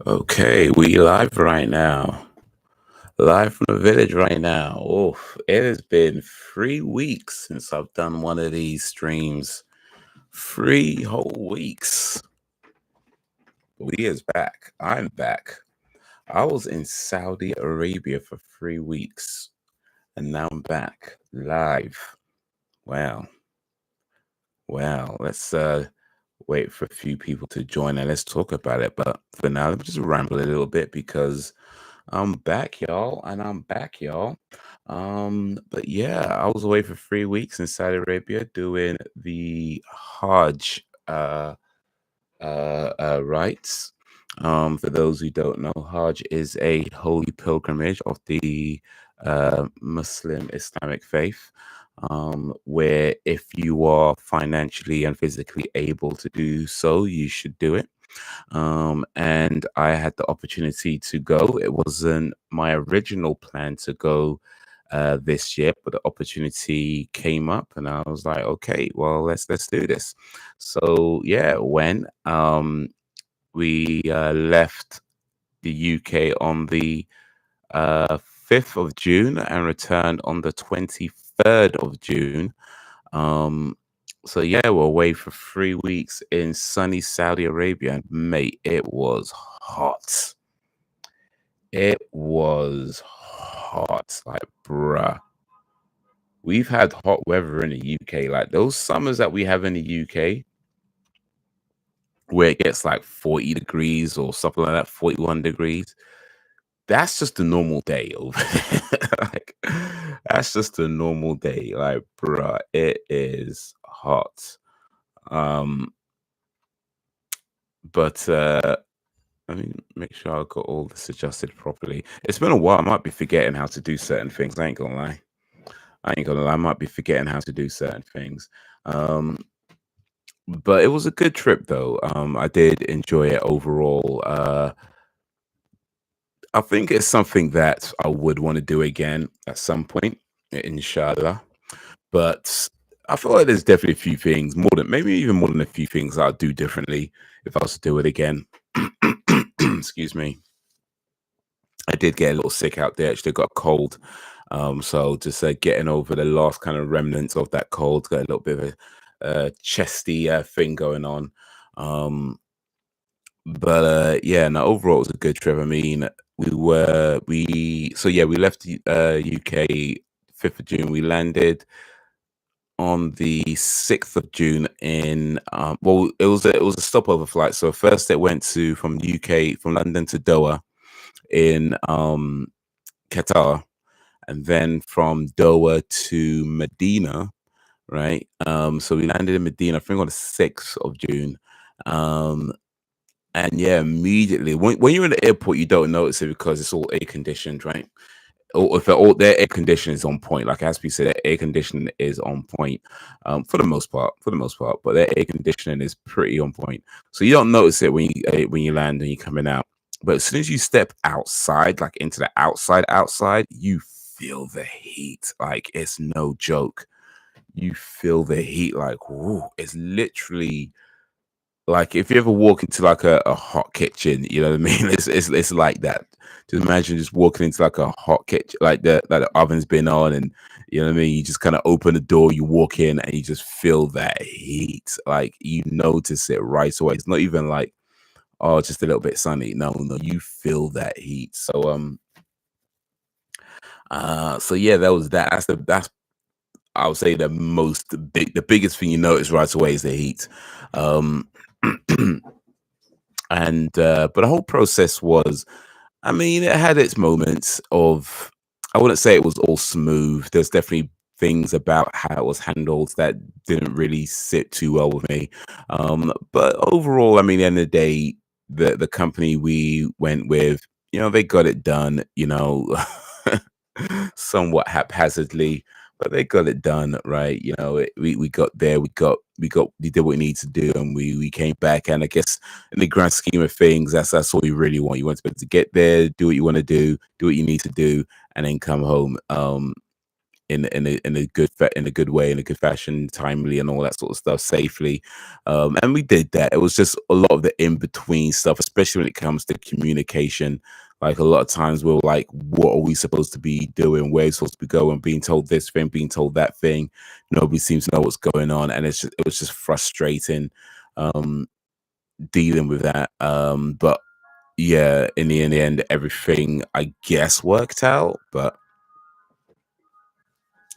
Okay, we live right now. Live from the village right now. Oof, it has been 3 weeks since I've done one of these streams. 3 whole weeks. We is back. I'm back. I was in Saudi Arabia for 3 weeks, and now I'm back live. Wow. Wow. Let's wait for a few people to join and let's talk about it. But for now, let me just ramble a little bit because I'm back, y'all, and I'm back, y'all. But yeah, I was away for 3 weeks in Saudi Arabia doing the Hajj rites. For those who don't know, Hajj is a holy pilgrimage of the Muslim Islamic faith, where if you are financially and physically able to do so, you should do it. And I had the opportunity to go. It wasn't my original plan to go this year, but the opportunity came up, and I was like, okay, well, let's do this. So yeah, when we left the UK on the 5th of June and returned on the 23rd of June. Um, so yeah, we're away for 3 weeks in sunny Saudi Arabia, and mate, it was hot. It was hot, like bruh. We've had hot weather in the UK, like those summers that we have in the UK, where it gets like 40 degrees or something like that, 41 degrees. That's just a normal day over there. Like, that's just a normal day. Like, bruh, it is hot. Um, but let me make sure I got all this adjusted properly. It's been a while. I might be forgetting how to do certain things. I ain't gonna lie. I might be forgetting how to do certain things. But it was a good trip though. I did enjoy it overall. I think it's something that I would want to do again at some point, inshallah. But I feel like there's definitely a few things, more than maybe even more than a few things I'd do differently if I was to do it again. Excuse me. I did get a little sick out there. Actually, got a cold. So just getting over the last kind of remnants of that cold. Got a little bit of a chesty thing going on. But yeah, no, overall it was a good trip. I mean, we left the UK 5th of June. We landed on the 6th of June in well, it was a stopover flight. So first it went to from UK from London to Doha in Qatar, and then from Doha to Medina, right? So we landed in Medina, I think on the 6th of June. And yeah, immediately when you're in the airport, you don't notice it because it's all air conditioned, right? Or if all their air conditioning is on point, like as we said, their air conditioning is on point for the most part. For the most part, but their air conditioning is pretty on point, so you don't notice it when you land and you're coming out. But as soon as you step outside, like into the outside, you feel the heat. Like it's no joke. You feel the heat. Like whoo, it's literally like if you ever walk into like a hot kitchen, you know what I mean? It's like that. Just imagine just walking into like a hot kitchen, like the oven's been on, and you know what I mean. You just kind of open the door, you walk in, and you just feel that heat. Like you notice it right away. It's not even like oh, just a little bit sunny. No, no, you feel that heat. So yeah, that was that. That's I would say the biggest thing you notice right away is the heat. Um, and but the whole process was, I mean, it had its moments of, I wouldn't say it was all smooth. There's definitely things about how it was handled that didn't really sit too well with me. But overall, I mean, at the end of the day, the company we went with, they got it done, somewhat haphazardly, but they got it done right. We got there, we did what we need to do, and we came back. And I guess in the grand scheme of things, that's all you really want. You want to be able to get there, do what you want to do what you need to do, and then come home. in a good way, in a good fashion, timely, and all that sort of stuff, safely. And we did that. It was just a lot of the in between stuff, especially when it comes to communication. Like a lot of times we're like, what are we supposed to be doing? Where are we supposed to be going? Being told this thing, being told that thing. Nobody seems to know what's going on, and it was just frustrating um, dealing with that. But yeah, in the end, everything I guess worked out, but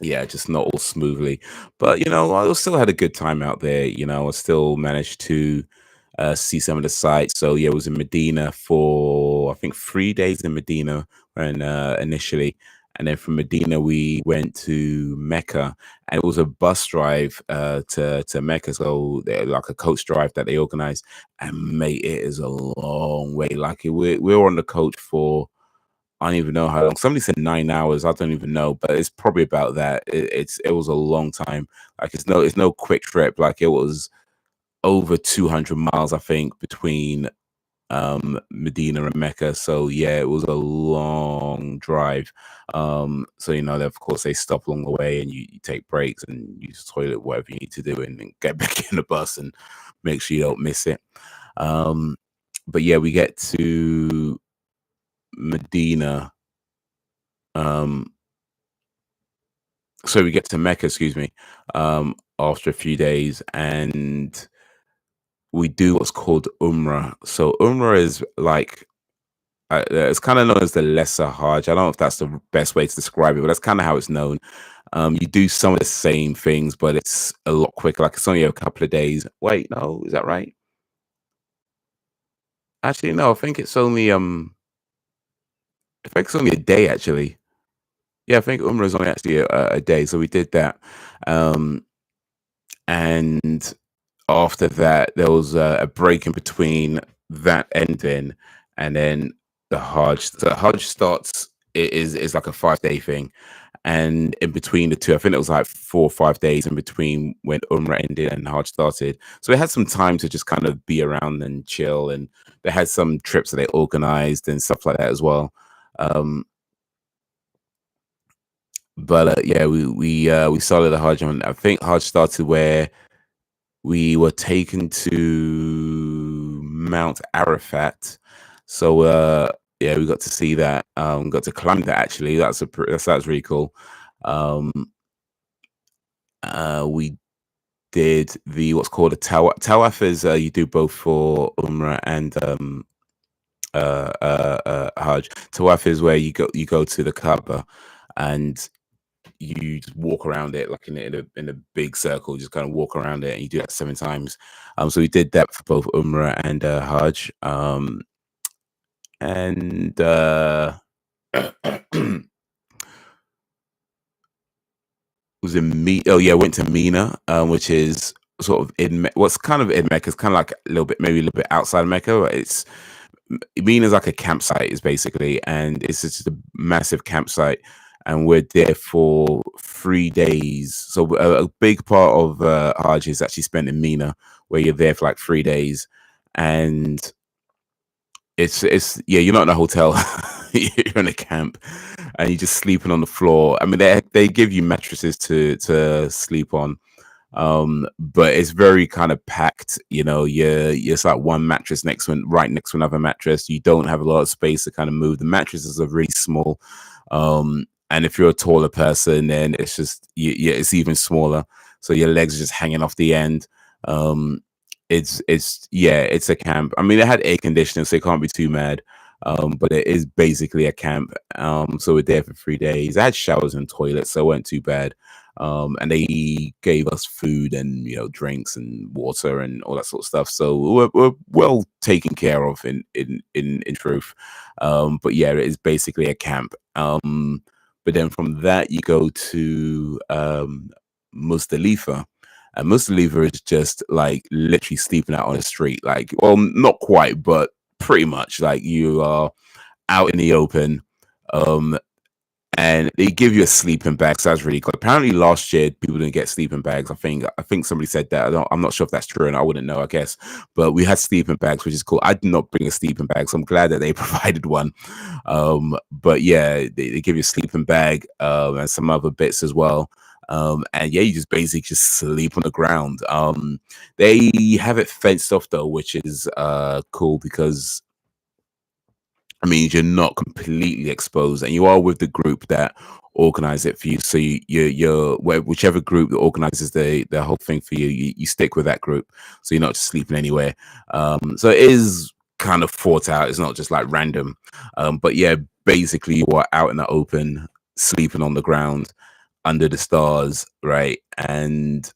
yeah, just not all smoothly. But I still had a good time out there. I still managed to see some of the sites. So yeah, I was in Medina for I think 3 days in Medina and initially, and then from Medina we went to Mecca, and it was a bus drive to Mecca. So like a coach drive that they organized, and mate, it is a long way. Like we were on the coach for I don't even know how long. Somebody said 9 hours. I don't even know, but it's probably about that. It was a long time. Like it's no quick trip. Like it was over 200 miles, I think, between Medina and Mecca. So yeah, it was a long drive. So of course they stop along the way, and you take breaks and use the toilet, whatever you need to do, and then get back in the bus and make sure you don't miss it. Um, but yeah, we get to Medina. Um, so we get to Mecca, excuse me, after a few days, and we do what's called Umrah. So Umrah is like it's kind of known as the lesser Hajj. I don't know if that's the best way to describe it, but that's kind of how it's known. You do some of the same things, but it's a lot quicker. Like it's only a couple of days. Wait, no, is that right? Actually, no. I think it's only a day actually. Yeah, I think Umrah is only actually a day. So we did that, um, and after that, there was a break in between that ending and then the Hajj. So the Hajj starts it is like a 5 day thing, and in between the two, I think it was like 4 or 5 days in between when Umrah ended and Hajj started. So we had some time to just kind of be around and chill, and they had some trips that they organized and stuff like that as well. Um, but yeah, we started the Hajj, and I think Hajj started where we were taken to Mount Arafat. So yeah, we got to see that. Got to climb that actually. That's really cool. Um, we did the what's called a tawaf. Tawaf is you do both for Umrah and Hajj. Tawaf is where you go to the Kaaba and you just walk around it like in a big circle, just kind of walk around it, and you do that 7 times. So we did that for both Umrah and Hajj. And was in Me. Oh yeah, went to Mina, which is sort of what's kind of in Mecca. It's kind of like a little bit, maybe a little bit outside Mecca. But Mina is like a campsite, is basically, and it's just a massive campsite. And we're there for 3 days. So a big part of Hajj is actually spent in Mina, where you're there for like 3 days, and it's yeah, you're not in a hotel, you're in a camp, and you're just sleeping on the floor. I mean, they give you mattresses to sleep on, but it's very kind of packed. It's like one mattress right next to another mattress. You don't have a lot of space to kind of move. The mattresses are really small, and if you're a taller person, then it's just yeah, it's even smaller. So your legs are just hanging off the end. Um, it's yeah, it's a camp. I mean, it had air conditioning, so you can't be too mad. But it is basically a camp. So we're there for 3 days. I had showers and toilets, so it wasn't too bad. And they gave us food and drinks and water and all that sort of stuff. So we're well taken care of in truth. But yeah, it is basically a camp. But then from that you go to Muzdalifa. And Muzdalifa is just like literally sleeping out on the street. Like, well, not quite, but pretty much like you are out in the open. Um, and they give you a sleeping bag. So that's really cool. Apparently, last year people didn't get sleeping bags. I think somebody said that. I'm not sure if that's true, and I wouldn't know. I guess, but we had sleeping bags, which is cool. I did not bring a sleeping bag, so I'm glad that they provided one. But yeah, they give you a sleeping bag and some other bits as well. And yeah, you just basically just sleep on the ground. They have it fenced off though, which is cool because I mean, you're not completely exposed, and you are with the group that organize it for you. So whichever group that organizes the whole thing for you, you stick with that group. So you're not just sleeping anywhere. So it is kind of thought out. It's not just like random. But yeah, basically you are out in the open, sleeping on the ground under the stars, right? And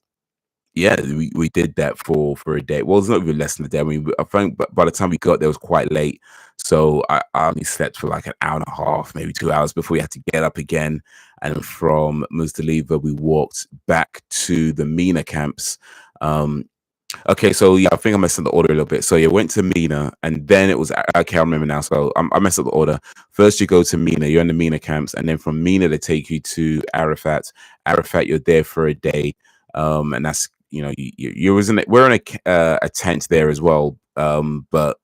yeah, we did that for a day. Well, it's not even less than a day. I mean, I think by the time we got there, it was quite late. So I only slept for like an hour and a half, maybe 2 hours before we had to get up again. And from Muzdalifa, we walked back to the Mina camps. Okay, so yeah, I think I messed up the order a little bit. So you went to Mina, and then it was I can't remember now. So I messed up the order. First, you go to Mina. You're in the Mina camps, and then from Mina they take you to Arafat. Arafat, you're there for a day, and that's you was in it. We're in a tent there as well. But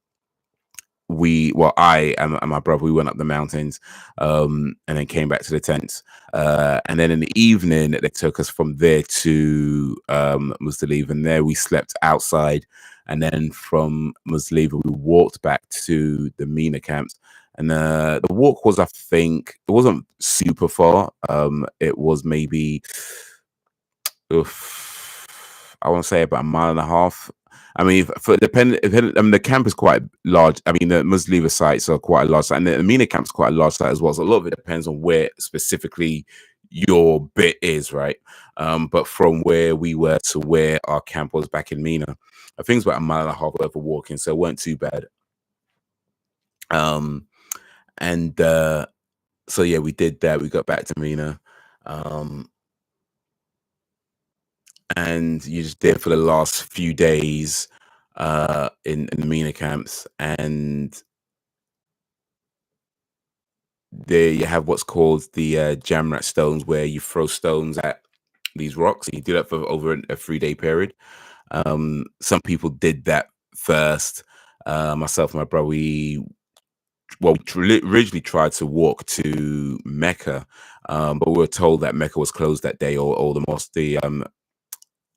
I and my brother, we went up the mountains, and then came back to the tents. And then in the evening, they took us from there to Muzdalifa, and there we slept outside. And then from Muzdalifa, we walked back to the Mina camps. And the walk was, I think, it wasn't super far. It was maybe, I want to say about a mile and a half. I mean, I mean, the camp is quite large. I mean, the Muzdalifa sites are quite a large site, and the Mina camp is quite a large site as well. So a lot of it depends on where specifically your bit is, right? But from where we were to where our camp was back in Mina, I think it's about a mile and a half worth of walking, so it weren't too bad. And so yeah, we did that. We got back to Mina. And you're just there for the last few days in the Mina camps, and there you have what's called the Jamrat stones, where you throw stones at these rocks, and you do that for over a 3-day period. Some people did that first. Myself and my brother, originally tried to walk to Mecca, but we were told that Mecca was closed that day, or the mosque,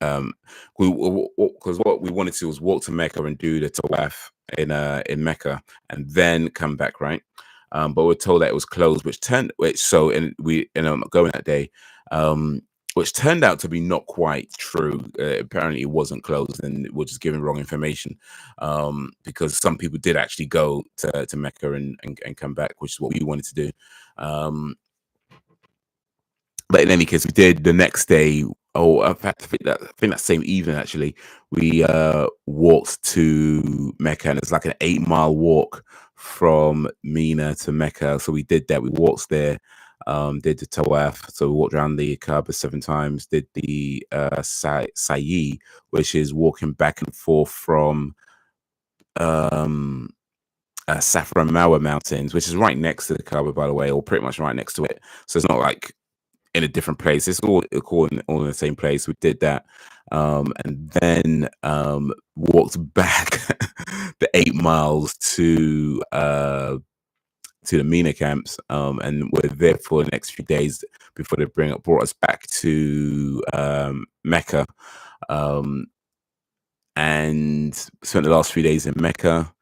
because what we wanted to was walk to Mecca and do the tawaf in Mecca and then come back, right? But we're told that it was closed, and we ended up not going that day, which turned out to be not quite true. Apparently, it wasn't closed, and we're just giving wrong information, because some people did actually go to Mecca and come back, which is what we wanted to do. But in any case, we did the next day. Oh, in fact, I think that same evening actually, we walked to Mecca, and it's like an 8-mile walk from Mina to Mecca. So we did that. We walked there, did the tawaf. So we walked around the Kaaba 7 times. Did the Sa'i, which is walking back and forth from Saffron Marwa Mountains, which is right next to the Kaaba, by the way, or pretty much right next to it. So it's not like in a different place. It's all in the same place. We did that, and then walked back the 8 miles to the Mina camps, and we're there for the next few days before they brought us back to Mecca, and spent the last few days in Mecca.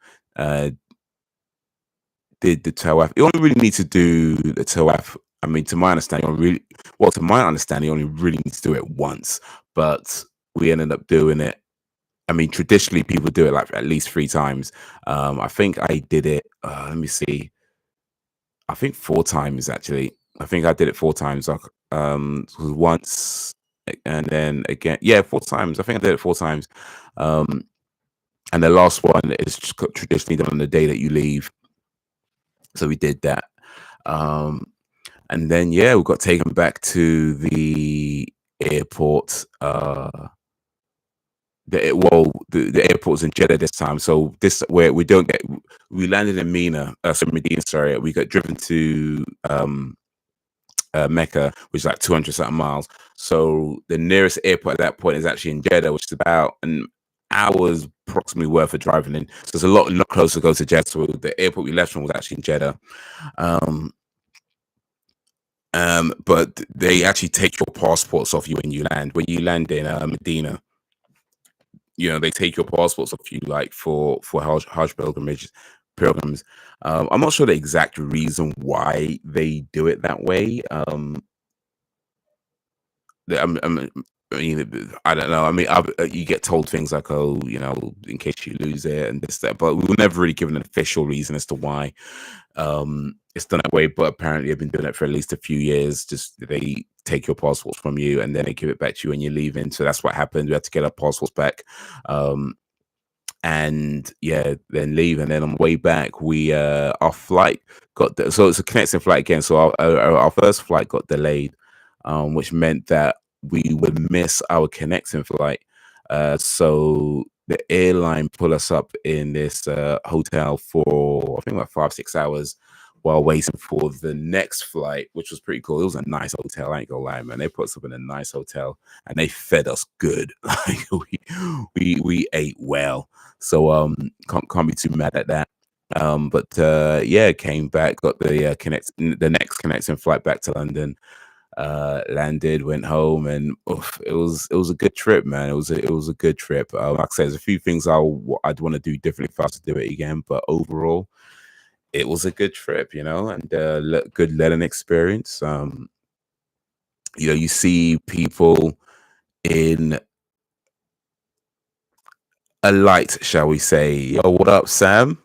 Did the tawaf. You only really need to do the tawaf. I mean, to my understanding, you only really need to do it once. But we ended up doing it. I mean, traditionally, people do it like at least 3 times. I think I did it. Let me see. I think 4 times actually. I think I did it 4 times. It was once and then again. Yeah, 4 times. I think I did it 4 times. And the last one is traditionally done on the day that you leave. So we did that. And then yeah, we got taken back to the airport. The airport was in Jeddah this time. So this where we landed in Medina. Sorry, Medina. Sorry, we got driven to Mecca, which is like 200 something miles. So the nearest airport at that point is actually in Jeddah, which is about an hour's approximately worth of driving in. So it's a lot closer to go to Jeddah. So the airport we left from was actually in Jeddah. Um, but they actually take your passports off you when you land. When you land in Medina, they take your passports off you, like for Hajj pilgrims. I'm not sure the exact reason why they do it that way. I mean, I don't know. I mean, you get told things like, "Oh, in case you lose it and this that," but we were never really given an official reason as to why it's done that way. But apparently, I've been doing it for at least a few years. Just they take your passports from you and then they give it back to you when you're leaving. So that's what happened. We had to get our passports back. And yeah, then leave. And then on the way back, we our flight so it's a connecting flight again. So our first flight got delayed, which meant that we would miss our connecting flight. So the airline put us up in this hotel for I think like 5-6 hours while waiting for the next flight, which was pretty cool. It was a nice hotel. I ain't gonna lie, man. They put us up in a nice hotel and they fed us good. Like we ate well. So can't be too mad at that. But yeah, came back, got the next connecting flight back to London, landed, went home, and oof, it was a good trip, man. It was a good trip. Like I said, there's a few things I'd want to do differently if I was to do it again, but overall, it was a good trip, and good learning experience. You see people in a light, shall we say? Yo, what up, Sam?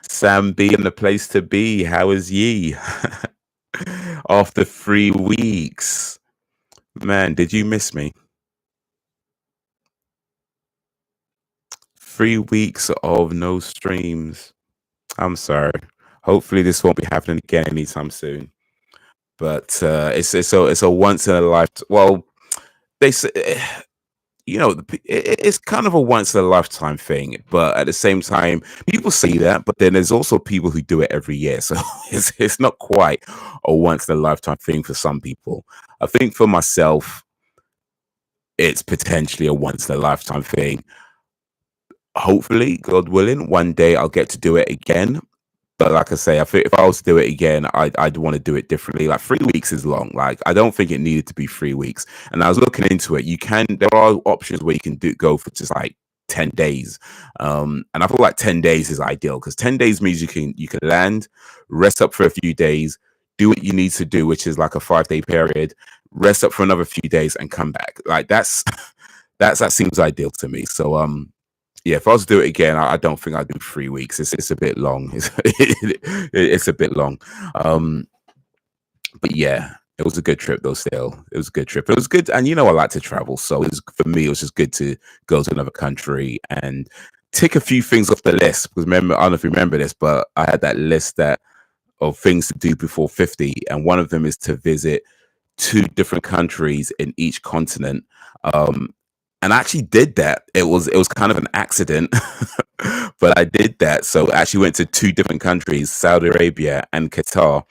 Sam B in the place to be. How is ye? After 3 weeks. Man, did you miss me? 3 weeks of no streams. I'm sorry. Hopefully this won't be happening again anytime soon. But it's a once in a lifetime. Well, they say it's kind of a once in a lifetime thing, but at the same time, people say that, but then there's also people who do it every year. So it's not quite a once in a lifetime thing for some people. I think for myself, it's potentially a once in a lifetime thing. Hopefully, God willing, one day I'll get to do it again. But like I say, I think if I was to do it again, I'd want to do it differently. Like 3 weeks is long. Like I don't think it needed to be 3 weeks. And I was looking into it. There are options where you can go for just like 10 days. And I feel like 10 days is ideal because 10 days means you can land, rest up for a few days, do what you need to do, which is like a 5-day period, rest up for another few days and come back. Like that seems ideal to me. So yeah, if I was to do it again, I don't think I'd do 3 weeks. It's a bit long. It's a bit long. But yeah, it was a good trip though. Still, it was a good trip. It was good, and I like to travel, so for me, it was just good to go to another country and tick a few things off the list. Because remember, I don't know if you remember this, but I had that list of things to do before 50, and one of them is to visit 2 different countries in each continent. And I actually did that. It was kind of an accident, but I did that. So I actually went to 2 different countries, Saudi Arabia and Qatar,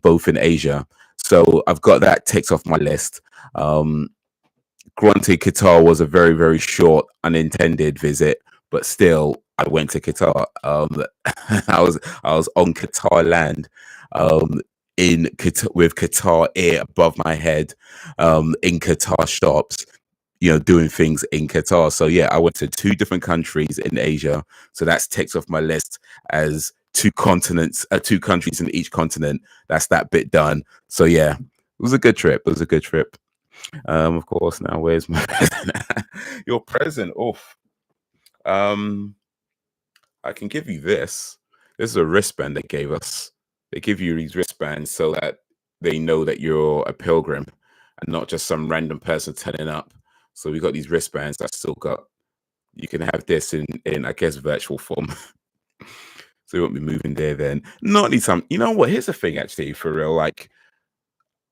both in Asia. So I've got that ticked off my list. Granted, Qatar was a very, very short, unintended visit, but still, I went to Qatar. I was on Qatar land, in Qatar, with Qatar Air above my head, in Qatar shops, doing things in Qatar. So yeah, I went to 2 different countries in Asia. So that's ticked off my list as 2 continents, 2 countries in each continent. That's that bit done. So yeah, it was a good trip. It was a good trip. Of course. Now, where's my present? Your present? Oof. Um, I can give you this. This is a wristband they gave us. They give you these wristbands so that they know that you're a pilgrim and not just some random person turning up. So we got these wristbands. I still got. You can have this in I guess virtual form. So you won't be moving there then. Not anytime. You know what? Here's the thing, actually, for real. Like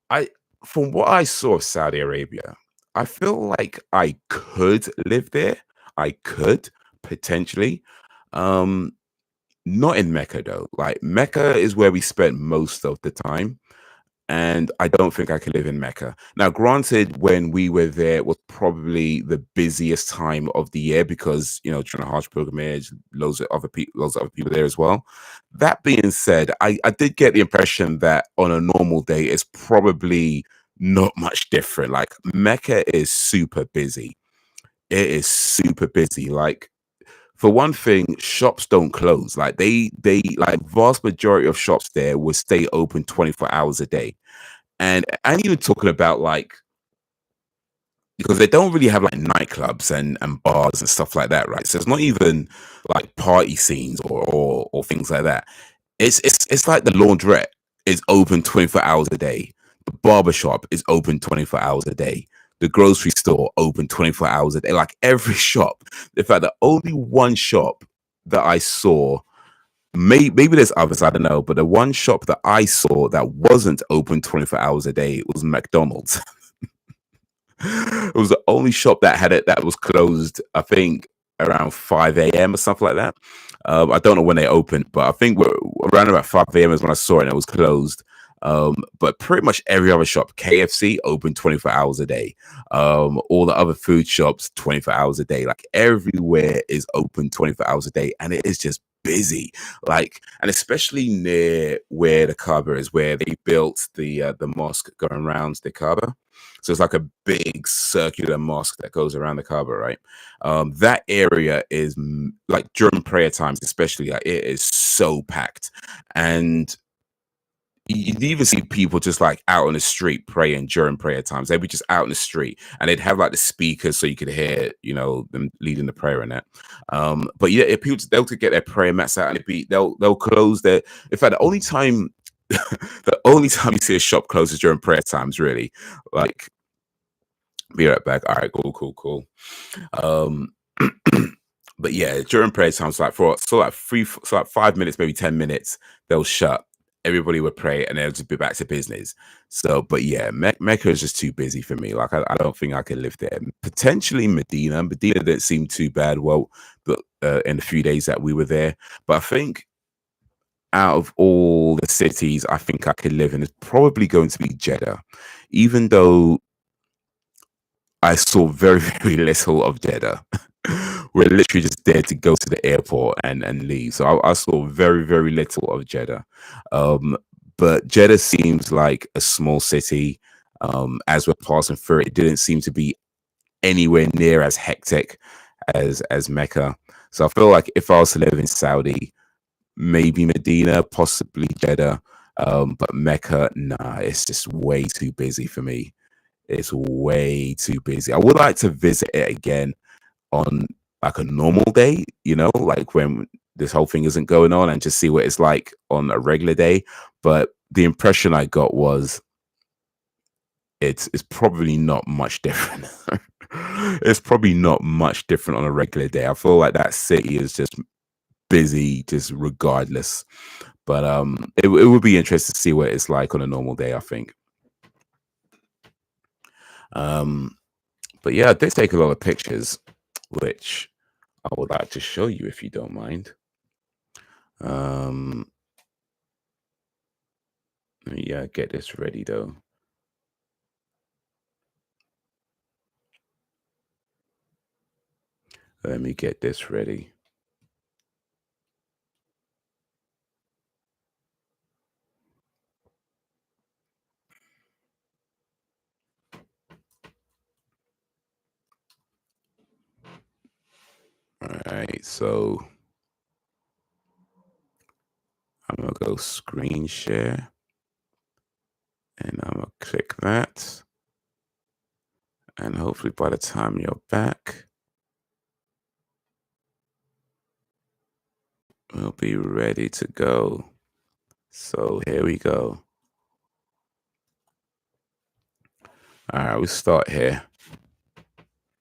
I, from what I saw of Saudi Arabia, I feel like I could live there. I could potentially. Um, Not in Mecca though. Like Mecca is where we spent most of the time. and I don't think I could live in Mecca. Now, granted, when we were there, it was probably the busiest time of the year because during the Hajj pilgrimage, loads of other people there as well. That being said, I did get the impression that on a normal day, it's probably not much different. Like Mecca is super busy. It is super busy. Like for one thing, shops don't close. Like they like vast majority of shops there will stay open 24 hours a day. And I'm even talking about like because they don't really have like nightclubs and bars and stuff like that, right? So it's not even like party scenes or things like that. It's like the laundrette is open 24 hours a day. The barbershop is open 24 hours a day. The grocery store open 24 hours a day. Like every shop. In fact, the only one shop that I saw, maybe there's others, I don't know, but the one shop that I saw that wasn't open 24 hours a day was McDonald's. It was the only shop that had it that was closed, I think, around 5 a.m. or something like that. I don't know when they opened, but I think around about 5 a.m. is when I saw it and it was closed. But pretty much every other shop, KFC open 24 hours a day. All the other food shops, 24 hours a day. Like everywhere is open 24 hours a day. And it is just busy. Like, and especially near where the Kaaba is, where they built the mosque going around the Kaaba. So it's like a big circular mosque that goes around the Kaaba, right? That area is like during prayer times, especially, like it is so packed, and you'd even see people just like out on the street praying during prayer times. They'd be just out in the street and they'd have like the speakers so you could hear, them leading the prayer and that. But yeah, if people they'll get their prayer mats out and they'll close their. In fact, the only time the only time you see a shop closes during prayer times, really, like be right back. All right, cool. Um, but yeah, during prayer times, like like 5 minutes, maybe 10 minutes, they'll shut. Everybody would pray, and they'll just be back to business. So, but yeah, Mecca is just too busy for me. Like, I don't think I could live there. Potentially Medina. Medina didn't seem too bad. Well, but in the few days that we were there, but I think out of all the cities, I think I could live in is probably going to be Jeddah, even though I saw very, very little of Jeddah. We're literally just there to go to the airport and leave. So I saw very, very little of Jeddah. But Jeddah seems like a small city. As we're passing through, it didn't seem to be anywhere near as hectic as Mecca. So I feel like if I was to live in Saudi, maybe Medina, possibly Jeddah. But Mecca, nah, it's just way too busy for me. It's way too busy. I would like to visit it again on like a normal day, like when this whole thing isn't going on and just see what it's like on a regular day. But the impression I got was it's probably not much different. It's probably not much different on a regular day. I feel like that city is just busy, just regardless. But it would be interesting to see what it's like on a normal day, I think. But yeah, I did take a lot of pictures, which I would like to show you if you don't mind. Yeah, get this ready though. Let me get this ready. All right, so I'm gonna go screen share and I'm gonna click that. And hopefully by the time you're back, we'll be ready to go. So here we go. All right, we start here.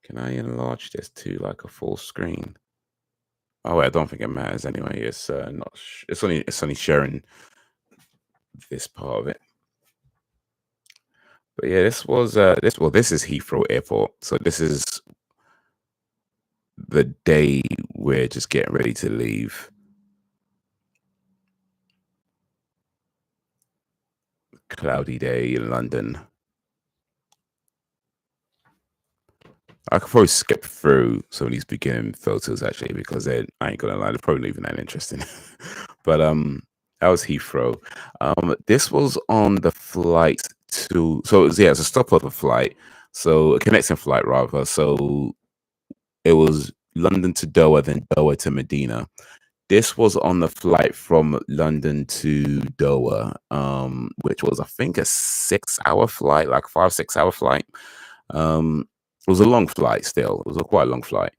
Can I enlarge this to like a full screen? Oh, wait, I don't think it matters anyway. It's not. It's only sharing this part of it. But yeah, this was this is Heathrow Airport. So this is the day we're just getting ready to leave. cloudy day in London. I could probably skip through some of these beginning photos actually because I ain't gonna lie, they're probably not even that interesting. But that was Heathrow. This was on the flight to so it was yeah, it's a stopover flight. So a connecting flight rather. So it was London to Doha, then Doha to Medina. This was on the flight from London to Doha, which was I think a 6 hour flight, like 5, 6 hour flight. It was a long flight still. It was a quite long flight.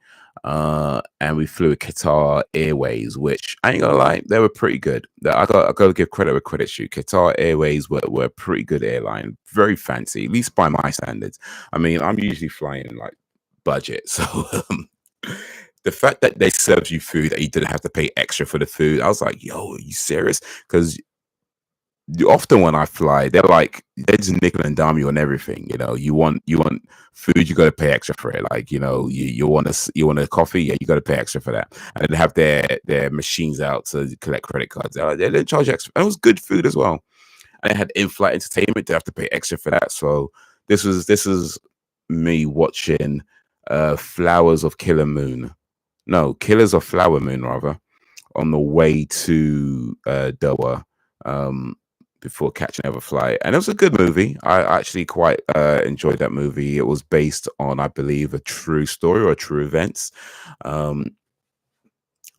And we flew with Qatar Airways, which I ain't gonna lie, they were pretty good. I got to give credit where credit's due. Qatar Airways were a pretty good airline, very fancy, at least by my standards. I mean, I'm usually flying like budget, so the fact that they served you food that you didn't have to pay extra for the food, I was like, yo, are you serious? Because often when I fly, they're just nickel and dime you on everything. You know, you want food, you got to pay extra for it. Like you want a coffee, yeah, you got to pay extra for that. And they have their machines out to collect credit cards. They charge extra. And it was good food as well. And they had in-flight entertainment. They have to pay extra for that. So this is me watching Flowers of Killer Moon. No, Killers of Flower Moon rather on the way to Doha before catching another flight. And it was a good movie. I actually quite enjoyed that movie. It was based on, I believe, a true story or true events. Um,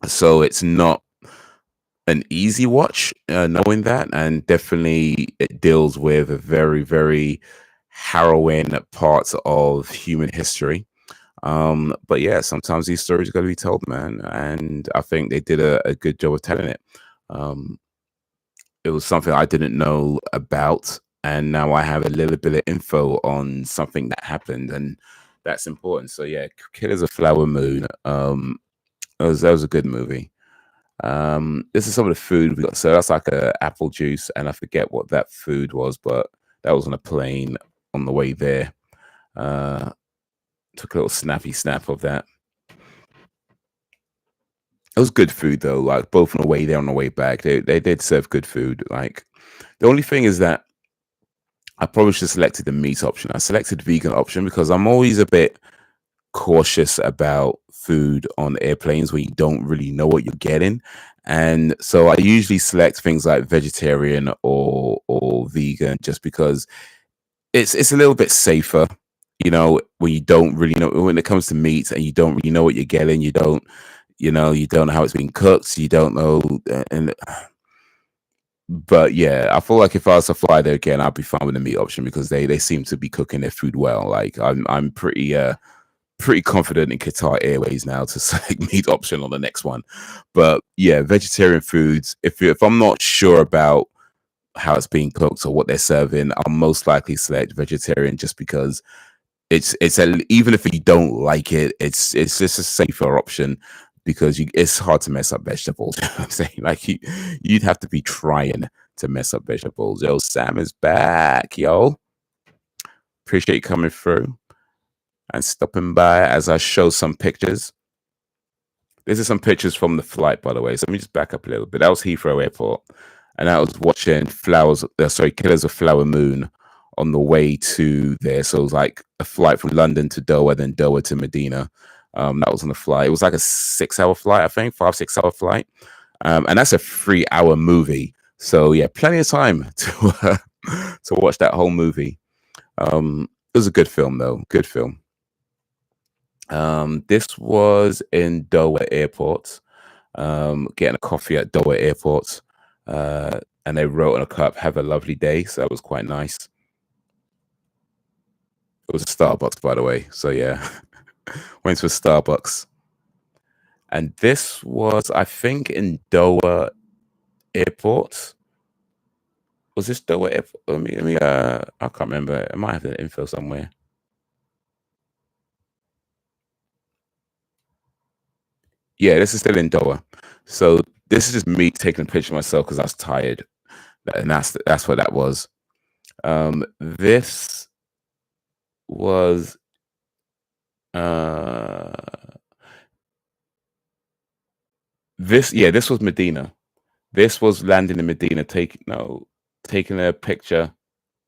so it's not an easy watch, knowing that. And definitely it deals with a very, very harrowing parts of human history. But yeah, sometimes these stories got to be told, man. And I think they did a good job of telling it. Um, it was something I didn't know about, and now I have a little bit of info on something that happened, and that's important. So yeah, Killers of Flower Moon. That was a good movie. This is some of the food we got. So that's like a apple juice, and I forget what that food was, but that was on a plane on the way there. Uh, took a little snappy snap of that. It was good food though, like both on the way there and on the way back. They did serve good food. Like the only thing is that I probably should have selected the meat option. I selected the vegan option because I'm always a bit cautious about food on airplanes where you don't really know what you're getting. And so I usually select things like vegetarian or vegan just because it's a little bit safer, when you don't really know when it comes to meat and you don't really know what you're getting, you don't know how it's been cooked, you don't know and but yeah, I feel like if I was to fly there again, I'd be fine with the meat option because they seem to be cooking their food well. Like I'm pretty confident in Qatar Airways now to select meat option on the next one. But yeah, vegetarian foods. If I'm not sure about how it's being cooked or what they're serving, I'll most likely select vegetarian just because even if you don't like it, it's just a safer option because it's hard to mess up vegetables. You know what I'm saying, like you'd have to be trying to mess up vegetables. Yo, Sam is back, yo. Appreciate you coming through and stopping by as I show some pictures. This is some pictures from the flight, by the way. So let me just back up a little bit. That was Heathrow Airport, and I was watching Killers of Flower Moon on the way to there. So it was like a flight from London to Doha, then Doha to Medina. That was on the flight. It was like a 6 hour flight, I think, 5, 6 hour flight. And that's a 3 hour movie. So yeah, plenty of time to watch that whole movie. It was a good film though. Good film. This was in Doha Airport. Getting a coffee at Doha Airport. And they wrote on a cup, "Have a lovely day." So that was quite nice. It was a Starbucks, by the way. So yeah, went to a Starbucks. And this was, I think, in Doha Airport. Was this Doha Airport? I can't remember. I might have the info somewhere. Yeah, this is still in Doha. So this is just me taking a picture of myself because I was tired, and that's what that was. This was uh this was Medina. This was landing in Medina, taking a picture.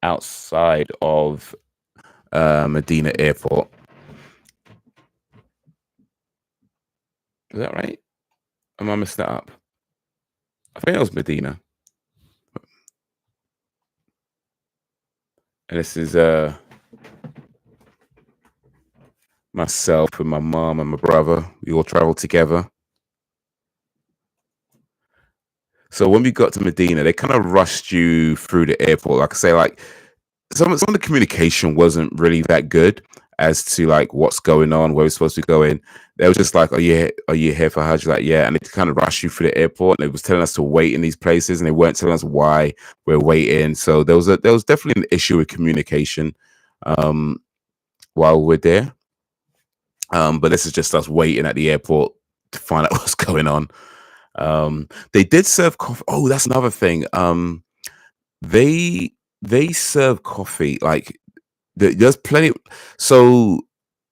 outside of Medina Airport. Is that right? Am I messing that up? I think it was Medina. And this is myself and my mom and my brother. We all traveled together. So when we got to Medina, they kind of rushed you through the airport. Like I say, like some of the communication wasn't really that good as to like what's going on, where we're supposed to go in. They were just like, "Oh yeah, are you here for Hajj?" Like, yeah, and they kind of rushed you through the airport. And they was telling us to wait in these places, and they weren't telling us why we're waiting. So there was definitely an issue with communication um, while we're there. But this is just us waiting at the airport to find out what's going on. They did serve coffee. Oh, that's another thing. They they serve coffee like there's plenty. So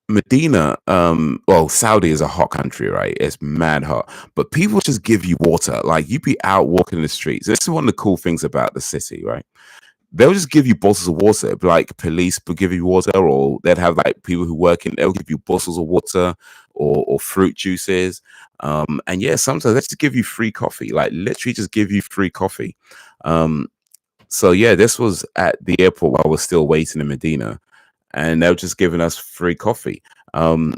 Medina, well, Saudi is a hot country, right? It's mad hot, but people just give you water. Like you be out walking in the streets. This is one of the cool things about the city, right? They'll just give you bottles of water. It'd be like police will give you water, or they'd have like people who work in. They'll give you bottles of water or fruit juices. And yeah, sometimes they just give you free coffee. Like literally, just give you free coffee. Um, so yeah, this was at the airport while we're still waiting in Medina, and they were just giving us free coffee. Um,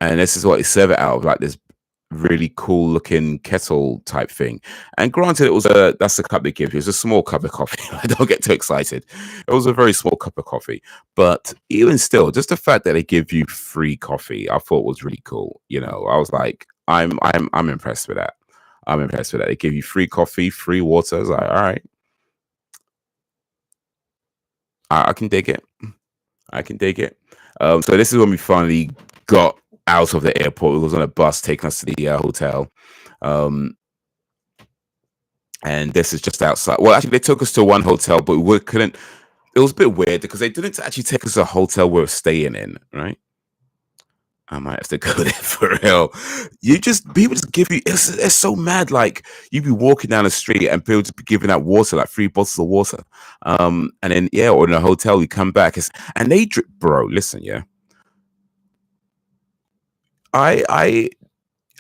and this is what they serve it out of, like this really cool looking kettle type thing. And granted, it was that's the cup they give you. It's a small cup of coffee. I don't get too excited. It was a very small cup of coffee, but even still, just the fact that they give you free coffee, I thought was really cool. You know, I was like, I'm impressed with that. I'm impressed with that. They give you free coffee, free water. I was like, all right, I can dig it. I can dig it. So this is when we finally got out of the airport. We was on a bus taking us to the hotel. Um, and this is just outside. Well, actually, they took us to one hotel, but we couldn't. It was a bit weird because they didn't actually take us to a hotel we were staying in, right? I might have to go there for real. You just people just give you. It's so mad. Like you be walking down the street and people just be giving out water, like free bottles of water. And then yeah, or in a hotel, you come back, and they drip, bro. Listen, yeah, I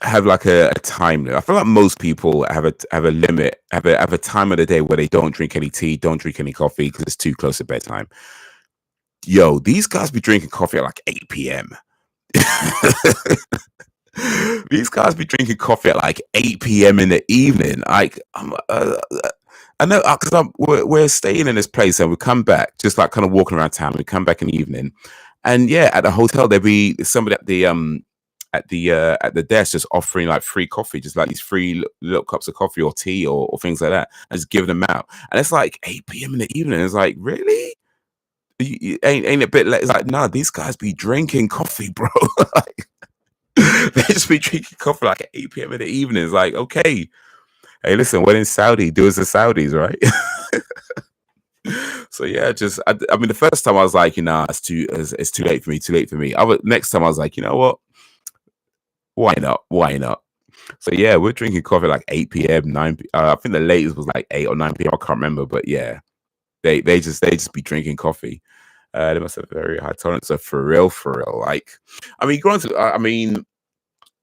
have like a time limit. I feel like most people have a limit, have a time of the day where they don't drink any tea, don't drink any coffee because it's too close to bedtime. Yo, these guys be drinking coffee at like 8 p.m. These guys be drinking coffee at like 8 p.m. in the evening. Like, I know because we're staying in this place and we come back, just like kind of walking around town. We come back in the evening, and yeah, at the hotel there be somebody at the desk just offering like free coffee, just like these free little cups of coffee or tea or things like that, and just giving them out. And it's like 8 p.m. in the evening. It's like really. Ain't a bit late. It's like, nah, these guys be drinking coffee, bro. Like, they just be drinking coffee like at 8 p.m. in the evening. It's like, okay, hey, listen, we're in Saudi, do as the Saudis, right? So yeah, I mean, the first time I was like, you know, it's too late for me, too late for me. Next time I was like, you know what? Why not? Why not? So yeah, we're drinking coffee like 8 p.m., 9 I think the latest was like 8 or 9 p.m. I can't remember, but yeah, they just be drinking coffee. They must have a very high tolerance. So for real, for real. Like, I mean, granted, I mean,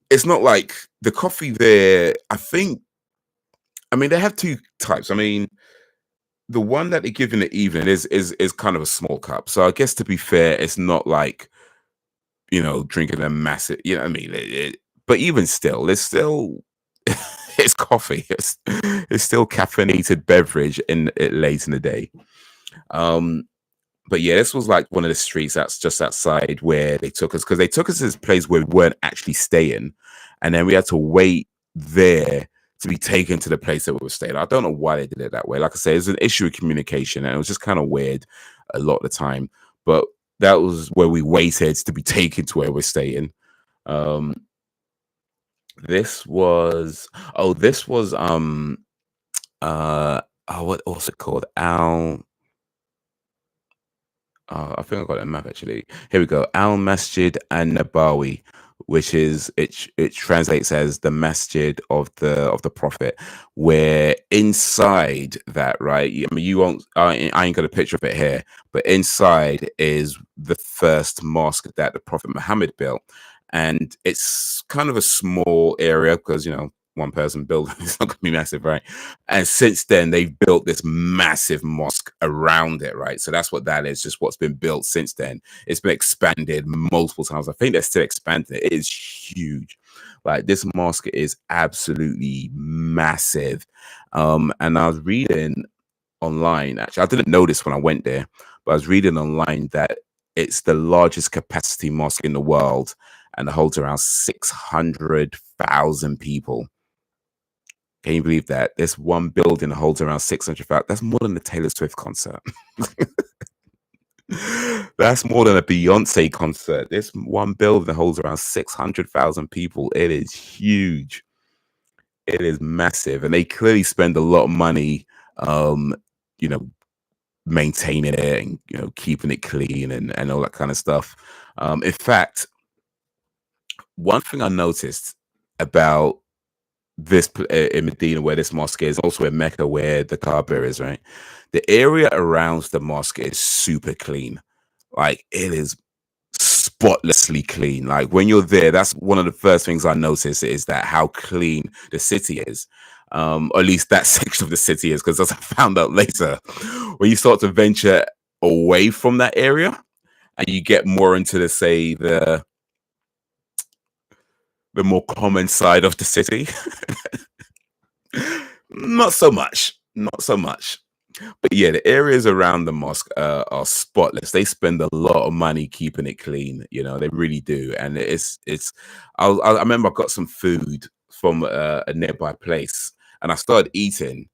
it's not like the coffee there. I mean, they have two types. I mean, the one that they give in the evening is kind of a small cup. So I guess to be fair, it's not like drinking a massive. You know what I mean? But even still, it's still it's coffee. It's still caffeinated beverage in it late in the day. Um, but yeah, this was like one of the streets that's just outside where they took us because they took us to this place where we weren't actually staying, and then we had to wait there to be taken to the place that we were staying. I don't know why they did it that way. Like I said, it's an issue of communication, and it was just kind of weird a lot of the time. But that was where we waited to be taken to where we're staying. Um, this was what's it called? I think I got it in map actually. Here we go. Al Masjid and Nabawi, which is it translates as the masjid of the prophet, where inside that, right, I mean, you won't, I ain't got a picture of it here, but inside is the first mosque that the Prophet Muhammad built. And it's kind of a small area because, one person building it's not going to be massive, right? And since then, they've built this massive mosque around it, right? So that's what that is, just what's been built since then. It's been expanded multiple times. I think they're still expanding it. It is huge. Like, this mosque is absolutely massive. And I was reading online, actually, I didn't know this when I went there, but I was reading online that it's the largest capacity mosque in the world and it holds around 600,000 people. Can you believe that? This one building holds around 600,000. That's more than a Taylor Swift concert. That's more than a Beyonce concert. This one building holds around 600,000 people. It is huge. It is massive. And they clearly spend a lot of money, you know, maintaining it and, keeping it clean and all that kind of stuff. In fact, one thing I noticed about this in Medina, where this mosque is, also in Mecca, where the Kaaba is, right? The area around the mosque is super clean. Like, it is spotlessly clean. Like, when you're there, that's one of the first things I notice is that how clean the city is. Or at least that section of the city is, because as I found out later, when you start to venture away from that area and you get more into the more common side of the city, not so much. Not so much. But yeah, the areas around the mosque are spotless. They spend a lot of money keeping it clean. They really do. And it's. I remember I got some food from a nearby place, and I started eating,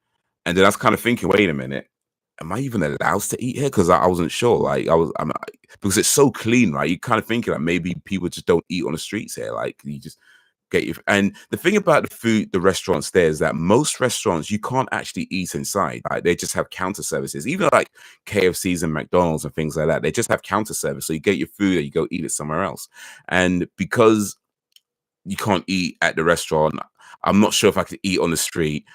and then I was kind of thinking, wait a minute, am I even allowed to eat here? Because I wasn't sure. Like, because it's so clean, right? You kind of thinking like maybe people just don't eat on the streets here. Like, you just get you. And the thing about the food, the restaurants there, is that most restaurants you can't actually eat inside. Like, they just have counter services. Even like KFCs and McDonald's and things like that, they just have counter service. So you get your food and you go eat it somewhere else. And because you can't eat at the restaurant, I'm not sure if I could eat on the street.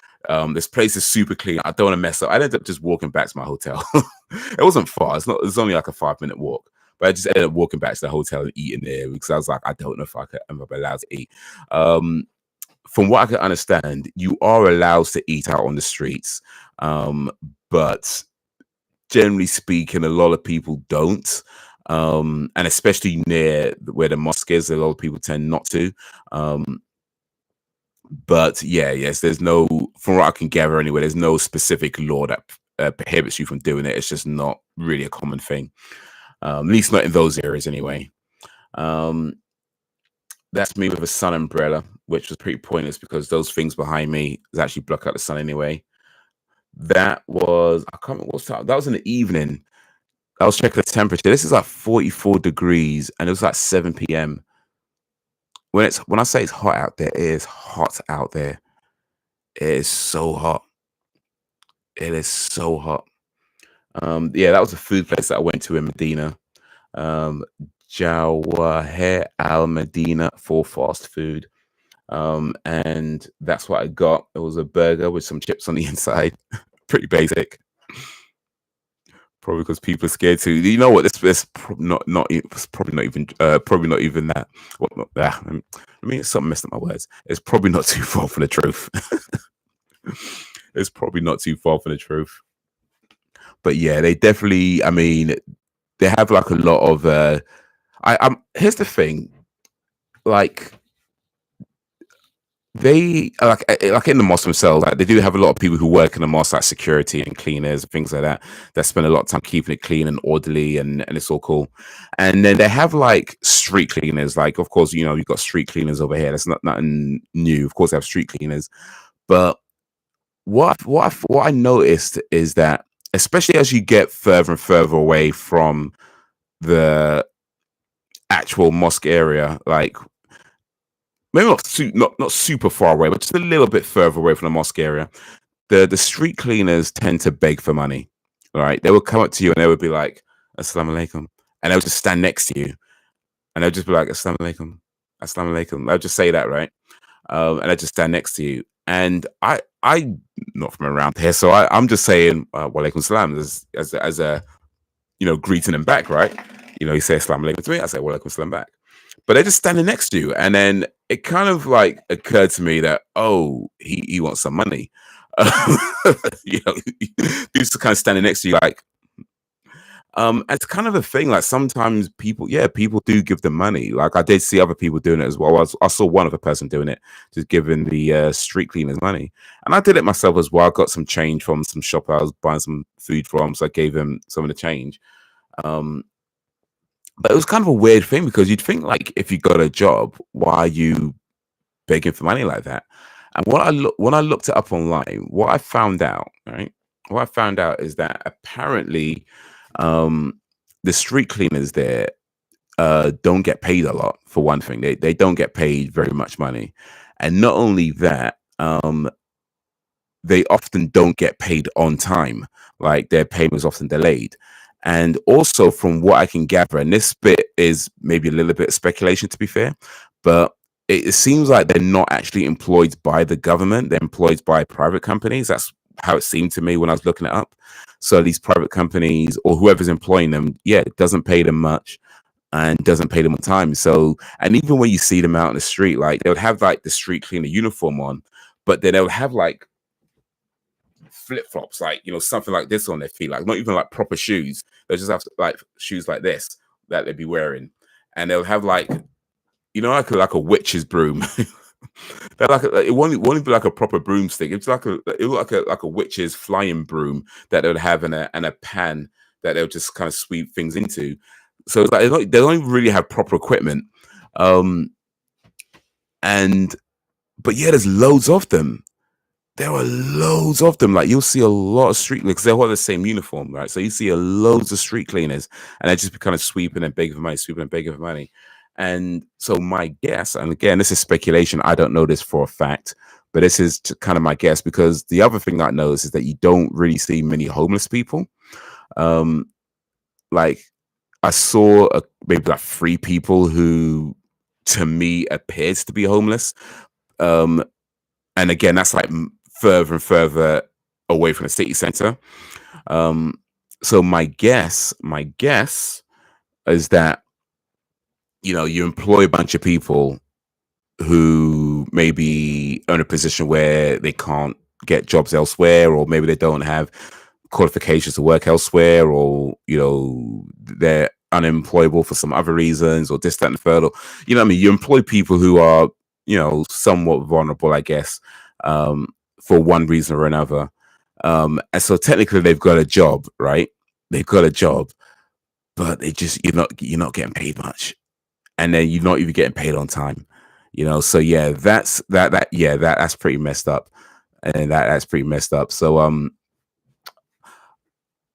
This place is super clean. I don't want to mess up. I ended up just walking back to my hotel. It wasn't far. It's only like a 5-minute walk. But I just ended up walking back to the hotel and eating there because I was like, I don't know if I'm allowed to eat. From what I can understand, you are allowed to eat out on the streets. But generally speaking, a lot of people don't. And especially near where the mosque is, a lot of people tend not to. But yes, there's no, from what I can gather anyway, there's no specific law that prohibits you from doing it. It's just not really a common thing. At least not in those areas anyway. That's me with a sun umbrella, which was pretty pointless because those things behind me is actually block out the sun anyway. That was, I can't remember what's time. That was in the evening. I was checking the temperature. This is like 44 degrees and it was like 7 p.m. When I say it's hot out there, it is hot out there. It is so hot. It is so hot. That was a food place that I went to in Medina. Jawahir Al Medina for fast food. And that's what I got. It was a burger with some chips on the inside. Pretty basic. Probably because people are scared to. You know what? This it's probably not even that. What? Not that. I mean, something messed up my words. It's probably not too far from the truth. It's probably not too far from the truth. But yeah, they definitely. I mean, they have like a lot of. Here's the thing, like they like in the mosque themselves, like they do have a lot of people who work in the mosque, like security and cleaners and things like that. That spend a lot of time keeping it clean and orderly, and it's all cool. And then they have like street cleaners. Like, of course, you've got street cleaners over here. That's nothing new. Of course, they have street cleaners, but what I noticed is that especially as you get further and further away from the actual mosque area, like maybe not super far away, but just a little bit further away from the mosque area, the street cleaners tend to beg for money. Right? They would come up to you and they would be like, "Assalamu alaikum," and they would just stand next to you and they'll just be like, "Assalamu alaikum." Assalamu alaikum. I'll just say that, right? And I just stand next to you. And I not from around here, so I'm just saying wa alaikum salam as a greeting him back, right? He says Assalamu alaikum to me, I say wa alaikum salam back. But they're just standing next to you. And then it kind of like occurred to me that, oh, he wants some money. He's kind of standing next to you like, it's kind of a thing. Like sometimes people do give them money. Like I did see other people doing it as well. I saw one other person doing it, just giving the street cleaners money, and I did it myself as well. I got some change from some shop I was buying some food from, so I gave him some of the change. But it was kind of a weird thing because you'd think like if you got a job, why are you begging for money like that? And when I looked it up online, what I found out, right? What I found out is that apparently the street cleaners there don't get paid a lot. For one thing, they don't get paid very much money, and not only that, they often don't get paid on time. Like their payment is often delayed. And also, from what I can gather, and this bit is maybe a little bit of speculation, to be fair, but it seems like they're not actually employed by the government; they're employed by private companies. That's how it seemed to me when I was looking it up. So these private companies or whoever's employing them, it doesn't pay them much and doesn't pay them on time. So, and even when you see them out in the street, like they would have like the street cleaner uniform on, but then they would have like flip flops, like something like this on their feet, like not even like proper shoes. They just have like shoes like this that they'd be wearing, and they'll have like like a witch's broom. They're like it won't be like a proper broomstick. It's like it look like a witch's flying broom that they would have in a pan that they'll just kind of sweep things into. So it's like they don't even really have proper equipment. But there's loads of them. There are loads of them. Like you'll see a lot of street cleaners. They're all the same uniform, right? So you see loads of street cleaners, and they just be kind of sweeping and begging for money, sweeping and begging for money. And so my guess, and again, this is speculation. I don't know this for a fact, but this is kind of my guess because the other thing that I notice is that you don't really see many homeless people. Like I saw maybe like 3 people who, to me, appears to be homeless. And again, that's like further and further away from the city center. So my guess is that you employ a bunch of people who maybe are in a position where they can't get jobs elsewhere, or maybe they don't have qualifications to work elsewhere, or they're unemployable for some other reasons, or this, that, and the third. Or, what I mean? You employ people who are somewhat vulnerable, I guess, for one reason or another. And so technically they've got a job, right? They've got a job, but you're not getting paid much, and then you're not even getting paid on time. So that's that's pretty messed up, and that's pretty messed up. So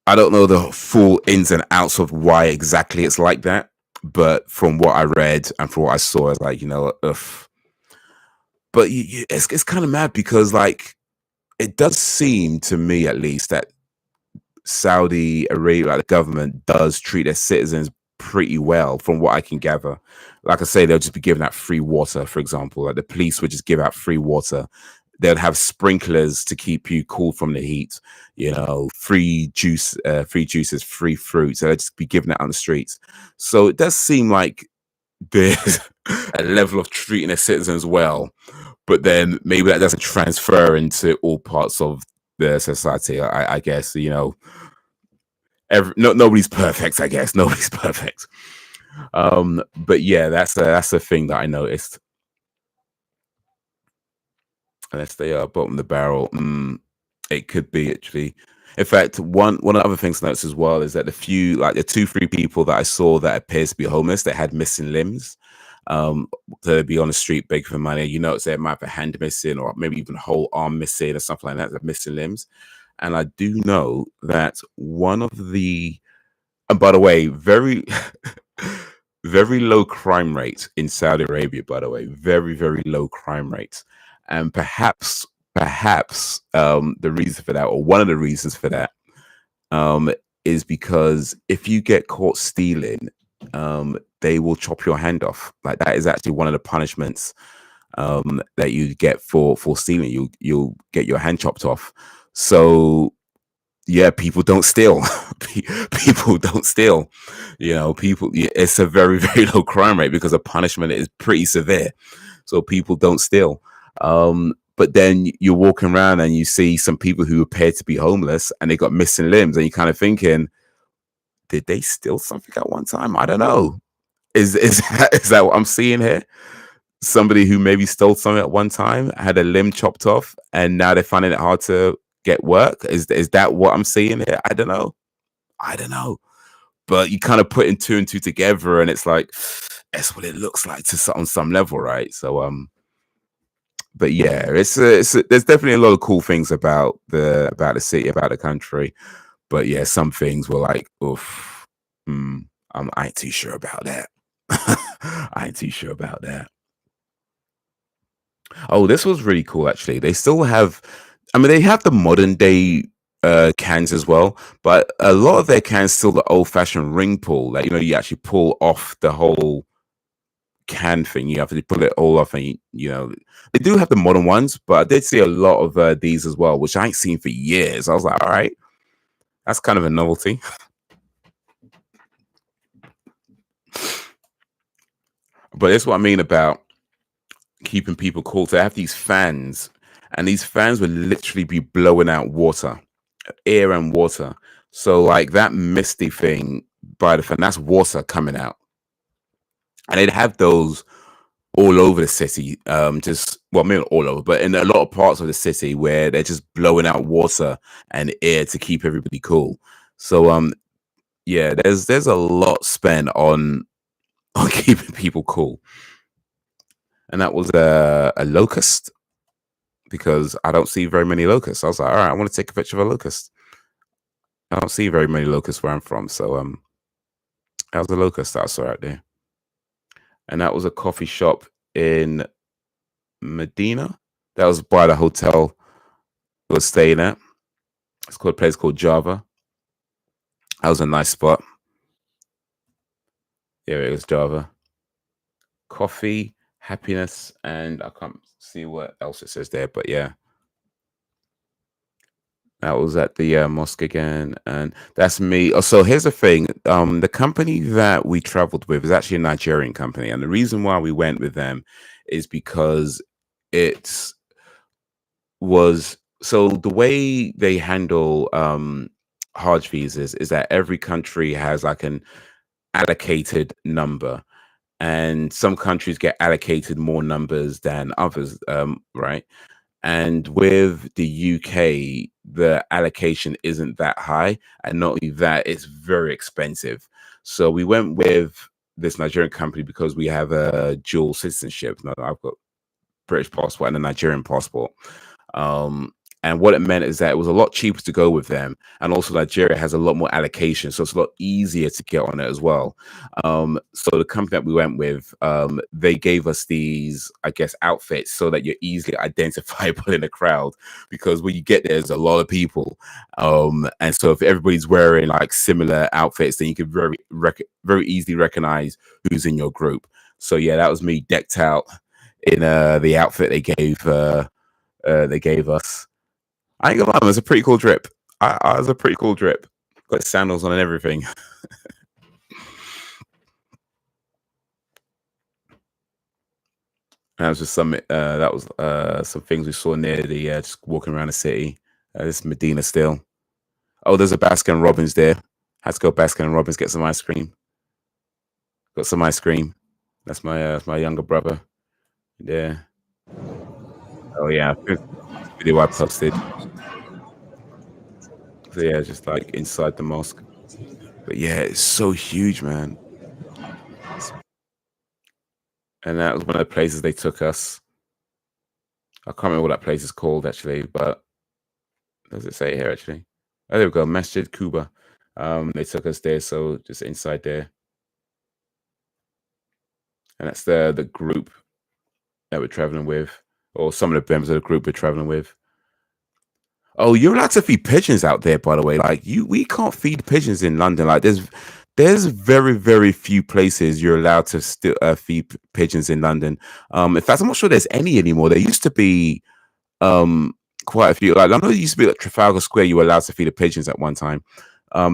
I don't know the full ins and outs of why exactly it's like that, but from what I read and from what I saw, it's like ugh. But it's kind of mad because like it does seem to me, at least, that Saudi Arabia, like the government, does treat their citizens pretty well, from what I can gather. Like I say, they'll just be giving out free water, for example. Like the police would just give out free water. They'd have sprinklers to keep you cool from the heat. Free juices, free fruits. They'll just be giving it on the streets. So it does seem like there's a level of treating their citizens well, but then maybe that doesn't transfer into all parts of the society. I guess nobody's perfect. I guess nobody's perfect. But that's the thing that I noticed. Unless they are bottom of the barrel, it could be actually. In fact, one of the other things to notice as well is that the 2-3 people that I saw that appears to be homeless, that had missing limbs. To be on the street begging for money, they might have a hand missing, or maybe even a whole arm missing, or something like that. They're missing limbs. And I do know that one of the, and by the way, very, very low crime rate in Saudi Arabia, by the way, very, very low crime rates. And perhaps, the reason for that, or one of the reasons for that, is because if you get caught stealing, they will chop your hand off. Like that is actually one of the punishments that you get for stealing. You'll get your hand chopped off. So yeah, people don't steal. People don't steal. You know, people. It's a very very low crime rate because the punishment is pretty severe. So people don't steal. But then you're walking around and you see some people who appear to be homeless and they got missing limbs, and you're kind of thinking, did they steal something at one time? I don't know. Is that what I'm seeing here? Somebody who maybe stole something at one time, had a limb chopped off, and now they're finding it hard to get work. Is that what I'm seeing here? I don't know. I don't know. But you kind of putting two and two together, and it's like that's what it looks like on some level, right? So but yeah, there's definitely a lot of cool things about the city, about the country. But yeah, some things were like, oof, I ain't too sure about that. I ain't too sure about that. Oh, this was really cool actually. They still have, I mean, they have the modern day cans as well, but a lot of their cans still the old fashioned ring pull. Like, you actually pull off the whole can thing. You have to pull it all off, and they do have the modern ones, but I did see a lot of these as well, which I ain't seen for years. I was like, all right, that's kind of a novelty. But that's what I mean about keeping people cool. To have these fans, and these fans would literally be blowing out water, air and water. So like that misty thing by the fan, that's water coming out. And they'd have those all over the city, maybe not all over, but in a lot of parts of the city where they're just blowing out water and air to keep everybody cool. So yeah, there's a lot spent on keeping people cool. And that was a locust, because I don't see very many locusts. I was like, all right, I want to take a picture of a locust. I don't see very many locusts where I'm from, so that was a locust that I saw out there. And that was a coffee shop in Medina. That was by the hotel we were staying at. It's called a place called Java. That was a nice spot. There it is, Java. Coffee, happiness, and I can't see what else it says there, but yeah. That was at the mosque again, and that's me. Oh, so here's the thing: the company that we traveled with is actually a Nigerian company, and the reason why we went with them is because it was so the way they handle Hajj visas is that every country has like an allocated number, and some countries get allocated more numbers than others, right? And with the UK, the allocation isn't that high. And not only that, it's very expensive. So we went with this Nigerian company because we have a dual citizenship. Now, I've got British passport and a Nigerian passport. And what it meant is that it was a lot cheaper to go with them. And also Nigeria has a lot more allocation. So it's a lot easier to get on it as well. So the company that we went with, they gave us these, I guess, outfits so that you're easily identifiable in the crowd. Because when you get there, there's a lot of people. And so if everybody's wearing like similar outfits, then you can very easily recognize who's in your group. So yeah, that was me decked out in the outfit they gave us. I ain't gonna lie, it was a pretty cool drip. I was a pretty cool drip. Got sandals on and everything. That was just some things we saw near the just walking around the city. This is Medina still. Oh, there's a Baskin Robbins there. Had to go Baskin Robbins, get some ice cream. Got some ice cream. That's my younger brother. Yeah. Oh yeah, video I posted. So yeah, just like inside the mosque. But yeah, it's so huge, man. And that was one of the places they took us. I can't remember what that place is called actually, but does it say here actually? Oh, there we go, Masjid Kuba. They took us there, so just inside there. And that's the group that we're traveling with, or some of the members of the group we're traveling with. Oh, you're allowed to feed pigeons out there, by the way. Like we can't feed pigeons in London. Like there's very, very few places you're allowed to still feed pigeons in London. In fact, I'm not sure there's any anymore. There used to be um quite a few. Like I know it used to be at Trafalgar Square, you were allowed to feed the pigeons at one time.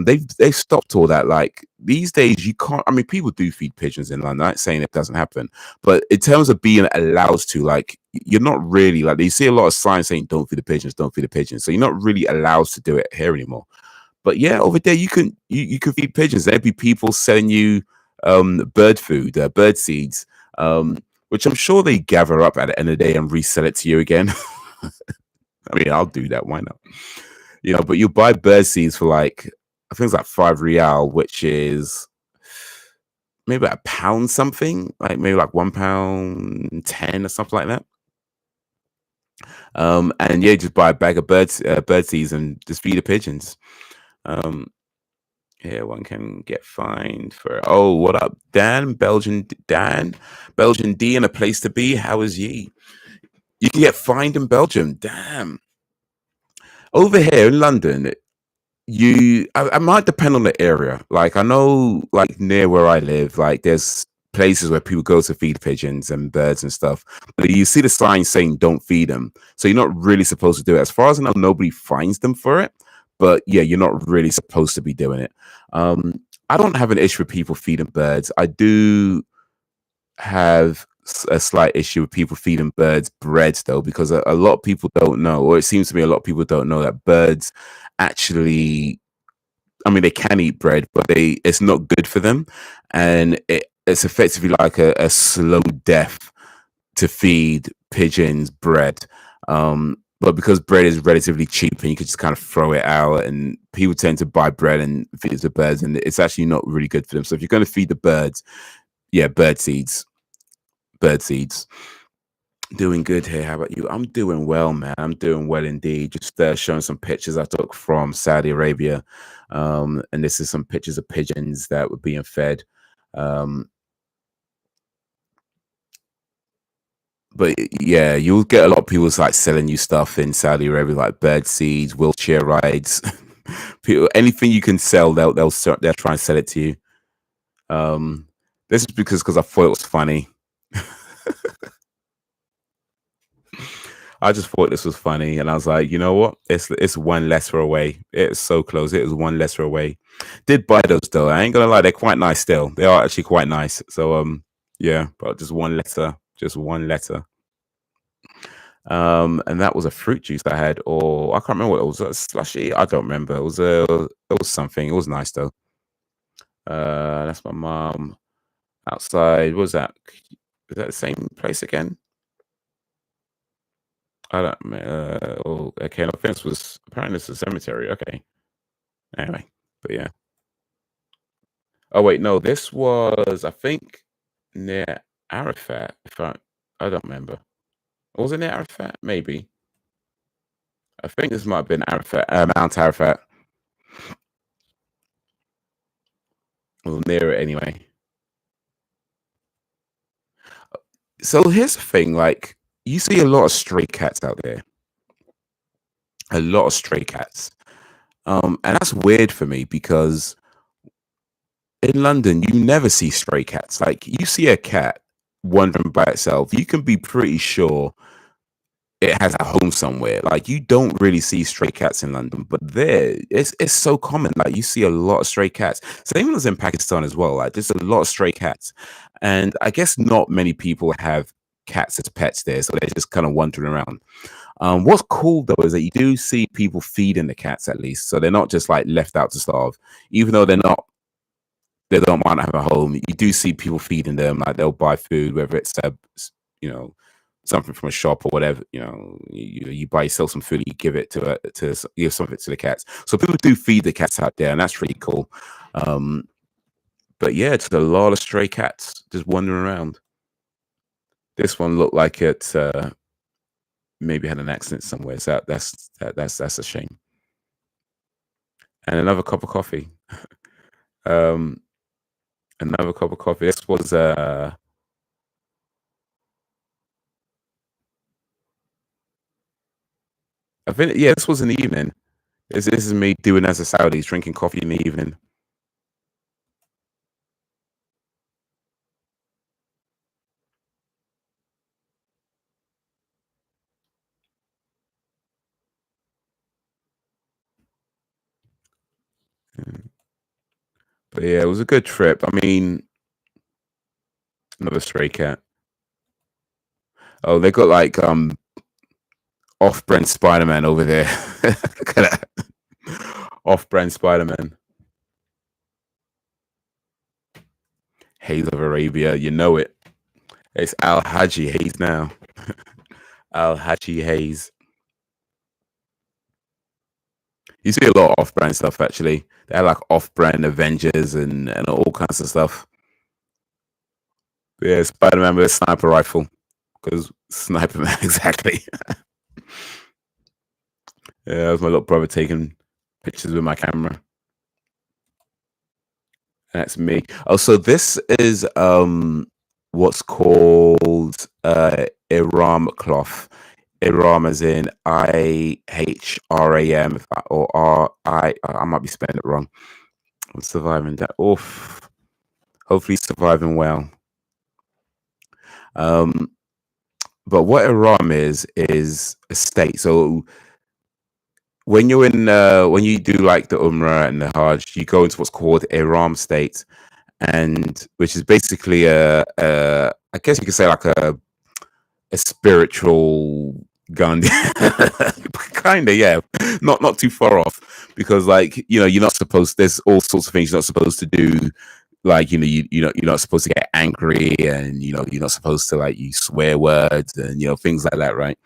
They've stopped all that. Like these days, you can't. I mean, people do feed pigeons in London. I'm not saying it doesn't happen, but in terms of being allowed to, like, you're not really like you see a lot of signs saying "Don't feed the pigeons, don't feed the pigeons." So you're not really allowed to do it here anymore. But yeah, over there you can feed pigeons. There'd be people selling you bird food, bird seeds, which I'm sure they gather up at the end of the day and resell it to you again. I mean, I'll do that. Why not? You know, but you buy bird seeds for like I think it's like 5 real, which is maybe like a pound something, like maybe like £1.10 or something like that. And yeah, just buy a bag of bird seeds and just feed the pigeons. Um, yeah, one can get fined for. Oh, what up, Dan? Belgian D, and a place to be. How is ye? You can get fined in Belgium. Damn. Over here in London, I might depend on the area. Like I know, like near where I live, like there's places where people go to feed pigeons and birds and stuff. But you see the sign saying "Don't feed them," so you're not really supposed to do it. As far as I know, nobody fines them for it. But yeah, you're not really supposed to be doing it. I don't have an issue with people feeding birds. I do have a slight issue with people feeding birds bread though, because a lot of people don't know, or it seems to me a lot of people don't know that birds actually, I mean, they can eat bread, but it's not good for them, and it's effectively like a slow death to feed pigeons bread. But because bread is relatively cheap and you can just kind of throw it out, and people tend to buy bread and feed it to birds, and it's actually not really good for them. So if you're going to feed the birds, yeah, bird seeds. Doing good here. How about you? I'm doing well, man. I'm doing well indeed. Just showing some pictures I took from Saudi Arabia. And this is some pictures of pigeons that were being fed. Um, but yeah, you'll get a lot of people like selling you stuff in Saudi Arabia, like bird seeds, wheelchair rides, people, anything you can sell, they'll try and sell it to you. This is because I thought it was funny. I just thought this was funny, and I was like, you know what? It's one lesser away. It's so close. It was one lesser away. Did buy those though. I ain't gonna lie, they're quite nice still. They are actually quite nice. So yeah, but just one letter, just one letter. And that was a fruit juice I had, or I can't remember what it was. A slushy. I don't remember. It was something. It was nice though. That's my mom outside. What was that? Is that the same place again? I don't. Oh, okay. No offense was apparently it's a cemetery. Okay. Anyway, but yeah. Oh wait, no. This was I think near Arafat. If I don't remember. Was it near Arafat? Maybe. I think this might have been Arafat, Mount Arafat, or near it anyway. So here's the thing: like you see a lot of stray cats out there. A lot of stray cats. And that's weird for me because in London, you never see stray cats. Like you see a cat wandering by itself, you can be pretty sure it has a home somewhere. Like you don't really see stray cats in London, but there it's so common. Like you see a lot of stray cats. Same as in Pakistan as well. Like there's a lot of stray cats, and I guess not many people have cats as pets there, so they're just kind of wandering around. What's cool though is that you do see people feeding the cats at least, so they're not just like left out to starve, even though they don't want to have a home. You do see people feeding them, like they'll buy food, whether it's you know, something from a shop or whatever. You know, you buy yourself some food, you give it to give some of it to the cats. So people do feed the cats out there, and that's really cool. Um, but yeah, it's a lot of stray cats just wandering around. This one looked like it maybe had an accident somewhere. So that's a shame. And another cup of coffee. Um, another cup of coffee. This was I think yeah, this was in the evening. This is me doing as a Saudis, drinking coffee in the evening. But yeah, it was a good trip. I mean, another stray cat. Oh, they got like off-brand Spider-Man over there. Look at that. Off-brand Spider-Man. Haze of Arabia, you know it. It's Al Haji Haze now. Al Haji Haze. You see a lot of off-brand stuff actually. They had like off-brand Avengers and all kinds of stuff. But yeah, Spider-Man with a sniper rifle. Because sniper man, exactly. Yeah, that was my little brother taking pictures with my camera. That's me. Oh, so this is what's called Iram cloth. Iram as in IHRAM or RI. I might be spelling it wrong. I'm surviving that. Oof. Hopefully surviving well. But what Iram is a state. So when you're in when you do like the Umrah and the Hajj, you go into what's called Iram state, and which is basically I guess you could say like a spiritual Gandhi, kind of, yeah, not too far off, because like you're not supposed. There's all sorts of things you're not supposed to do. Like you're not supposed to get angry, and you're not supposed to like use swear words and things like that, right?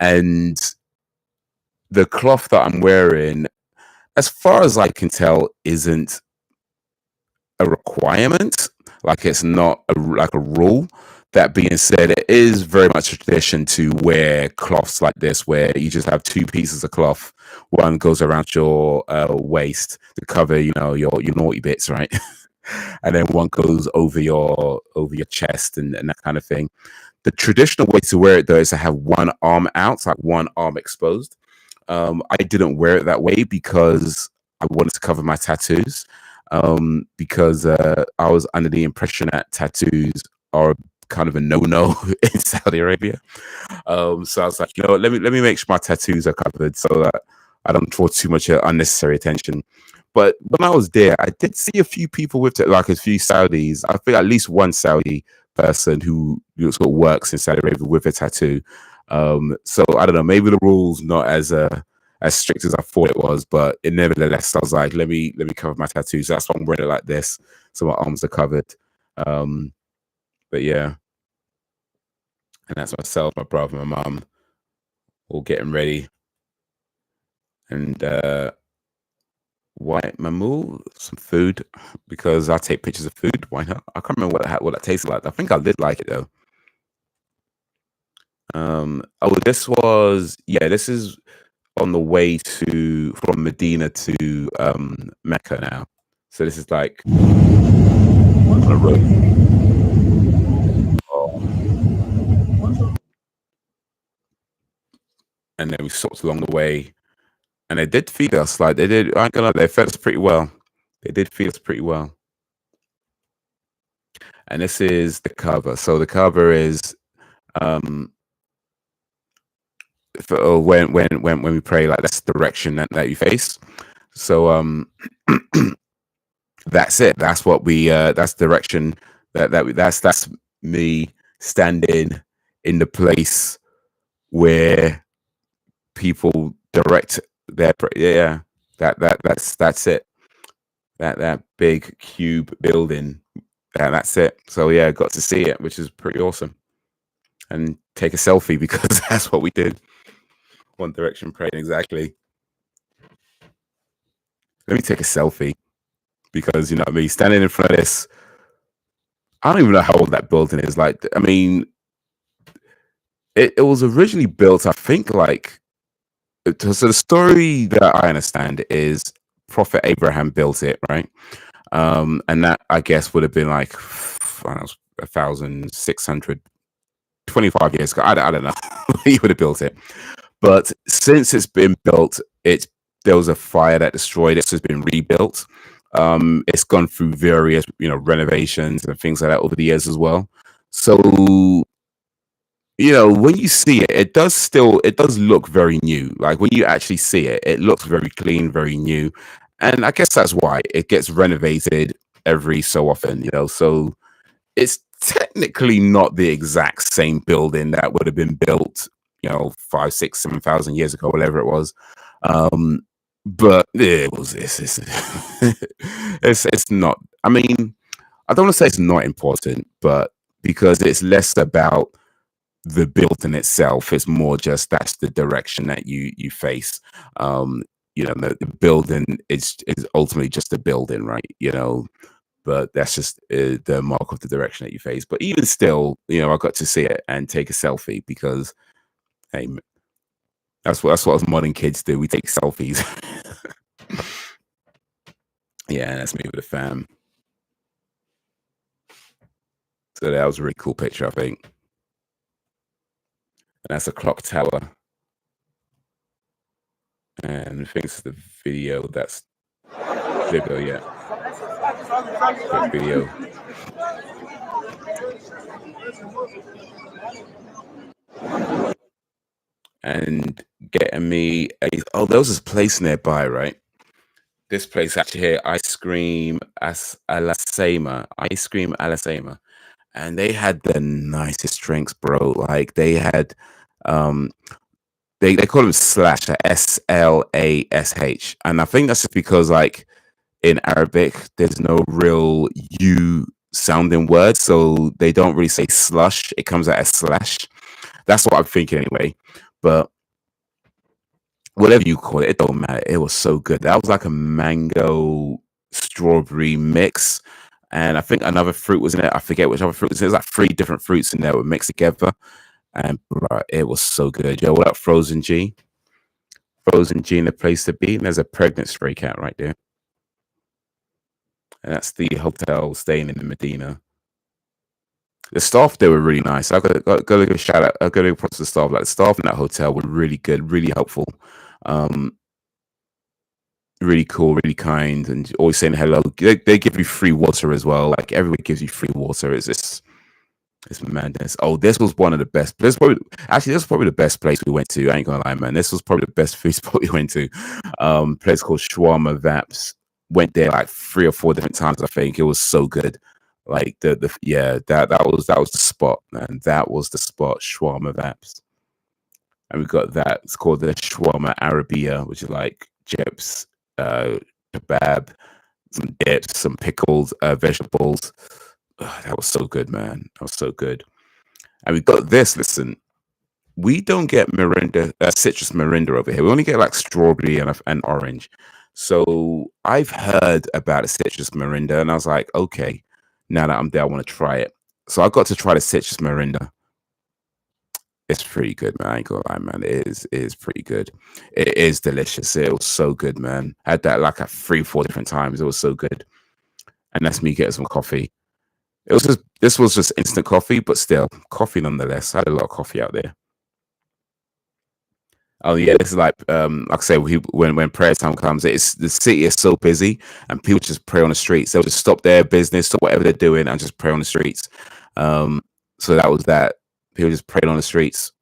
And the cloth that I'm wearing, as far as I can tell, isn't a requirement. Like it's not like a rule. That being said, it is very much a tradition to wear cloths like this, where you just have two pieces of cloth. One goes around your waist to cover, your naughty bits, right? And then one goes over your chest and that kind of thing. The traditional way to wear it though is to have one arm out, like one arm exposed. I didn't wear it that way because I wanted to cover my tattoos. Because I was under the impression that tattoos are kind of a no-no in Saudi Arabia. So I was like, let me make sure my tattoos are covered so that I don't draw too much unnecessary attention. But when I was there, I did see a few people with like a few Saudis. I think at least one Saudi person who sort of works in Saudi Arabia with a tattoo. So I don't know, maybe the rules not as strict as I thought it was, but nevertheless, I was like, let me cover my tattoos. That's why I'm wearing it like this, so my arms are covered. But yeah, and that's myself, my brother, my mom, all getting ready, and white mamu, some food, because I take pictures of food. Why not? I can't remember what that tasted like. I think I did like it though. Oh, this is on the way from Medina to Mecca now. So this is like on a road. And then we stopped along the way, and they did feed us. Like they did, I ain't gonna lie, they fed us pretty well. They did feed us pretty well. And this is the cover. So the cover is for when we pray, like that's the direction that you face. So that's it. That's what we that's the direction that's me standing in the place where people direct their yeah. That's it. That big cube building. That's it. So yeah, got to see it, which is pretty awesome. And take a selfie because that's what we did. One Direction praying, exactly. Let me take a selfie because you know what I mean, standing in front of this. I don't even know how old that building is. Like, I mean, it was originally built, I think, like so the story that I understand is Prophet Abraham built it, right? And that I guess would have been like I don't know, 1,625 years ago. I don't know. He would have built it. But since it's been built, there was a fire that destroyed it, so it's been rebuilt. It's gone through various, renovations and things like that over the years as well. So, when you see it, it does look very new. Like when you actually see it, it looks very clean, very new. and I guess that's why it gets renovated every so often. So it's technically not the exact same building that would have been built, 5, 6, 7,000 years ago, whatever it was. Um, but it was it's not. I mean, I don't want to say it's not important, but because it's less about the building itself, it's more just that's the direction that you face. Um, the building is ultimately just a building, right? But that's just the mark of the direction that you face. But even still, I got to see it and take a selfie because, hey, that's what us modern kids do. We take selfies. Yeah, that's me with the fam. So that was a really cool picture, I think. And that's a clock tower. And I think it's the video that's video, yeah. Quick video. And getting me there was this place nearby, right? This place actually here, Ice Cream Alasema. Ice Cream Alasema. And they had the nicest drinks, bro. Like they had they call them slash, SLASH. And I think that's just because like in Arabic there's no real U sounding word, so they don't really say slush. It comes out as slash. That's what I'm thinking anyway. But whatever you call it, it don't matter. It was so good. That was like a mango strawberry mix. And I think another fruit was in it. I forget which other fruit was in it. There's like 3 different fruits in there were mixed together. And bro, it was so good. Yo, what up, Frozen G? Frozen G in the place to be. And there's a pregnant stray cat right there. And that's the hotel staying in the Medina. The staff there were really nice. I got to give a shout out. I got to give props to the staff. Like the staff in that hotel were really good, really helpful. Really cool, really kind, and always saying hello. They give you free water as well. Like everybody gives you free water. It's madness. Oh, this was one of the best. This was probably the best place we went to. I ain't gonna lie, man. This was probably the best food spot we went to. Place called Shawarma Vaps. Went there like 3 or 4 different times. I think it was so good. Like that was the spot, man. That was the spot. Shawarma Vaps, and we got that. It's called the Shawarma Arabia, which is like chips, kebab, some dips, some pickled vegetables. That was so good, man. That was so good. And we got this. Listen, we don't get Mirinda, citrus Mirinda over here. We only get like strawberry and orange. So I've heard about a citrus Mirinda, and I was like, okay, now that I'm there, I want to try it. So I got to try the citrus Mirinda. It's pretty good, man. I ain't gonna lie, man. It is pretty good. It is delicious. It was so good, man. I had that like at 3, 4 different times. It was so good. And that's me getting some coffee. This was just instant coffee, but still coffee nonetheless. I had a lot of coffee out there. Oh yeah, this is like I say, when prayer time comes, it's the city is so busy and people just pray on the streets. They'll just stop their business, stop whatever they're doing, and just pray on the streets. Um, so that was that. People just prayed on the streets.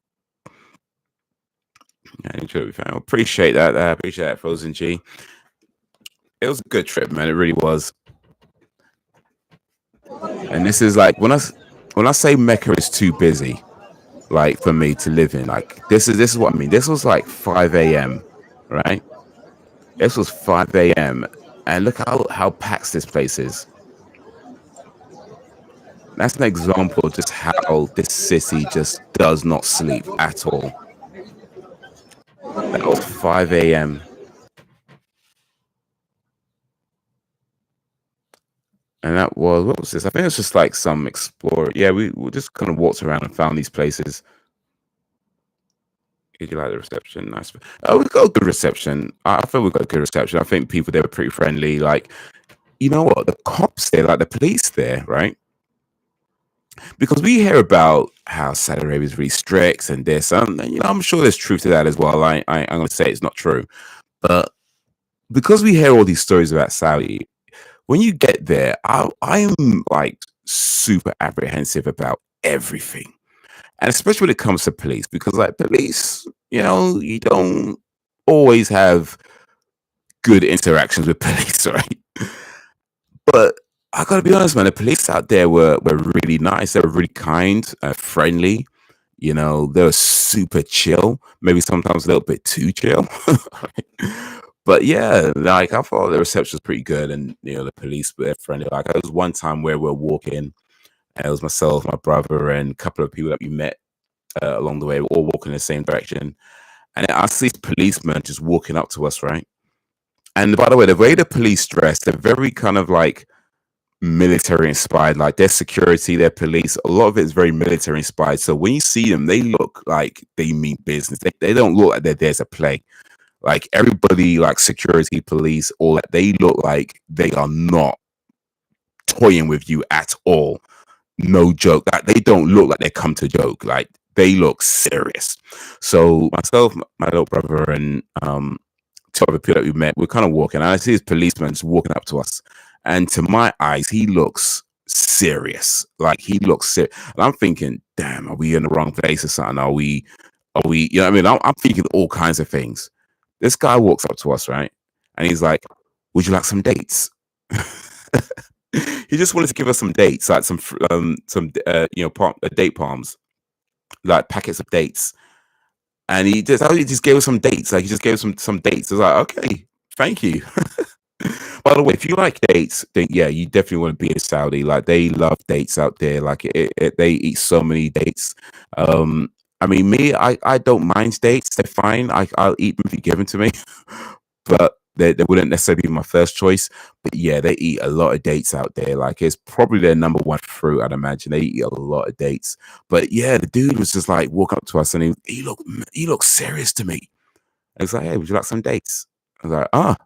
Yeah, enjoy it, fam. Appreciate that. I appreciate that, Frozen G. It was a good trip, man. It really was. And this is like when I say Mecca is too busy, like for me to live in, like this is what I mean. This was like 5 a.m. right? This was 5 a.m. and look how packed this place is. That's an example of just how this city just does not sleep at all. That was 5 a.m. And that was what was this? I think it's just like some explore. Yeah, we just kind of walked around and found these places. Did you like the reception? Nice. Oh, we got a good reception. I feel we got a good reception. I think people there were pretty friendly. Like, you know what? The cops there, like the police there, right? Because we hear about how Saudi Arabia is really strict and this, and I'm sure there's truth to that as well. I'm going to say it's not true, but because we hear all these stories about Saudi, when you get there, I'm like super apprehensive about everything, and especially when it comes to police, because like police, you don't always have good interactions with police, right? But I gotta be honest, man. The police out there were really nice. They were really kind, friendly. You know, they were super chill. Maybe sometimes a little bit too chill. But yeah, like I thought the reception was pretty good, and you know the police were friendly. Like there was one time where we were walking, and it was myself, my brother, and a couple of people that we met along the way. We're all walking in the same direction, and I see this policeman just walking up to us, right? And by the way, the way the police dress, they're very kind of like military inspired, like their security, their police, a lot of it is very military inspired. So when you see them, they look like they mean business. They don't look like they're there to play. Like everybody, like security, police, all that, they look like they are not toying with you at all. No joke. Like they don't look like they come to joke. Like they look serious. So myself, my little brother, and two other people that we met, we're kind of walking, and I see this policeman just walking up to us. And to my eyes, he looks serious. Like he looks serious. And I'm thinking, damn, are we in the wrong place or something? Are we, you know what I mean? I'm thinking all kinds of things. This guy walks up to us, right? And he's like, would you like some dates? He just wanted to give us some dates, like date palms, like packets of dates. And he just gave us some dates. Like he just gave us some dates. I was like, okay, thank you. By the way, if you like dates, then yeah, you definitely want to be in Saudi. Like they love dates out there. Like they eat so many dates. I mean, me, I don't mind dates. They're fine. I'll eat them if you give them to me, but they wouldn't necessarily be my first choice. But yeah, they eat a lot of dates out there. Like it's probably their number one fruit. I'd imagine they eat a lot of dates. But yeah, the dude was just like walk up to us and he looked serious to me. I was like, hey, would you like some dates? I was like,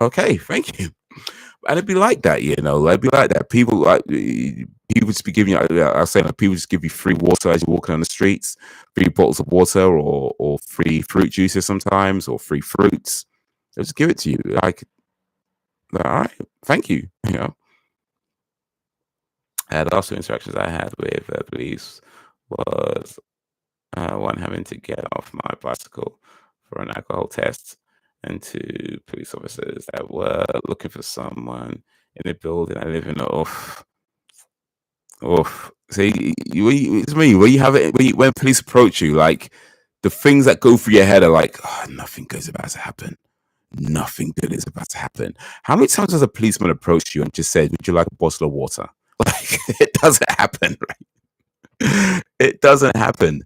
okay, thank you. And it'd be like that, you know. It'd be like that. People people just be giving you. I was saying, like, people just give you free water as you're walking on the streets, free bottles of water, or free fruit juices sometimes, or free fruits. They'll just give it to you. Like, all right, thank you. You know. The last two interactions I had with police was one having to get off my bicycle for an alcohol test, and two police officers that were looking for someone in the building I live in. See, it's me. When you have it, when police approach you, like the things that go through your head are like, oh, nothing good is about to happen. Nothing good is about to happen. How many times has a policeman approached you and just said, "Would you like a bottle of water?" Like it doesn't happen, right? It doesn't happen.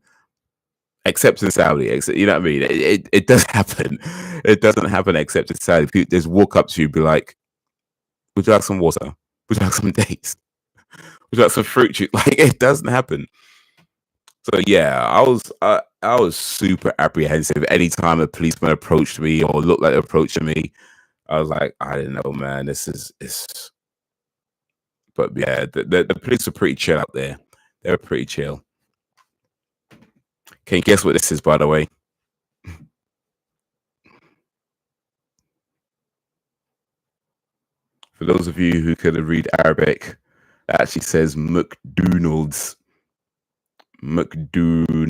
Except in Saudi, you know what I mean? It does happen. It doesn't happen except in Saudi. People just walk up to you, be like, "Would you like some water? Would you like some dates? Would you like some fruit juice?" Like it doesn't happen. So yeah, I was super apprehensive anytime a policeman approached me or looked like approaching me. I was like, I don't know, man. This is this. But yeah, the police are pretty chill out there. They're pretty chill. Can you guess what this is, by the way? For those of you who could read Arabic, it actually says McDonald's. McDonald's.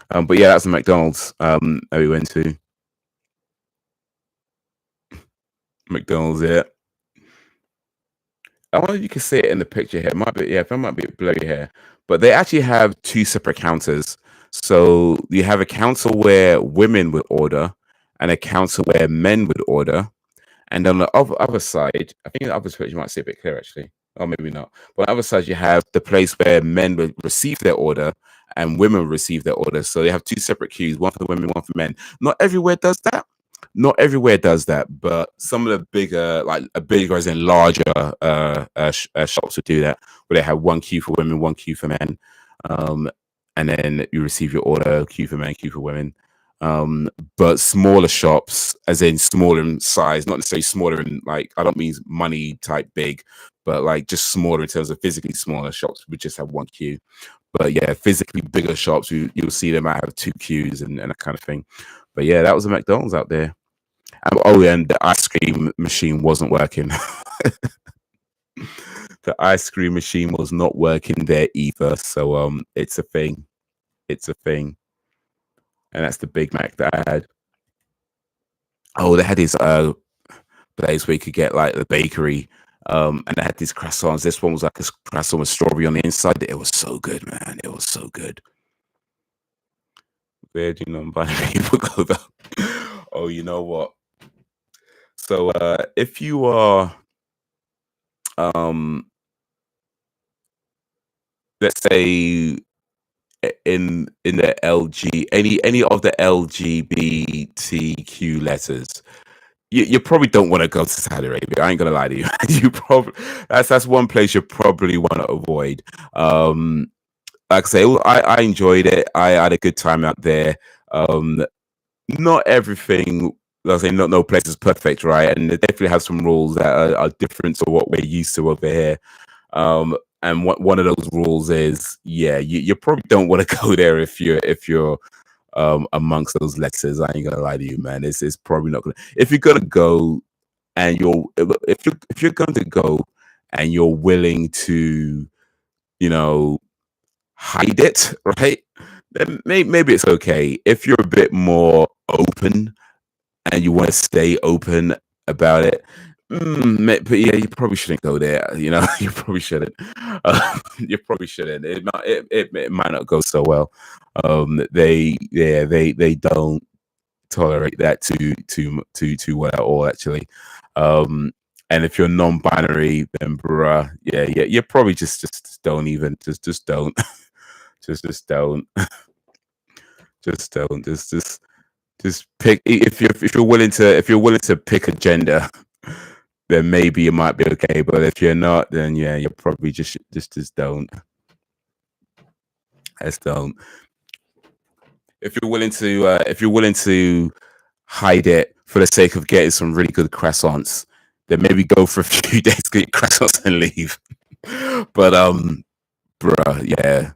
But yeah, that's the McDonald's that we went to. McDonald's, yeah. I wonder if you can see it in the picture here. It might be, yeah, it might be blurry here. But they actually have two separate counters. So you have a counter where women would order and a counter where men would order. And on the other side, I think the other picture you might see a bit clear actually. Or maybe not. But on the other side, you have the place where men would receive their order and women would receive their order. So they have two separate queues, one for the women, one for men. Not everywhere does that. Not everywhere does that, but some of the bigger, like a bigger as in larger shops would do that, where they have one queue for women, one queue for men, and then you receive your order, queue for men, queue for women. But smaller shops, as in smaller in size, not necessarily smaller in like I don't mean money type big, but like just smaller in terms of physically smaller shops would just have one queue. But yeah, physically bigger shops, you'll see them out have two queues and that kind of thing. But yeah, that was a McDonald's out there. And the ice cream machine wasn't working. The ice cream machine was not working there either. So it's a thing. It's a thing. And that's the Big Mac that I had. Oh, they had this place where you could get like the bakery. And they had these croissants. This one was like a croissant with strawberry on the inside. It was so good, man. It was so good. Where do non-binary people go though? Oh, you know what? So if you are um let's say in the LG any of the LGBTQ letters, you probably don't want to go to Saudi Arabia. I ain't gonna lie to you. You probably that's one place you probably want to avoid. Like I say, I enjoyed it. I had a good time out there. Um, Not everything. Like I say, not no place is perfect, right? And they definitely have some rules that are different to what we're used to over here. And one of those rules is, yeah, you probably don't want to go there if you're amongst those letters. I ain't gonna lie to you, man. It's probably not gonna. If you're gonna go and if you're going to go and you're willing to, you know, hide it, right? Then maybe it's okay. If you're a bit more open and you want to stay open about it. But yeah, you probably shouldn't go there. You know, you probably shouldn't. You probably shouldn't. It might not go so well. They don't tolerate that too well at all. Actually, and if you're non-binary, then bruh, yeah, you probably just don't even just don't just don't just don't just pick if you're willing to pick a gender, then maybe it might be okay. But if you're not, then yeah, you probably just don't. Just don't. If you're willing to hide it for the sake of getting some really good croissants, then maybe go for a few days, get croissants and leave. But bruh, yeah.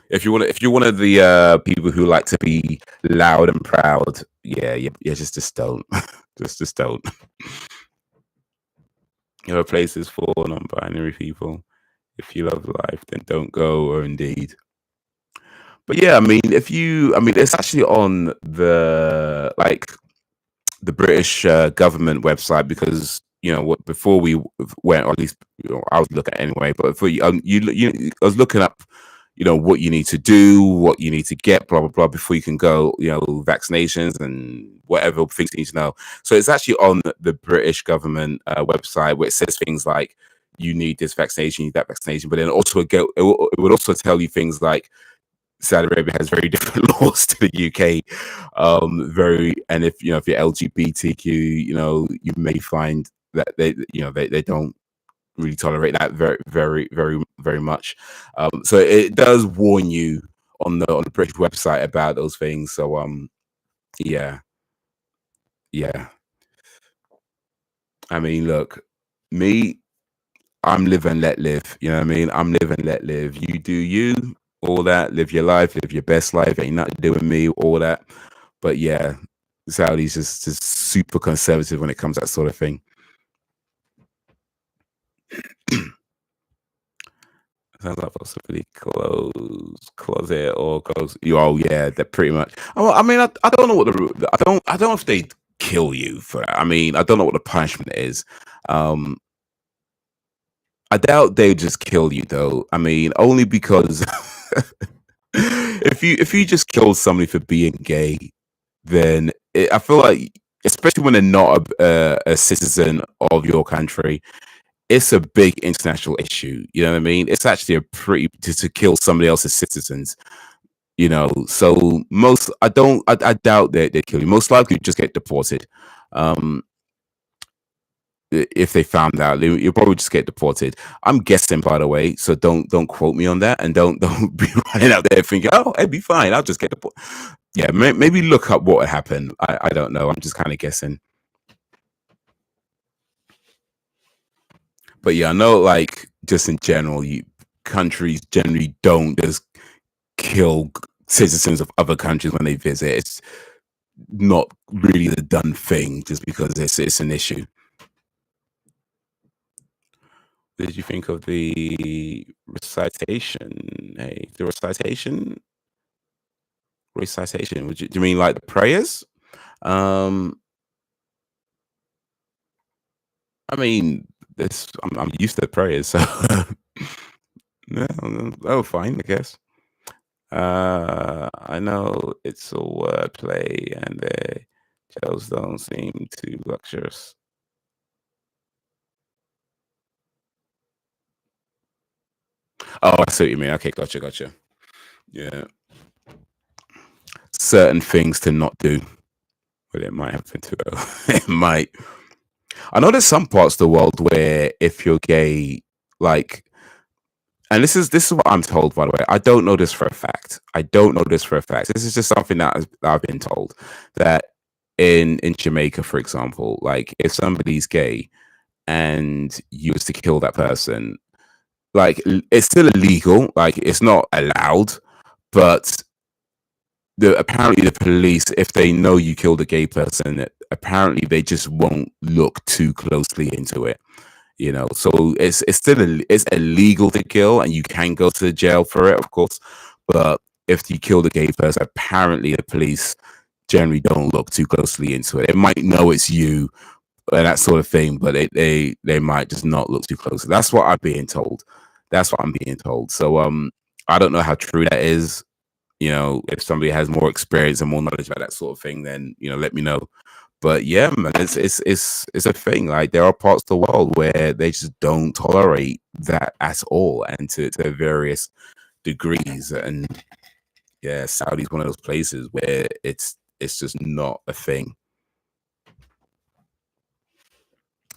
If you're one of the people who like to be loud and proud, yeah, just don't, just don't. There are places for non-binary people. If you love life, then don't go, or indeed. But yeah, I mean, it's actually on the British government website because what before we went, or at least I was looking at it anyway. But for I was looking up, what you need to do, what you need to get, blah blah blah, before you can go. Vaccinations and whatever things you need to know. So it's actually on the British government website where it says things like you need this vaccination, you need that vaccination, but then also it would also tell you things like Saudi Arabia has very different laws to the UK. And if you're LGBTQ, you may find that they don't really tolerate that very, very, very, very much. So it does warn you on the British website about those things. So yeah, yeah. I mean, look, me, I'm live and let live. You know what I mean? I'm live and let live. You do you, all that. Live your life, live your best life. Ain't nothing to do with me, all that. But yeah, Saudi's just super conservative when it comes to that sort of thing. Sounds like possibly closet or close. Oh yeah, that pretty much. Oh, I mean, I don't know what I don't know if they kill you for that. I mean, I don't know what the punishment is. Um, I doubt they just kill you though. I mean, only because if you just kill somebody for being gay, then I feel like, especially when they're not a citizen of your country, it's a big international issue. You know what I mean? It's actually a pretty to kill somebody else's citizens. So I doubt that they kill you. Most likely, just get deported. Um, if they found out, you'll probably just get deported. I'm guessing, by the way, so don't quote me on that, and don't be running out there thinking, oh, it'd be fine. I'll just get deported. Yeah, maybe look up what would happen. I don't know. I'm just kind of guessing. But yeah, I know, like, just in general, countries generally don't just kill citizens of other countries when they visit. It's not really the done thing just because it's an issue. What did you think of the recitation? Hey, the recitation. Do you mean like the prayers? Um, I mean, this I'm used to prayers, so no, oh, fine, I guess. I know it's a wordplay, and the gels don't seem too luxurious. Oh, I see what you mean. Okay, gotcha, gotcha. Yeah, certain things to not do, but it might happen to it might. I know there's some parts of the world where if you're gay, like, and this is what I'm told, by the way. I don't know this for a fact. I don't know this for a fact. This is just something that I've been told that in Jamaica, for example, like if somebody's gay and you was to kill that person, like it's still illegal, like it's not allowed, but apparently the police, if they know you killed a gay person, apparently they just won't look too closely into it. You know, so it's still it's illegal to kill, and you can go to jail for it, of course. But if you kill the gay person, apparently the police generally don't look too closely into it. They might know it's you and that sort of thing, but they might just not look too close. That's what I'm being told. That's what I'm being told. So I don't know how true that is. You know, if somebody has more experience and more knowledge about that sort of thing, then let me know. But yeah, man, it's a thing. Like there are parts of the world where they just don't tolerate that at all, and to various degrees. And yeah, Saudi's one of those places where it's just not a thing.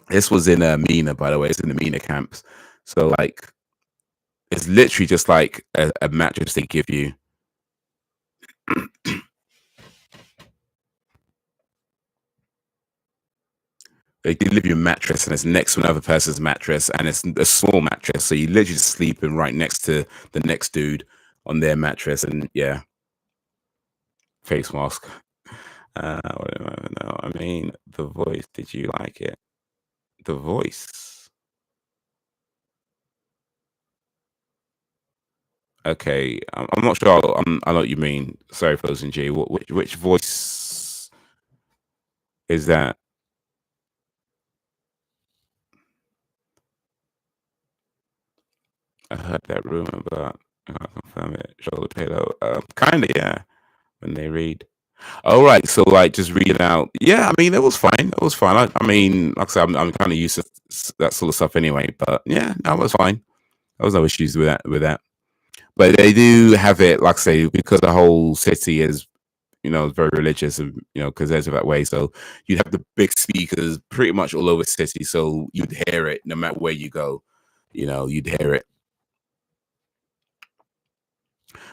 This was in Mina, by the way. It's in the Mina camps. So like, it's literally just like a mattress they give you. They deliver you a mattress, and it's next to another person's mattress, and it's a small mattress. So you literally just sleeping right next to the next dude on their mattress, and yeah, face mask. What do I know? I mean, The Voice. Did you like it? The Voice. Okay, I'm not sure. I know what you mean. Sorry, Frozen G. Which voice is that? I heard that rumor, but I can't confirm it. Shoulder pillow. Kind of, yeah. When they read. All right, so like just reading out. Yeah, I mean it was fine. It was fine. I mean, like I said, I'm kind of used to that sort of stuff anyway. But yeah, that was fine. There was no issues with that. But they do have it, like I say, because the whole city is very religious, and because there's that way. So you'd have the big speakers pretty much all over the city, so you'd hear it no matter where you go. You'd hear it.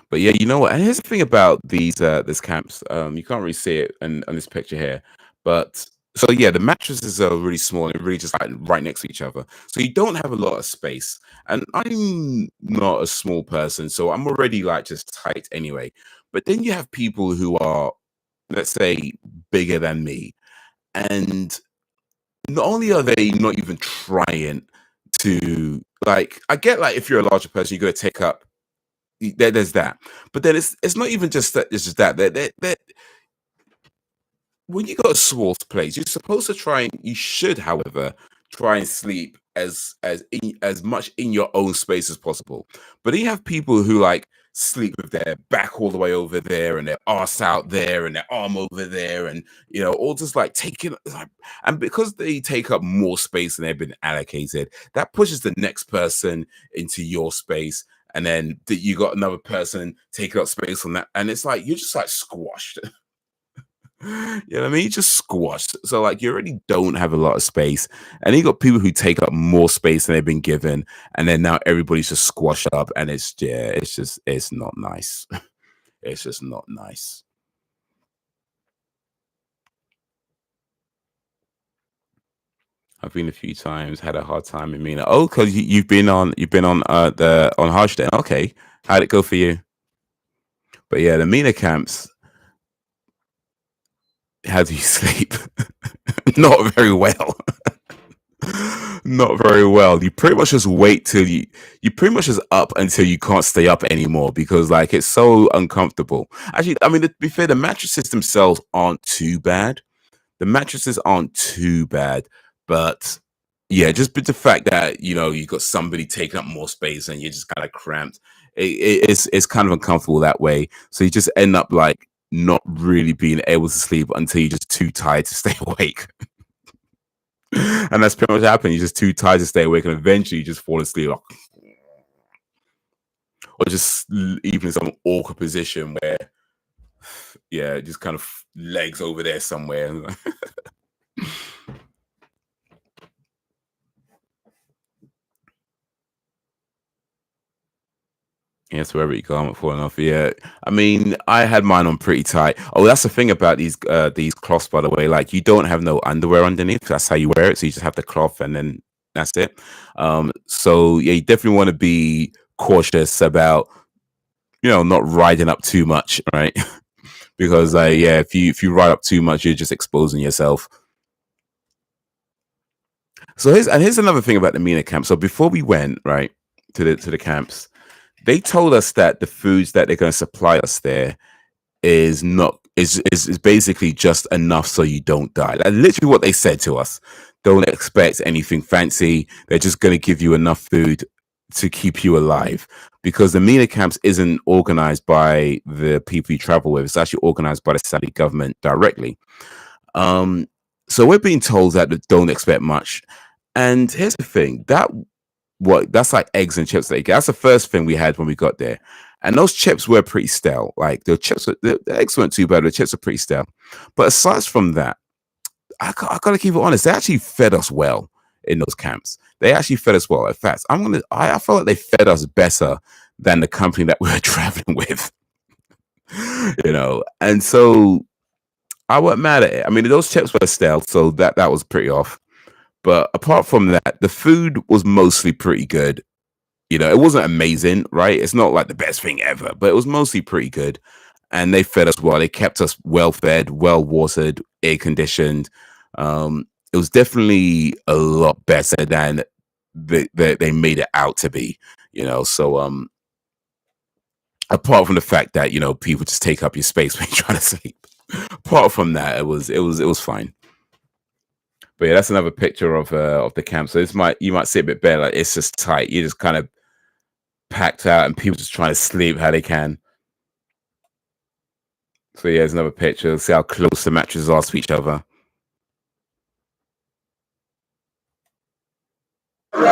But yeah, you know what? And here's the thing about these camps. You can't really see it on this picture here, but so yeah, the mattresses are really small and really just like right next to each other. So you don't have a lot of space. And I'm not a small person, so I'm already like just tight anyway. But then you have people who are, let's say, bigger than me, and not only are they not even trying to like, I get like if you're a larger person, you're gonna take up there's that. But then it's not even just that. It's just that that when you go to small place, you're supposed to try and you should, however, try and sleep as much in your own space as possible. But then you have people who like sleep with their back all the way over there and their arse out there and their arm over there, and all just like taking like, and because they take up more space than they've been allocated, that pushes the next person into your space. And then you got another person taking up space on that, and it's like you're just like squashed. You know what I mean? You just squashed. So like you already don't have a lot of space. And you got people who take up more space than they've been given. And then now everybody's just squashed up, and it's not nice. It's just not nice. I've been a few times, had a hard time in Mina. Oh, because you've been on the on Hajj then. Okay. How'd it go for you? But yeah, the Mina camps, how do you sleep? Not very well. Not very well. You pretty much just wait till you pretty much just up until you can't stay up anymore because like it's so uncomfortable. Actually, I mean to be fair, the mattresses themselves aren't too bad. The mattresses aren't too bad, but Yeah, just but the fact that you got somebody taking up more space and you're just kind of cramped. It's kind of uncomfortable that way. So you just end up like not really being able to sleep until you're just too tired to stay awake. And that's pretty much happened. You're just too tired to stay awake, and eventually you just fall asleep, like, or just even in some awkward position where, yeah, just kind of legs over there somewhere. Yes, wherever you go, I'm falling off. Yeah, I mean, I had mine on pretty tight. Oh, that's the thing about these cloths, by the way. Like, you don't have no underwear underneath. That's how you wear it. So you just have the cloth, and then that's it. So yeah, you definitely want to be cautious about not riding up too much, right? Because yeah, if you ride up too much, you're just exposing yourself. So here's another thing about the MENA camp. So before we went right to the camps, they told us that the foods that they're going to supply us there is not is basically just enough so you don't die. That's literally what they said to us. Don't expect anything fancy. They're just going to give you enough food to keep you alive, because the MENA camps isn't organized by the people you travel with. It's actually organized by the Saudi government directly. Um, so we're being told that don't expect much. And here's the thing, that's like eggs and chips that you get. That's the first thing we had when we got there. And those chips were pretty stale. Like the eggs weren't too bad. The chips are pretty stale. But aside from that, I gotta keep it honest. They actually fed us well in those camps. They actually fed us well. In fact, I felt like they fed us better than the company that we were traveling with. And so I wasn't mad at it. I mean, those chips were stale, so that was pretty off. But apart from that, the food was mostly pretty good. It wasn't amazing, right? It's not like the best thing ever, but it was mostly pretty good. And they fed us well. They kept us well fed, well watered, air conditioned. It was definitely a lot better than they made it out to be. So apart from the fact that people just take up your space when you're trying to sleep. Apart from that, it was fine. But yeah, that's another picture of the camp. So you might see a bit better. Like, it's just tight. You're just kind of packed out, and people just trying to sleep how they can. So yeah, there's another picture. See how close the mattresses are to each other. Yeah,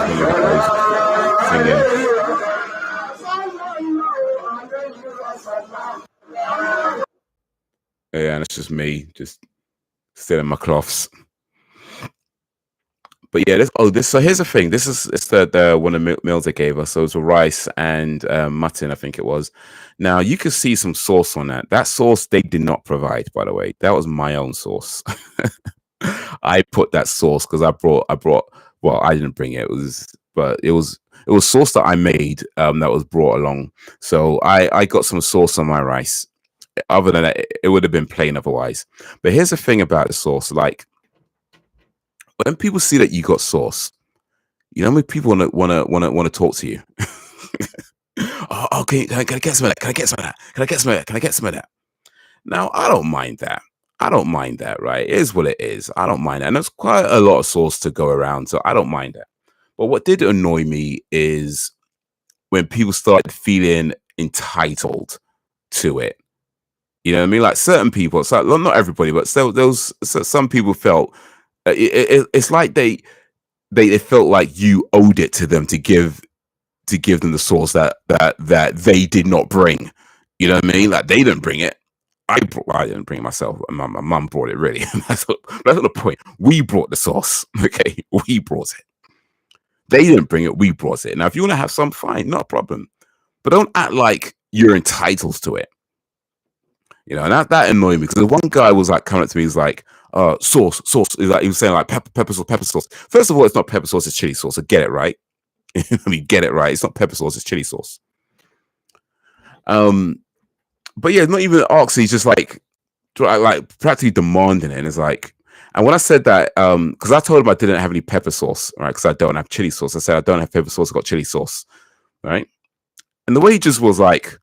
it's one of singing. Yeah, and it's just me, just still in my cloths. But yeah, this. So here's the thing. It's the one of the meals they gave us. So it was a rice and mutton, I think it was. Now you could see some sauce on that. That sauce they did not provide, by the way. That was my own sauce. I put that sauce because I brought. Well, I didn't bring it. It was sauce that I made that was brought along. So I got some sauce on my rice. Other than that, it would have been plain otherwise. But here's the thing about the sauce, like, when people see that you got sauce, how many people want to talk to you? Oh, can I get some of that? Can I get some of that? Can I get some of that? Can I get some of that? Now, I don't mind that. I don't mind that, right? It is what it is. I don't mind that. And there's quite a lot of sauce to go around, so I don't mind that. But what did annoy me is when people started feeling entitled to it. You know what I mean? Like, certain people, so not everybody, but some people felt it's like they felt like you owed it to them to give them the sauce that they did not bring. You know what I mean? Like, they didn't bring it. I didn't bring it myself. My mum brought it, really. that's not the point. We brought the sauce. Okay, we brought it. They didn't bring it. We brought it. Now, if you want to have some, fine, not a problem. But don't act like you're entitled to it. And that annoyed me, because the one guy was like coming up to me. He's like, sauce. He was saying like pepper sauce. First of all, it's not pepper sauce, it's chili sauce. So get it right. I mean, get it right. It's not pepper sauce, it's chili sauce. But yeah, not even asking. He's just like practically demanding it. And it's like, and when I said that, because I told him I didn't have any pepper sauce, right? Because I don't have chili sauce. I said I don't have pepper sauce. I got chili sauce, right? And the way he just was like,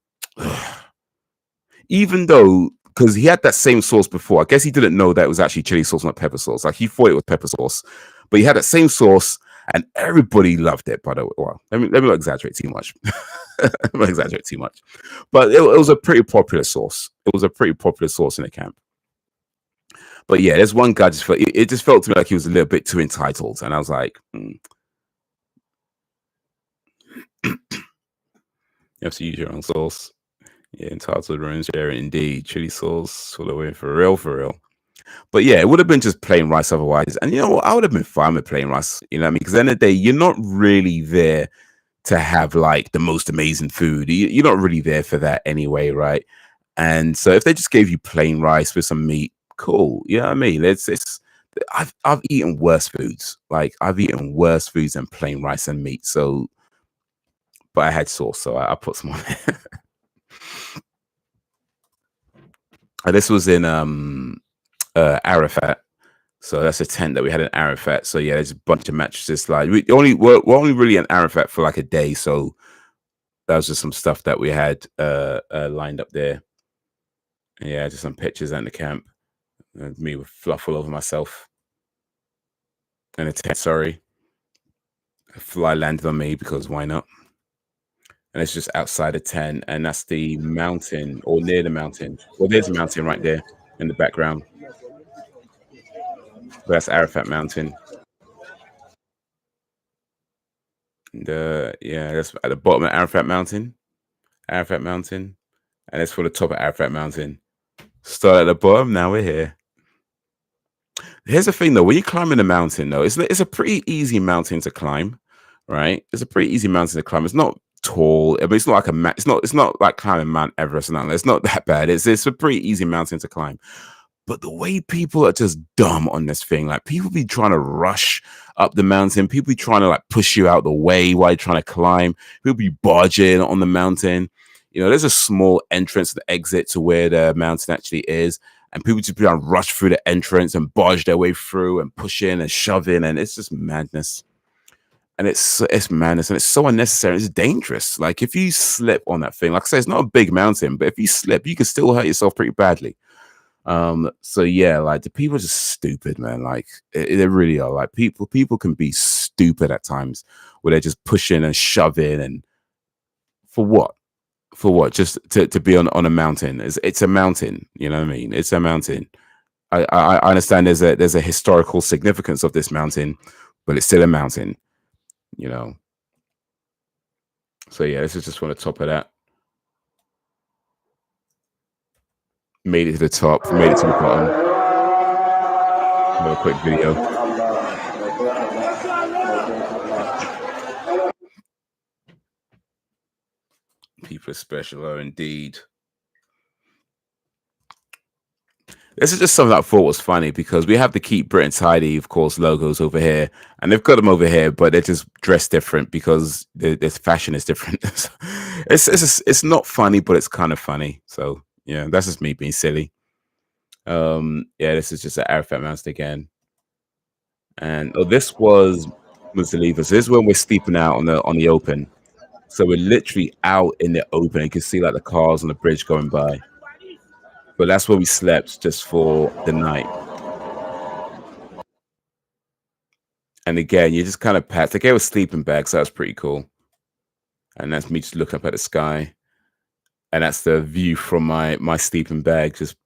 even though because he had that same sauce before. I guess he didn't know that it was actually chili sauce, not pepper sauce. Like he thought it was pepper sauce, but he had that same sauce, and everybody loved it. By the way, well, let me not exaggerate too much. Let me not exaggerate too much, but it was a pretty popular sauce. It was a pretty popular sauce in the camp. But yeah, there's one guy just felt it just felt to me like he was a little bit too entitled, and I was like, you have to use your own sauce. Yeah, entitled ruins share it indeed. Chili sauce all the way for real, for real. But yeah, it would have been just plain rice otherwise. And you know what? I would have been fine with plain rice. You know what I mean? Because at the end of the day, you're not really there to have like the most amazing food. You're not really there for that anyway, right? And so if they just gave you plain rice with some meat, cool. You know what I mean? It's I've eaten worse foods. Like I've eaten worse foods than plain rice and meat. So, but I had sauce, so I put some on it. This was in Arafat. So that's a tent that we had in Arafat. So yeah, there's a bunch of mattresses. Like we're only really in Arafat for like a day. So that was just some stuff that we had lined up there. Yeah, just some pictures at the camp. Me with fluff all over myself. And a tent, sorry. A fly landed on me because why not? And it's just outside the tent, and that's the mountain or near the mountain. Well, there's a mountain right there in the background. That's Arafat Mountain. And yeah, that's at the bottom of Arafat Mountain. Arafat Mountain. And it's for the top of Arafat Mountain. Start at the bottom, now we're here. Here's the thing though, when you're climbing the mountain though, it's a pretty easy mountain to climb, right? It's a pretty easy mountain to climb. It's not tall. I mean, it's not like it's not like climbing Mount Everest or nothing. It's not that bad. It's a pretty easy mountain to climb. But the way people are just dumb on this thing, like people be trying to rush up the mountain, people be trying to like push you out the way while you're trying to climb, people be barging on the mountain. You know, there's a small entrance and exit to where the mountain actually is, and people just be trying to rush through the entrance and barge their way through and push in and shove in, and it's just madness. And it's madness, and it's so unnecessary. It's dangerous. Like if you slip on that thing, like I say, it's not a big mountain, but if you slip, you can still hurt yourself pretty badly. So yeah, like the people are just stupid, man. Like they really are. Like people can be stupid at times where they're just pushing and shoving, and for what? For what? Just to be on a mountain. It's a mountain, you know what I mean? It's a mountain. I understand there's a historical significance of this mountain, but it's still a mountain, you know. So yeah, this is just from the top of that. Made it to the top, made it to the bottom. Another quick video. People are special, are indeed. This is just something I thought was funny because we have the Keep Britain Tidy, of course, logos over here, and they've got them over here, but they're just dressed different because their fashion is different. It's not funny, but it's kind of funny. So yeah, that's just me being silly. Yeah, this is just at Arafat Mountain again, and this was Muzdalifa. So this is when we're sleeping out on the open. So we're literally out in the open. You can see like the cars on the bridge going by. But that's where we slept just for the night. And again, you just kind of pat. They gave us sleeping bags, so that's pretty cool. And that's me just looking up at the sky. And that's the view from my sleeping bag. Just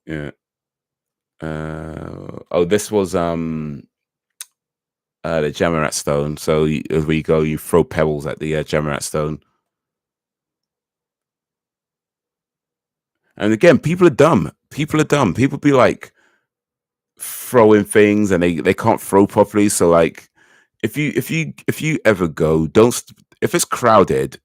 yeah. Oh, this was the Jamarat stone. So as we go, you throw pebbles at the Jamarat stone. And again, people are dumb. People are dumb. People be like throwing things and they can't throw properly. So like if you ever go, if it's crowded,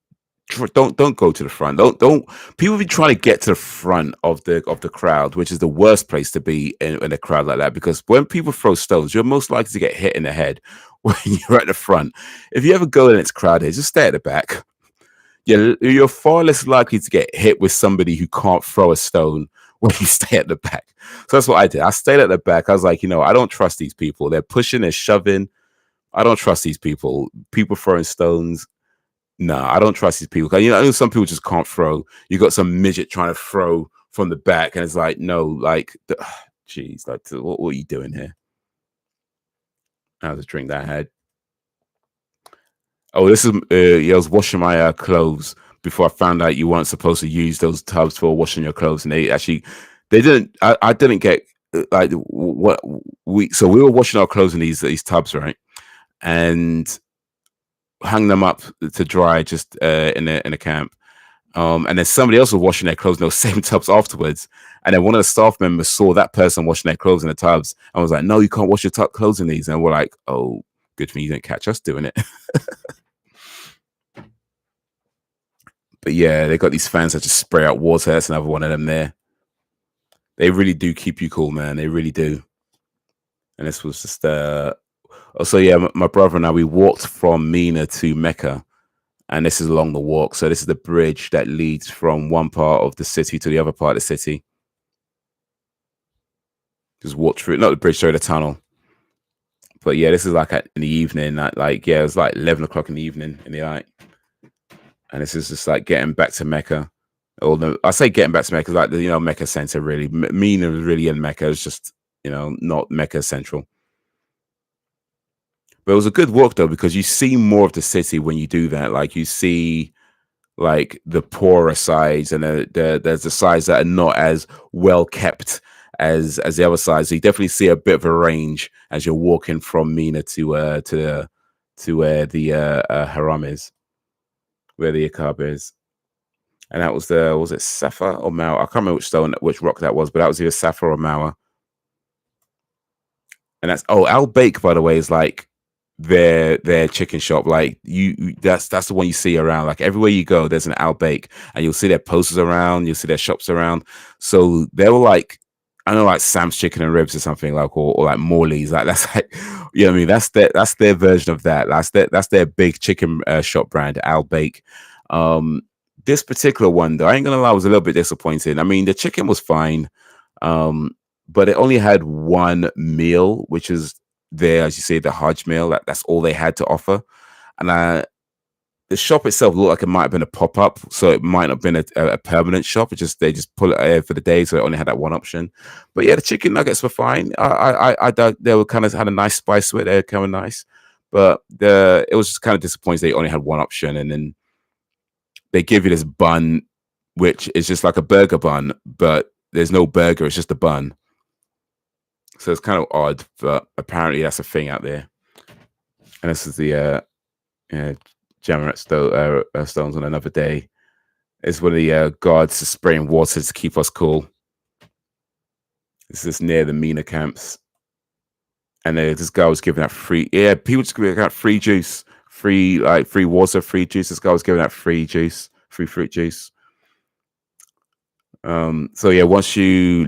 don't go to the front. Don't people be trying to get to the front of the crowd, which is the worst place to be in a crowd like that, because when people throw stones, you're most likely to get hit in the head when you're at the front. If you ever go and it's crowded, just stay at the back. Yeah, you're far less likely to get hit with somebody who can't throw a stone when you stay at the back. So that's what I did. I stayed at the back. I was like, I don't trust these people. They're pushing, they're shoving. I don't trust these people. People throwing stones. No, I don't trust these people. I know some people just can't throw. You got some midget trying to throw from the back, and it's like, no, like, jeez, like, what are you doing here? That was a drink that I had. Oh, this is yeah, I was washing my clothes before I found out you weren't supposed to use those tubs for washing your clothes, and they didn't. I didn't get like what we were washing our clothes in these tubs, right, and hung them up to dry just in a camp. And then somebody else was washing their clothes in those same tubs afterwards. And then one of the staff members saw that person washing their clothes in the tubs and was like, "No, you can't wash your clothes in these." And we're like, "Oh, good for you didn't catch us doing it." But yeah, they got these fans that just spray out water. That's another one of them there. They really do keep you cool, man. They really do. And this was just also, yeah, my brother and I, we walked from Mina to Mecca, and this is along the walk. So this is the bridge that leads from one part of the city to the other part of the city. Just walk through, not the bridge, sorry, the tunnel. But yeah, this is like in the evening, like yeah, it was like 11 o'clock in the evening in the night, and this is just like getting back to Mecca. Although I say getting back to Mecca, like the Mecca center really. Mina was really in Mecca. It's just not Mecca central. But it was a good walk though because you see more of the city when you do that. Like you see like the poorer sides and there's the sides that are not as well kept as the other sides. So you definitely see a bit of a range as you're walking from Mina to where the Haram is, where the Akaba is. And that was it Safa or Mao? I can't remember which rock that was, but that was either Safa or Mao. And that's Al Bake, by the way, is like their chicken shop. Like that's the one you see around. Like everywhere you go, there's an Al Bake, and you'll see their posters around, you'll see their shops around. So they were like, I know, like Sam's Chicken and Ribs or something, like or like Morley's. Like that's like, you know what I mean? That's their version of that. That's their big chicken shop brand, Al Bake. This particular one, though, I ain't gonna lie, I was a little bit disappointed. I mean, the chicken was fine. But it only had one meal, which is there, as you say, the Hajj meal. That's all they had to offer. And the shop itself looked like it might have been a pop up, so it might not have been a permanent shop. They just pull it for the day, so it only had that one option. But yeah, the chicken nuggets were fine. I thought they were kind of had a nice spice to it. They were kind of nice, but it was just kind of disappointing. They only had one option, and then they give you this bun, which is just like a burger bun, but there's no burger. It's just a bun. So it's kind of odd, but apparently that's a thing out there. And this is the Jamarat stones on another day. It's one of the guards spraying water to keep us cool. This is near the Mina camps. And this guy was giving out free, people just giving out free juice, free water, free juice. This guy was giving out free juice, free fruit juice. So yeah, once you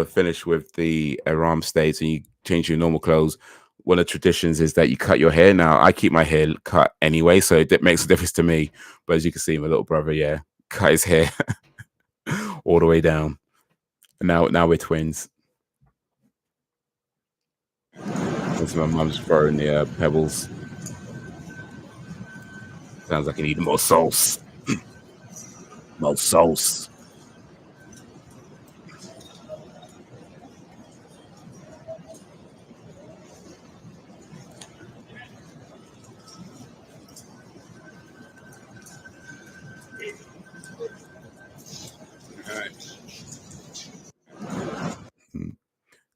finish with the Aram states and you change your normal clothes, one of the traditions is that you cut your hair. Now I keep my hair cut anyway, so it makes a difference to me. But as you can see, my little brother, yeah, cut his hair all the way down. And now we're twins. That's my mum's throwing the pebbles. Sounds like you need more sauce. More sauce.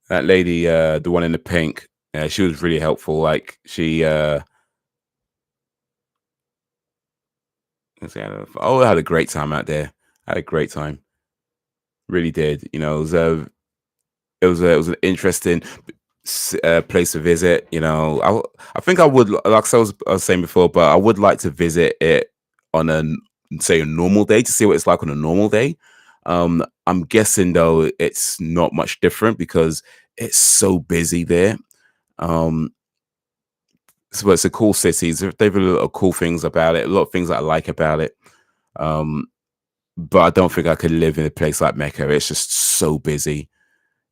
That lady, the one in the pink, she was really helpful. Like she, I had a great time out there. I had a great time. Really did. It was an interesting place to visit. I think I would, like I was saying before, but I would like to visit it on a normal day to see what it's like on a normal day. I'm guessing though it's not much different because it's so busy there. So it's a cool city. They've a lot of cool things about it. A lot of things that I like about it. But I don't think I could live in a place like Mecca. It's just so busy.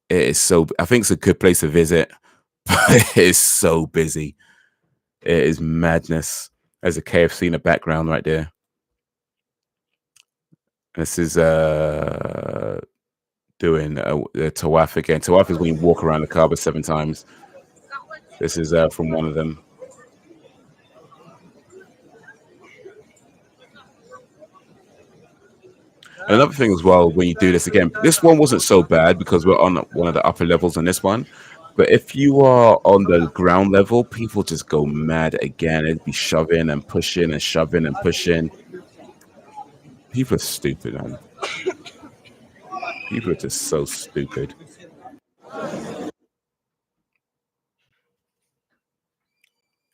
It is so. I think it's a good place to visit, but it is so busy. It is madness. There's a KFC in the background right there. This is doing Tawaf again. Tawaf is when you walk around the Kaaba 7 times. This is from one of them. Another thing as well, when you do this again, this one wasn't so bad because we're on one of the upper levels on this one. But if you are on the ground level, people just go mad again. It'd be shoving and pushing and shoving and pushing. People are stupid, man. People are just so stupid.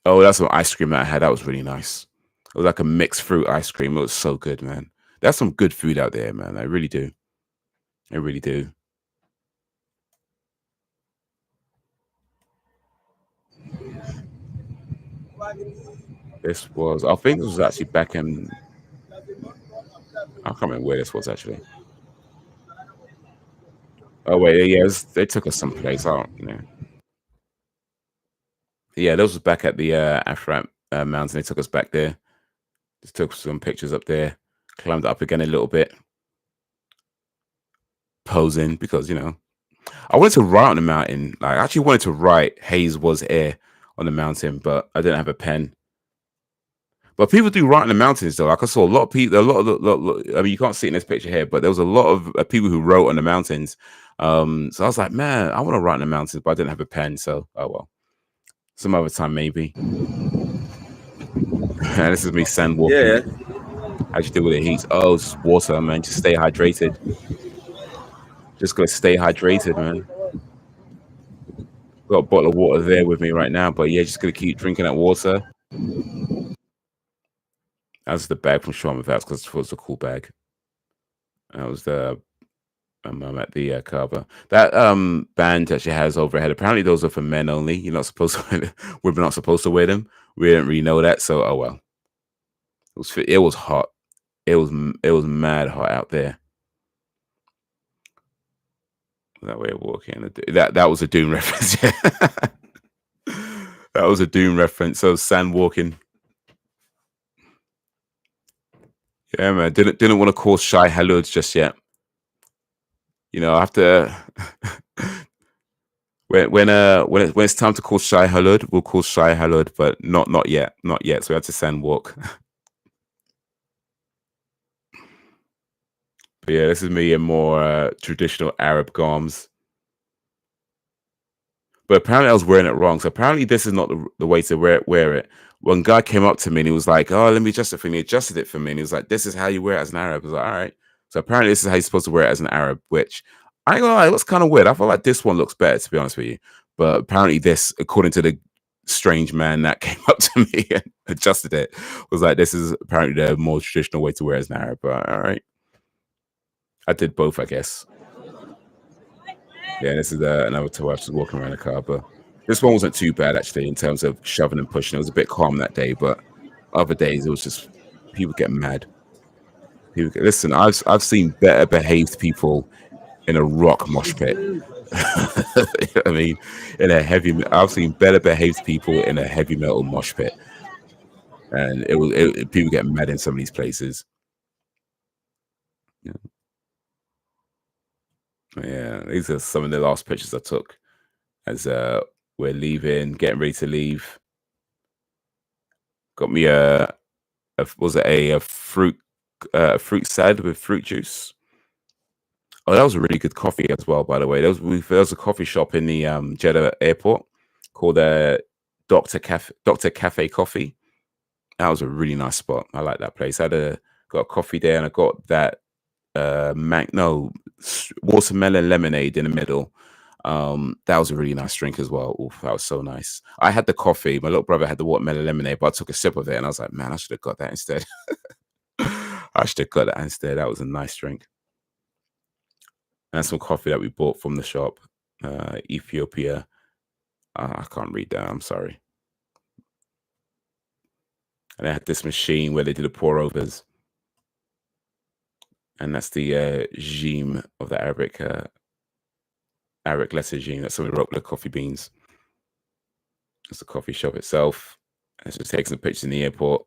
Oh, that's some ice cream that I had. That was really nice. It was like a mixed fruit ice cream. It was so good, man. That's some good food out there, man. I really do. I really do. This was, I think this was actually back in, I can't remember where this was actually. Oh, wait, yeah, they took us someplace. I don't, yeah. Yeah, those was back at the Afrat mountain. They took us back there. Just took some pictures up there. Climbed up again a little bit, posing because, I wanted to write on the mountain. Like, I actually wanted to write Haze was air on the mountain, but I didn't have a pen. But people do write in the mountains though. Like I saw a lot of people, a I mean, you can't see it in this picture here, but there was a lot of people who wrote on the mountains. So I was like, man, I want to write in the mountains, but I didn't have a pen. So, oh well, some other time maybe. And this is me sand walking. Yeah. How'd you deal with the heat? Oh, it's just water, man. Just stay hydrated. Just gotta stay hydrated, man. Got a bottle of water there with me right now, but yeah, just gonna keep drinking that water. That's the bag from Shawn Without because it was a cool bag. That was the I'm at the Carver. That band that she has overhead. Apparently, those are for men only. You're not supposed to. We're not supposed to wear them. We didn't really know that. So, oh well. It was hot. It was mad hot out there. That way of walking. That was a Doom reference. Yeah. That was a Doom reference. So sand walking. Yeah, man. Didn't want to cause Shy Halud just yet. I have to. when it's time to call Shy Halud, we'll call Shy Halud, but not yet, not yet. So we had to sand walk. But yeah, this is me in more traditional Arab garms. But apparently I was wearing it wrong. So apparently this is not the way to wear it. One guy came up to me and he was like, "Oh, let me adjust it for me." He adjusted it for me and he was like, "This is how you wear it as an Arab." I was like, "All right." So apparently this is how you're supposed to wear it as an Arab, which I ain't gonna lie, it looks kind of weird. I feel like this one looks better, to be honest with you. But apparently this, according to the strange man that came up to me and adjusted it, was like, this is apparently the more traditional way to wear it as an Arab. But all right. I did both, I guess. Yeah, this is another Tawaf just walking around the car, but this one wasn't too bad actually in terms of shoving and pushing. It was a bit calm that day, but other days it was just people getting mad. Listen, I've seen better behaved people in a rock mosh pit. I mean, I've seen better behaved people in a heavy metal mosh pit, and people get mad in some of these places. Yeah. Yeah, these are some of the last pictures I took as we're leaving, getting ready to leave. Got me was it a fruit salad with fruit juice. Oh, that was a really good coffee as well, by the way. There was a coffee shop in the Jeddah airport called Doctor Cafe Coffee. That was a really nice spot. I like that place. Got a coffee there, and I got that watermelon lemonade in the middle. That was a really nice drink as well. Oof, that was so nice. I had the coffee. My little brother had the watermelon lemonade, but I took a sip of it and I was like, man, I should have got that instead. I should have got that instead. That was a nice drink. And some coffee that we bought from the shop, Ethiopia. I can't read that. I'm sorry. And they had this machine where they did the pour overs. And that's the regime of the Arabic letter regime. That's how we wrote the coffee beans. It's the coffee shop itself. Let's just take some pictures in the airport.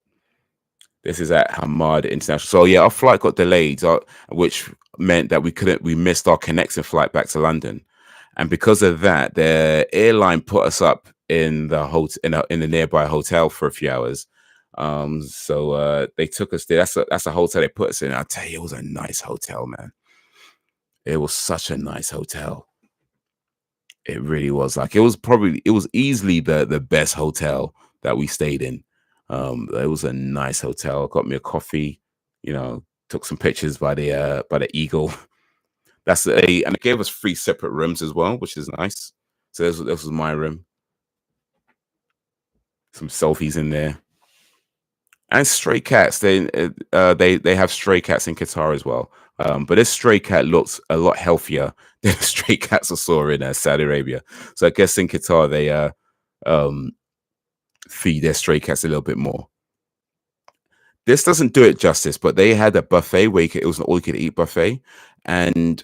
This is at Hamad International. So yeah, our flight got delayed, which meant that we missed our connecting flight back to London, and because of that, the airline put us up in the hotel in the nearby hotel for a few hours. So they took us there. That's a hotel they put us in. I'll tell you, it was a nice hotel, man. It was such a nice hotel. It really was. Like it was easily the best hotel that we stayed in. It was a nice hotel. Got me a coffee, you know, took some pictures by the Eagle. And it gave us 3 separate rooms as well, which is nice. So this was my room. Some selfies in there. And stray cats. They have stray cats in Qatar as well. But this stray cat looks a lot healthier than the stray cats I saw in Saudi Arabia. So I guess in Qatar they um, feed their stray cats a little bit more. This doesn't do it justice, but they had a buffet where it was an all you could eat buffet, and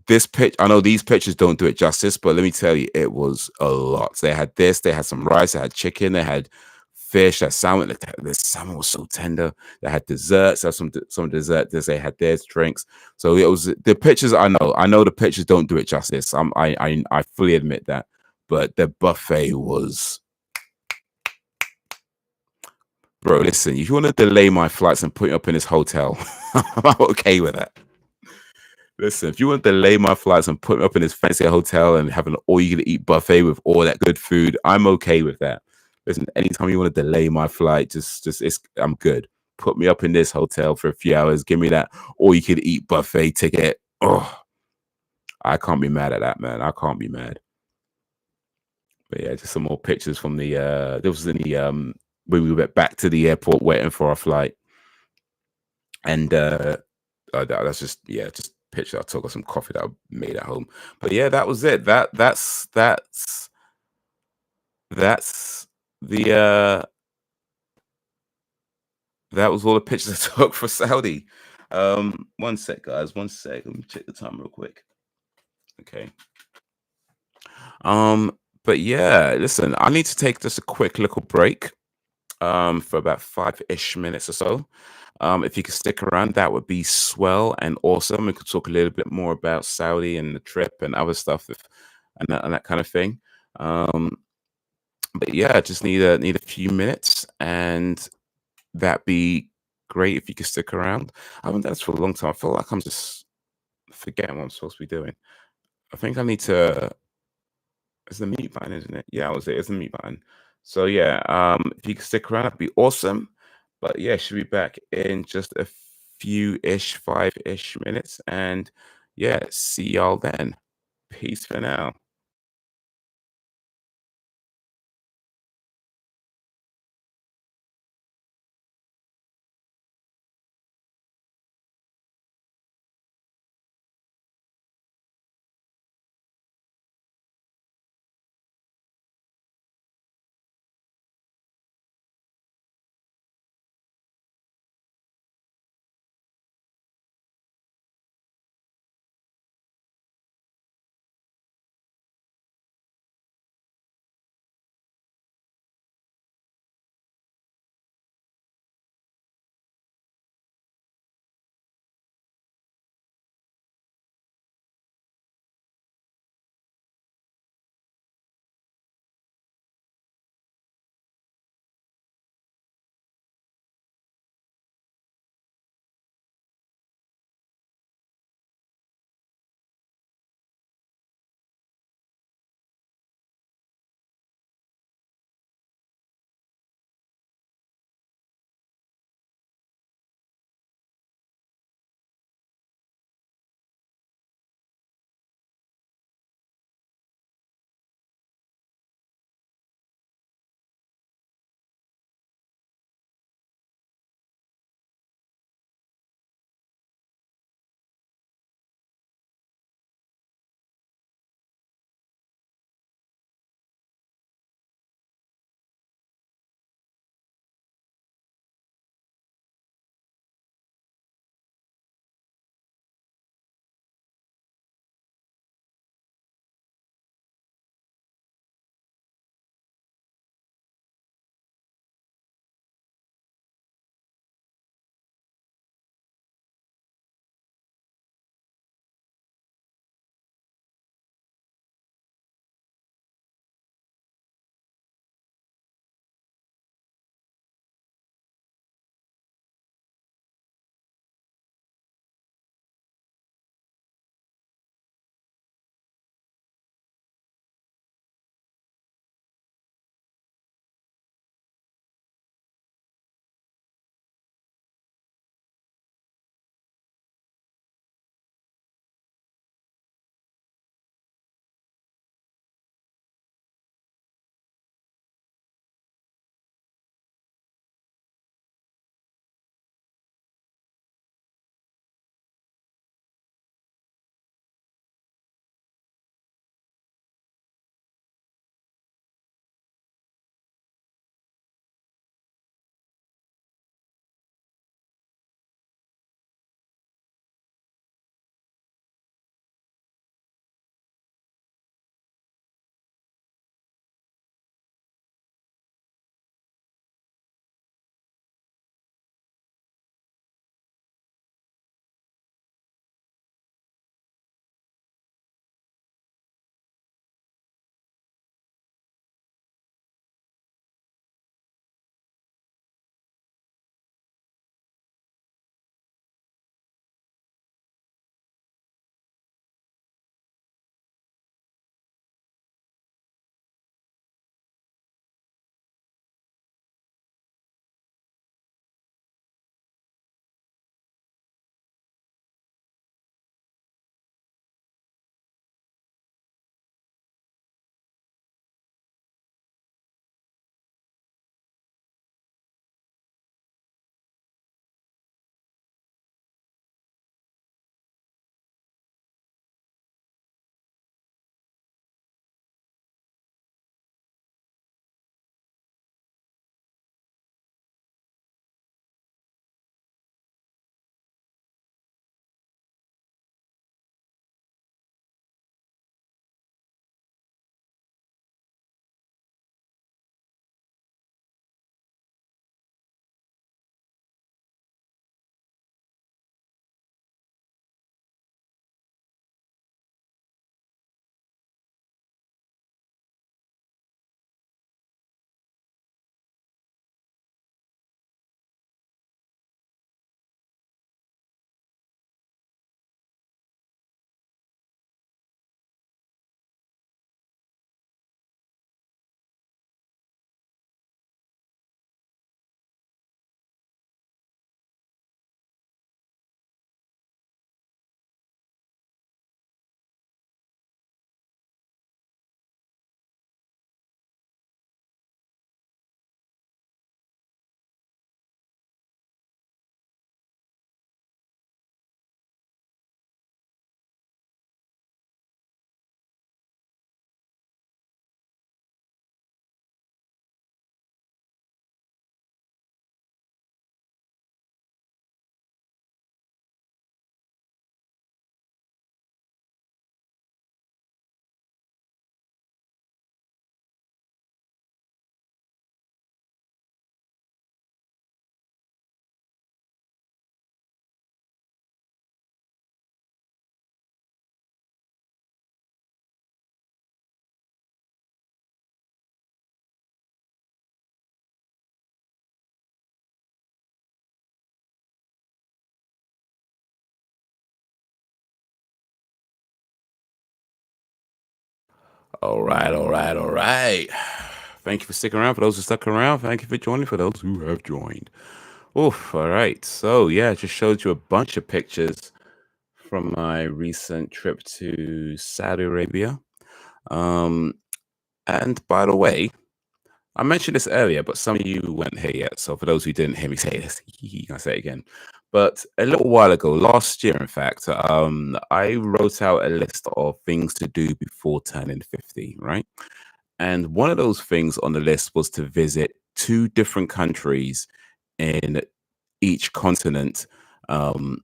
I know these pictures don't do it justice, but let me tell you, it was a lot. They had this, they had some rice, they had chicken, they had fish, they had salmon. The salmon was so tender. They had desserts, they had some dessert. They had their drinks. So it was the pictures. I know the pictures don't do it justice. I fully admit that, but the buffet was, bro. Listen, if you want to delay my flights and put me up in this hotel, I'm okay with that. Listen, if you want to delay my flights and put me up in this fancy hotel and have an all-you-can-eat buffet with all that good food, I'm okay with that. Listen, anytime you want to delay my flight, I'm good. Put me up in this hotel for a few hours. Give me that all-you-can-eat buffet ticket. Oh, I can't be mad at that, man. I can't be mad. But yeah, just some more pictures from the. There was in the when we went back to the airport waiting for our flight, and that's just just picture I took of some coffee that I made at home. But yeah, that was it. That's the that was all the pictures I took for Saudi. One sec, guys. One sec. Let me check the time real quick. Okay. But yeah, listen, I need to take just a quick little break. For about 5-ish minutes or so. If you could stick around, that would be swell and awesome. We could talk a little bit more about Saudi and the trip and other stuff, and that kind of thing. Um, but yeah, just need a few minutes, and that'd be great if you could stick around. I haven't done this for a long time. I feel like I'm just forgetting what I'm supposed to be doing. I think I need to. It's the mute button, isn't it? Yeah, I was there. It's the mute button. So yeah, if you could stick around, that'd be awesome. But yeah, she'll be back in just a few-ish, 5-ish minutes. And yeah, see y'all then. Peace for now. All right, all right, all right. Thank you for sticking around. For those who stuck around, thank you for joining. For those who have joined. Oof, all right. So, yeah, I just showed you a bunch of pictures from my recent trip to Saudi Arabia. Um, and by the way, I mentioned this earlier, but some of you weren't here yet. So for those who didn't hear me say this, I say it again. But a little while ago, last year, in fact, I wrote out a list of things to do before turning 50, right? And one of those things on the list was to visit two different countries in each continent um,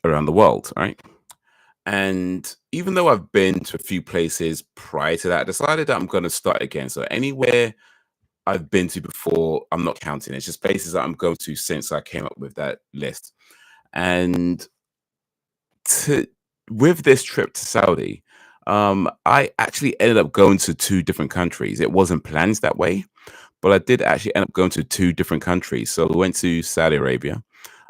around the world, right? And even though I've been to a few places prior to that, I decided that I'm going to start again. So anywhere I've been to before, I'm not counting. It's just places that I'm going to since I came up with that list. And to with this trip to Saudi, I actually ended up going to two different countries. It wasn't planned that way, but I did actually end up going to two different countries. So we went to Saudi Arabia,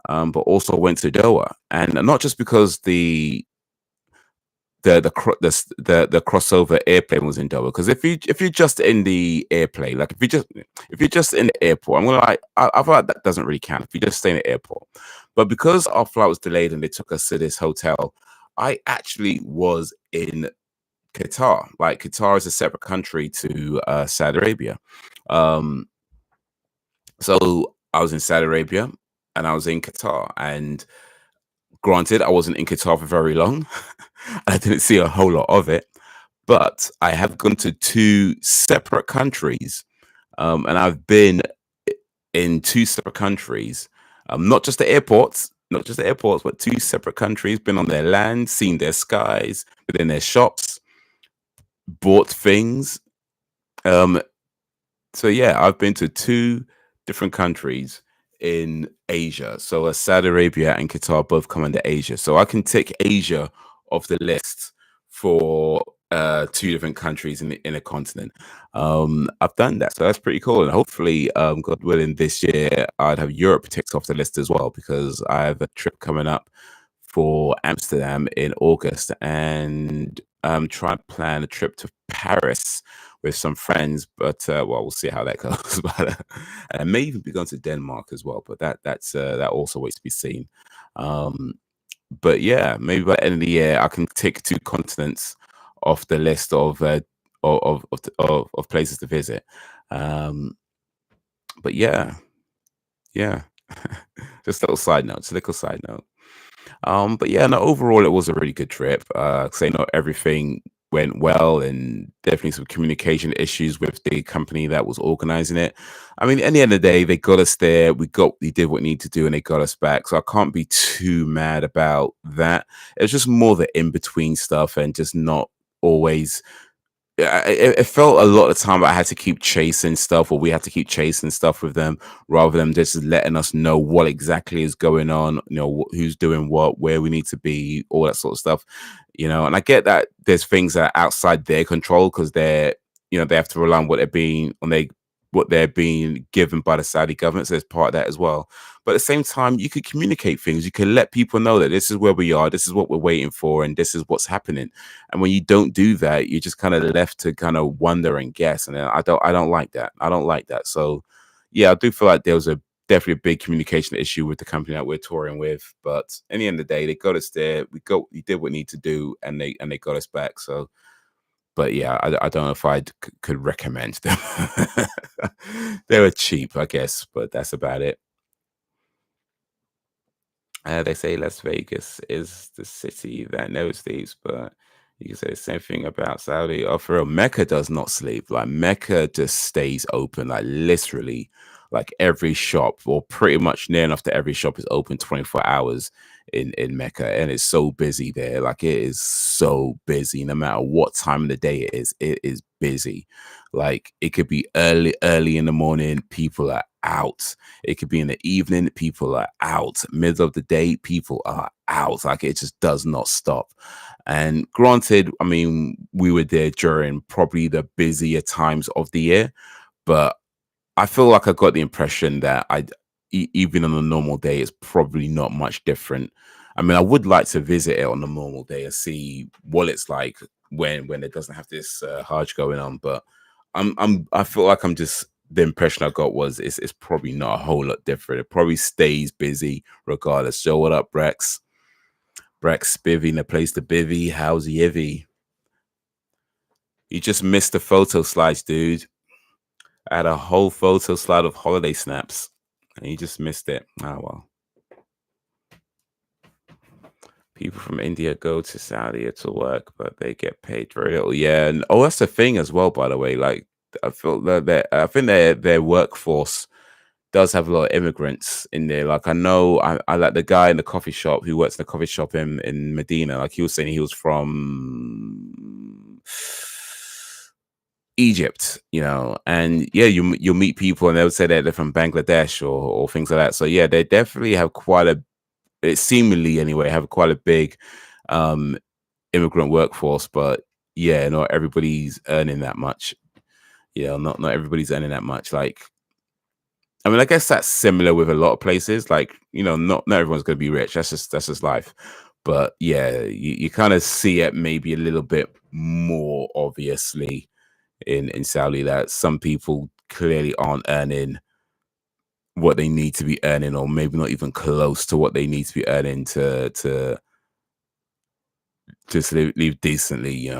but also went to Doha, and not just because the crossover airplane was in Doha. Because if you're just in the airplane, like if you're just in the airport, I'm gonna like I feel like that doesn't really count if you just stay in the airport. But because our flight was delayed and they took us to this hotel, I actually was in Qatar. Like Qatar is a separate country to Saudi Arabia. Um, so I was in Saudi Arabia and I was in Qatar. And granted, I wasn't in Qatar for very long. I didn't see a whole lot of it, but I have gone to two separate countries, and I've been in two separate countries, not just the airports, not just the airports, but two separate countries. Been on their land, seen their skies, been in their shops, bought things. Um, So yeah, I've been to two different countries in Asia. So Saudi Arabia and Qatar both come under Asia. So I can take Asia off the list for two different countries in a continent. I've done that, so that's pretty cool. And hopefully, God willing, this year I'd have Europe ticked off the list as well because I have a trip coming up for Amsterdam in August, and I'm trying to plan a trip to Paris with some friends. But well, we'll see how that goes. But and I may even be going to Denmark as well. But that also waits to be seen. Um, but yeah, maybe by the end of the year, I can take two continents off the list of places to visit. Um, but yeah, yeah. Just a little side note. Just a little side note. But yeah, no, overall, it was a really good trip. 'Cause I know everything went well, and definitely some communication issues with the company that was organizing it. I mean, at the end of the day, they got us there. We did what we need to do, and they got us back. So I can't be too mad about that. It was just more the in between stuff, and just not always yeah, it felt a lot of the time I had to keep chasing stuff, or we had to keep chasing stuff with them, rather than just letting us know what exactly is going on, who's doing what, where we need to be, all that sort of stuff, And I get that there's things that are outside their control because they have to rely on what they're being given by the Saudi government. So there's part of that as well. But at the same time, you could communicate things. You can let people know that this is where we are, this is what we're waiting for, and this is what's happening. And when you don't do that, you're just kind of left to kind of wonder and guess. And I don't like that. I don't like that. So yeah, I do feel like there was definitely a big communication issue with the company that we're touring with. But in the end of the day, they got us there. We did what we need to do, and they got us back. So but yeah, I don't know if I could recommend them. They were cheap, I guess, but that's about it. They say Las Vegas is the city that never sleeps, but you can say the same thing about Saudi. Oh, for real, Mecca does not sleep. Like Mecca just stays open, like literally, like every shop, or pretty much near enough to every shop is open 24 hours in Mecca, and it's so busy there. Like it is so busy, no matter what time of the day it is busy. Like it could be early in the morning, people are out. It could be in the evening, people are out. Middle of the day, people are out. Like it just does not stop. And granted, I mean, we were there during probably the busier times of the year, but I feel like I got the impression that even on a normal day, it's probably not much different. I mean, I would like to visit it on a normal day and see what it's like when it doesn't have this Hajj going on. But I feel like I'm just the impression I got was it's probably not a whole lot different. It probably stays busy regardless. So what up, Brex? Brex Spivvy in the place to bivvy. How's Yivy? You just missed the photo slides, dude. I had a whole photo slide of holiday snaps, and you just missed it. Oh well. People from India go to Saudi to work, but they get paid very little. Yeah, and that's the thing as well. By the way, like I feel that I think their workforce does have a lot of immigrants in there. Like I know, I like the guy in the coffee shop who works in the coffee shop in Medina. Like he was saying, he was from Egypt, and yeah, you'll meet people and they would say that they're from Bangladesh or things like that. So yeah, they definitely have quite a, it seemingly anyway, have quite a big um immigrant workforce, but yeah, not everybody's earning that much. Yeah, not everybody's earning that much. Like, I mean, I guess that's similar with a lot of places. Like, not everyone's going to be rich. That's just life. But yeah, you kind of see it maybe a little bit more obviously in Saudi that some people clearly aren't earning what they need to be earning, or maybe not even close to what they need to be earning to just live decently.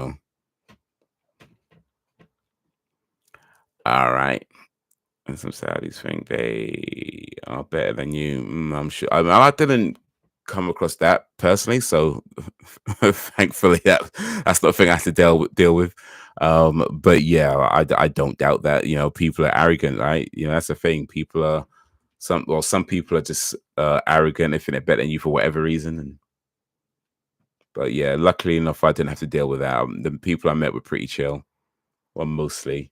All right. And some Saudis think they are better than you. I'm sure. I didn't come across that personally, so thankfully that's not a thing I have to deal with. But yeah, I don't doubt that. People are arrogant, right? That's the thing. People are some people are just arrogant. They think they're better than you for whatever reason. But yeah, luckily enough, I didn't have to deal with that. The people I met were pretty chill. Well, mostly.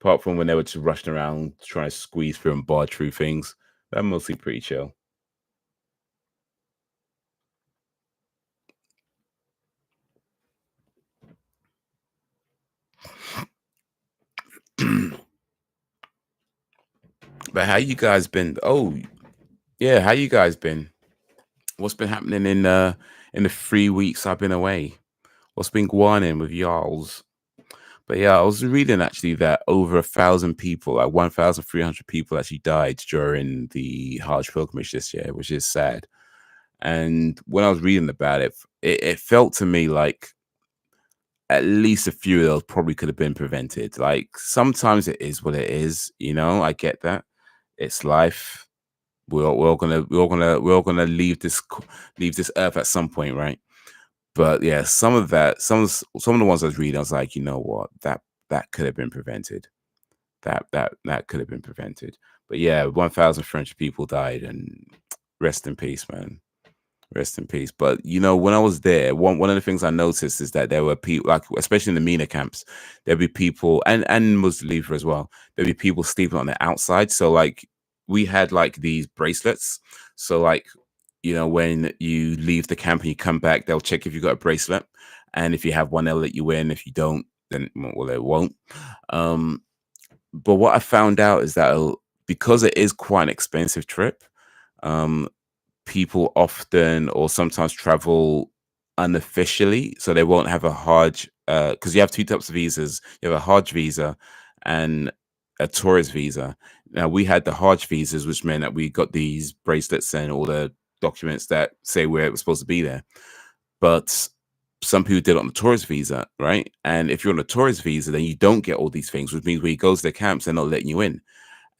Apart from when they were just rushing around trying to squeeze through and bar through things. They're mostly pretty chill. But how you guys been? Oh, yeah, how you guys been? What's been happening in the 3 weeks I've been away? What's been going on with y'all's? But yeah, I was reading actually that over 1,000 people, like 1,300 people, actually died during the Hajj pilgrimage this year, which is sad. And when I was reading about it, it felt to me like at least a few of those probably could have been prevented. Like sometimes it is what it is, I get that. It's life. We're all gonna leave this earth at some point, right? But yeah, some of the ones I was reading, I was like, you know what, that could have been prevented. That could have been prevented. But yeah, 1,300 people died, and rest in peace, man. Rest in peace. But when I was there, one of the things I noticed is that there were people, like especially in the MENA camps, there'd be people, and Muzdalifa as well. There'd be people sleeping on the outside. So like we had like these bracelets. So like when you leave the camp and you come back, they'll check if you got a bracelet, and if you have one, they'll let you in. If you don't, then well, they won't. Um, but what I found out is that because it is quite an expensive trip, um, people often or sometimes travel unofficially, so they won't have a Hajj, because you have two types of visas. You have a Hajj visa and a tourist visa. Now we had the Hajj visas, which meant that we got these bracelets and all the documents that say we're supposed to be there. But some people did it on the tourist visa, right? And if you're on a tourist visa, then you don't get all these things, which means when you go to the camps, they're not letting you in,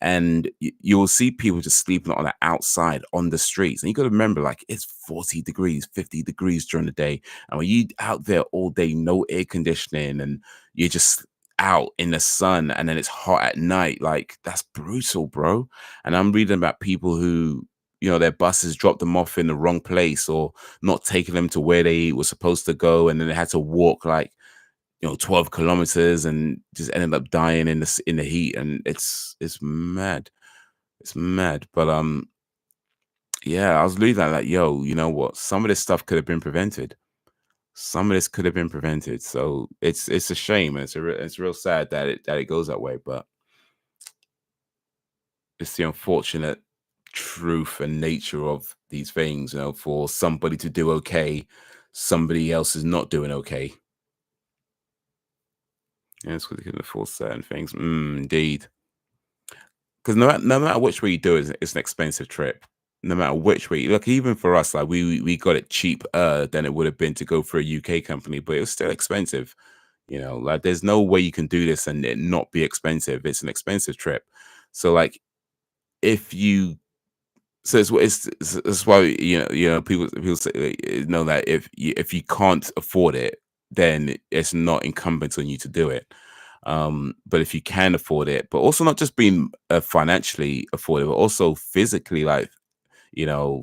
and you will see people just sleeping on the outside on the streets. And you got to remember, like, it's 40 degrees, 50 degrees during the day. And when you out there all day, no air conditioning, and you're just out in the sun, and then it's hot at night, like that's brutal, bro. And I'm reading about people who, their buses dropped them off in the wrong place or not taking them to where they were supposed to go. And then they had to walk like 12 kilometers and just ended up dying in the heat. And it's mad. It's mad. But yeah, I was looking at like, yo, you know what, some of this stuff could have been prevented. Some of this could have been prevented. So it's a shame, and it's real sad that it goes that way. But it's the unfortunate truth and nature of these things. For somebody to do okay, somebody else is not doing okay. Yeah, it's because you can afford certain things. Indeed. Because no matter which way you do it, it's an expensive trip. No matter which way, look, even for us, like we got it cheaper than it would have been to go for a UK company, but it was still expensive. Like there's no way you can do this and it not be expensive. It's an expensive trip. So like if you so it's why people say know that if you can't afford it, then it's not incumbent on you to do it. But if you can afford it, but also not just being financially afforded, but also physically, like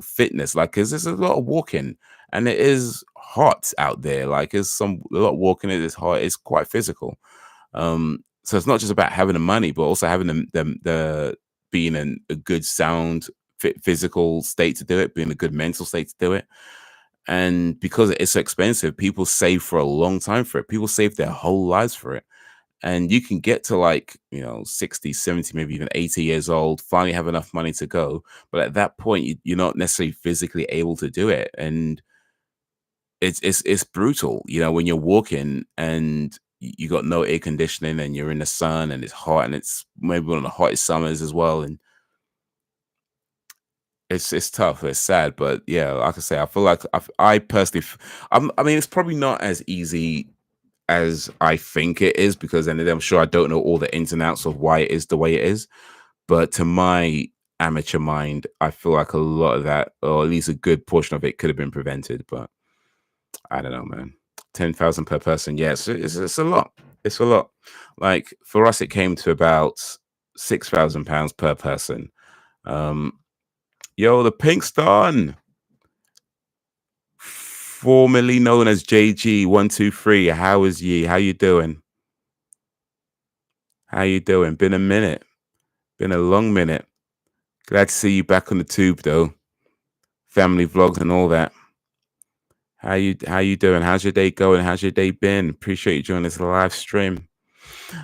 fitness, like because there's a lot of walking and it is hot out there. Like there's a lot of walking. It is hot. It's quite physical. So it's not just about having the money, but also having the being in a good sound physical state to do it, being a good mental state to do it. And because it's so expensive, people save for a long time for it. People save their whole lives for it. And you can get to like 60, 70, maybe even 80 years old, finally have enough money to go, but at that point you're not necessarily physically able to do it. And it's brutal, when you're walking and you got no air conditioning and you're in the sun and it's hot and it's maybe one of the hottest summers as well. And it's tough, it's sad, but yeah, like I say, I feel like I personally I mean, it's probably not as easy as I think it is, because then I'm sure I don't know all the ins and outs of why it is the way it is. But to my amateur mind, I feel like a lot of that, or at least a good portion of it, could have been prevented. But I don't know, man. 10,000 per person. Yes, it's a lot. It's a lot. Like for us, it came to about £6,000 per person. Um, yo, the Pink's done. Formerly known as JG123. How is ye? How you doing? How you doing? Been a minute. Been a long minute. Glad to see you back on the tube though. Family vlogs and all that. How you doing? How's your day going? How's your day been? Appreciate you joining this live stream.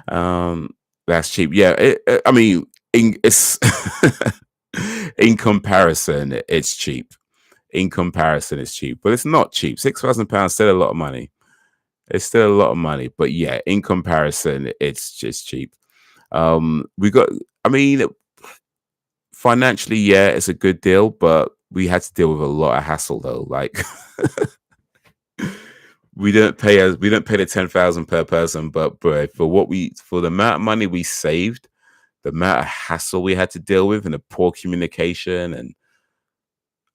That's cheap. Yeah, I mean, it's in comparison, it's cheap. In comparison, it's cheap, but it's not cheap. £6,000 still a lot of money. It's still a lot of money, but yeah, in comparison, it's just cheap. We got. I mean, financially, yeah, it's a good deal, but we had to deal with a lot of hassle though. Like we don't pay the 10,000 per person, but bro, for the amount of money we saved, the amount of hassle we had to deal with, and the poor communication, and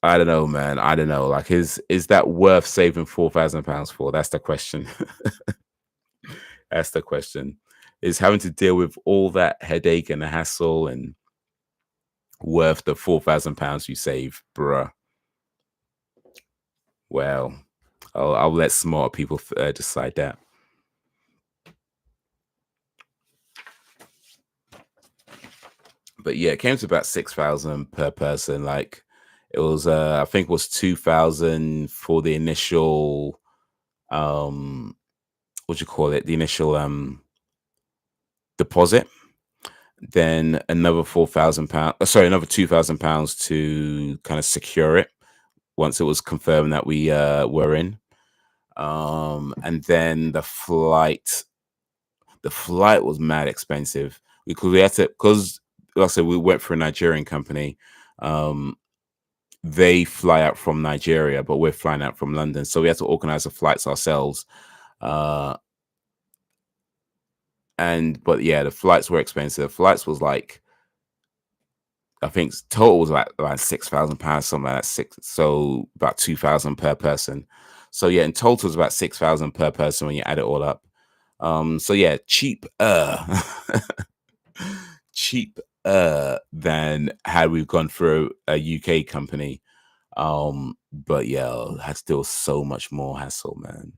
I don't know, man. I don't know. Like, is that worth saving £4,000 for? That's the question. That's the question. Is having to deal with all that headache and the hassle and worth the £4,000 you save, bruh? Well, I'll let smart people decide that. But yeah, it came to about 6,000 per person. Like it was, I think it was 2,000 for the initial, what do you call it? The initial deposit. Then another £4,000. Sorry, another £2,000 to kind of secure it once it was confirmed that we were in. And then the flight was mad expensive because we had to, because like I said, we went for a Nigerian company. They fly out from Nigeria, but we're flying out from London, so we had to organize the flights ourselves. But yeah, the flights were expensive. Flights was like, I think total was like around £6,000, something like that. So about 2,000 per person. So yeah, in total it's about 6,000 per person when you add it all up. So yeah, cheap cheap than had we gone through a UK company. But yeah, had still so much more hassle, man.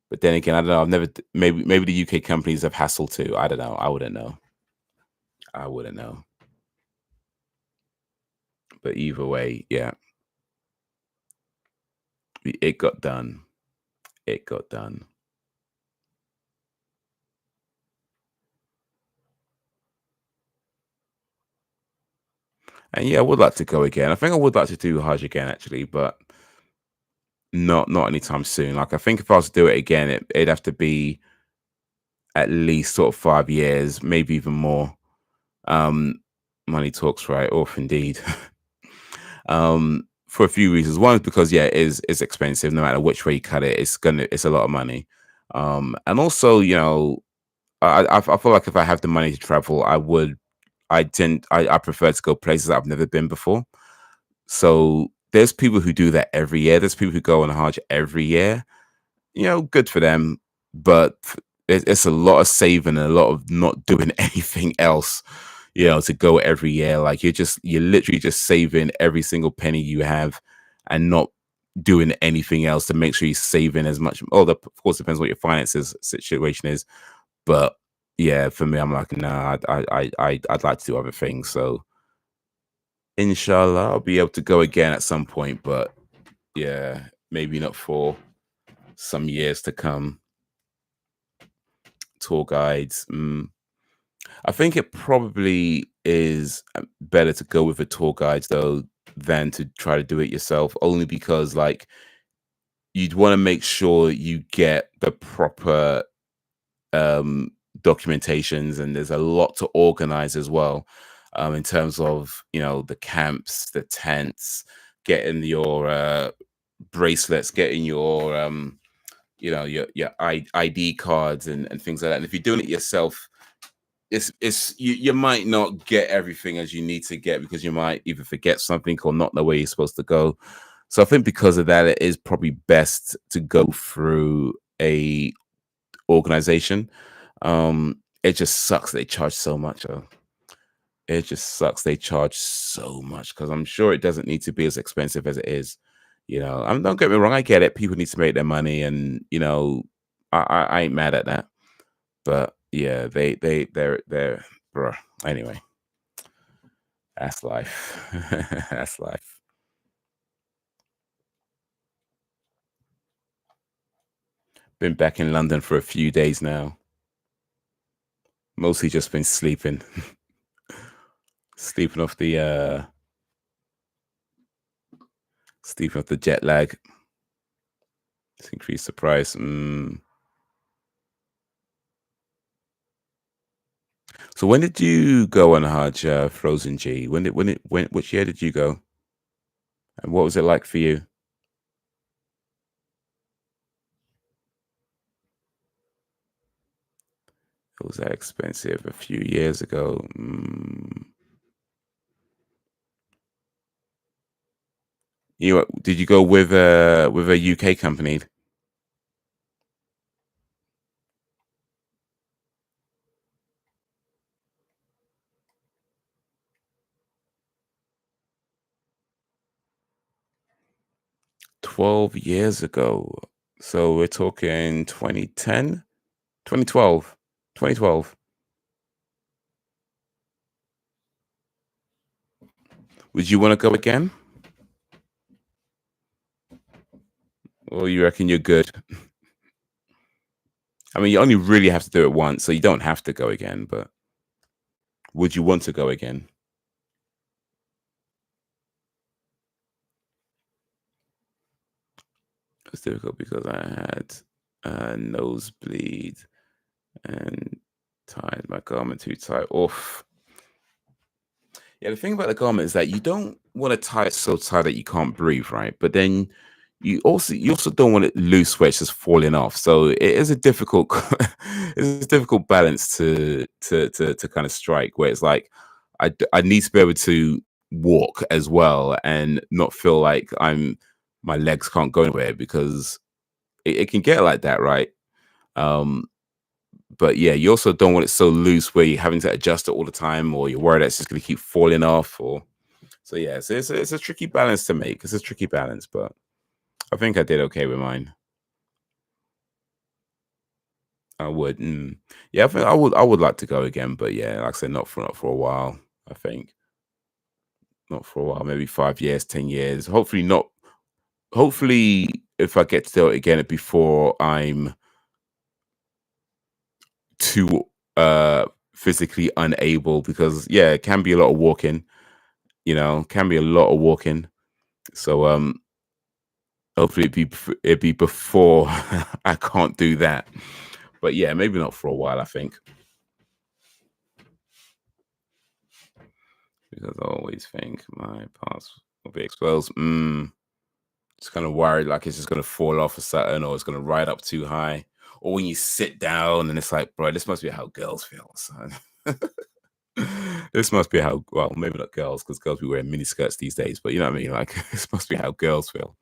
But then again, I don't know. I've never maybe the UK companies have hassle too. I don't know. I wouldn't know. I wouldn't know. But either way, yeah, it got done. It got done. And yeah, I would like to go again. I think I would like to do Hajj again actually, but not anytime soon. Like I think if I was to do it again, it'd have to be at least sort of 5 years, maybe even more. Um, money talks, right? Off indeed. For a few reasons. One is because yeah, it's expensive. No matter which way you cut it, it's a lot of money. And also, I feel like if I have the money to travel, I prefer to go places that I've never been before. So there's people who do that every year. There's people who go on Hajj every year. Good for them, but it's a lot of saving and a lot of not doing anything else. To go every year, like you're literally just saving every single penny you have, and not doing anything else to make sure you're saving as much. Oh, that of course depends what your finances situation is, but yeah, for me, I'm like, nah, I'd like to do other things. So inshallah, I'll be able to go again at some point, but yeah, maybe not for some years to come. Tour guides. I think it probably is better to go with a tour guide though than to try to do it yourself, only because like you'd want to make sure you get the proper documentations, and there's a lot to organize as well, in terms of the camps, the tents, getting your bracelets, getting your your ID cards and things like that. And if you're doing it yourself, you might not get everything as you need to get, because you might either forget something or not know where you're supposed to go. So I think because of that, it is probably best to go through a organization. It just sucks they charge so much. It just sucks they charge so much, because I'm sure it doesn't need to be as expensive as it is. Don't get me wrong, I get it. People need to make their money, and I ain't mad at that. But yeah, they're bruh. Anyway, that's life. That's life. Been back in London for a few days now. Mostly just been sleeping. Sleeping off the jet lag. It's increased the price. So when did you go on Hajj, Frozen G? Which year did you go? And what was it like for you? It was that expensive a few years ago. Did you go with a UK company? 12 years ago. So we're talking 2010, 2012, 2012. Would you want to go again? Or you reckon you're good? I mean, you only really have to do it once, so you don't have to go again, but would you want to go again? It's difficult because I had a nosebleed and tied my garment too tight. Oof. Yeah, the thing about the garment is that you don't want to tie it so tight that you can't breathe, right? But then you also don't want it loose where it's just falling off. So it is a difficult it's a difficult balance to kind of strike, where it's like I need to be able to walk as well and not feel like my legs can't go anywhere, because it can get like that, right? Um, but yeah, you also don't want it so loose where you're having to adjust it all the time, or you're worried that it's just going to keep falling off. Or so yeah, so it's a tricky balance to make. It's a tricky balance, but I think I did okay with mine. I would, yeah, I think I would like to go again, but yeah, like I said, not for a while. I think not for a while, maybe 5 years, 10 years. Hopefully not. Hopefully, if I get to do it again before I'm too physically unable, because yeah, it can be a lot of walking. Can be a lot of walking. So hopefully it'd be before I can't do that. But yeah, maybe not for a while, I think. Because I always think my past will be exposed. Just kind of worried like it's just gonna fall off or something, or it's gonna ride up too high. Or when you sit down and it's like, bro, this must be how girls feel, son. This must be how, well, maybe not girls, because girls be wearing mini skirts these days, but you know what I mean? Like, this must be how girls feel.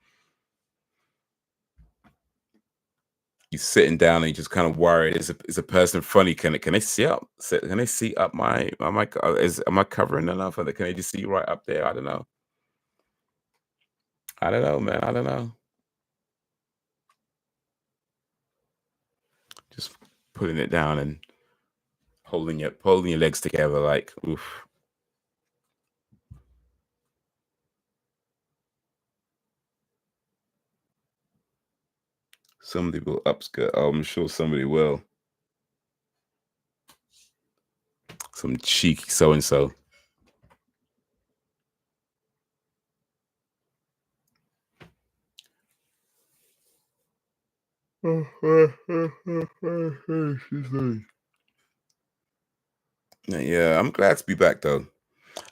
You sitting down and you just kind of worried, is a person funny? Can they see up? Can they see up my, am I covering enough? Or can they just see right up there? I don't know. I don't know, man. I don't know. Just putting it down and holding your legs together, like, oof. Somebody will upskirt. Oh, I'm sure somebody will. Some cheeky so and so. Yeah, I'm glad to be back though.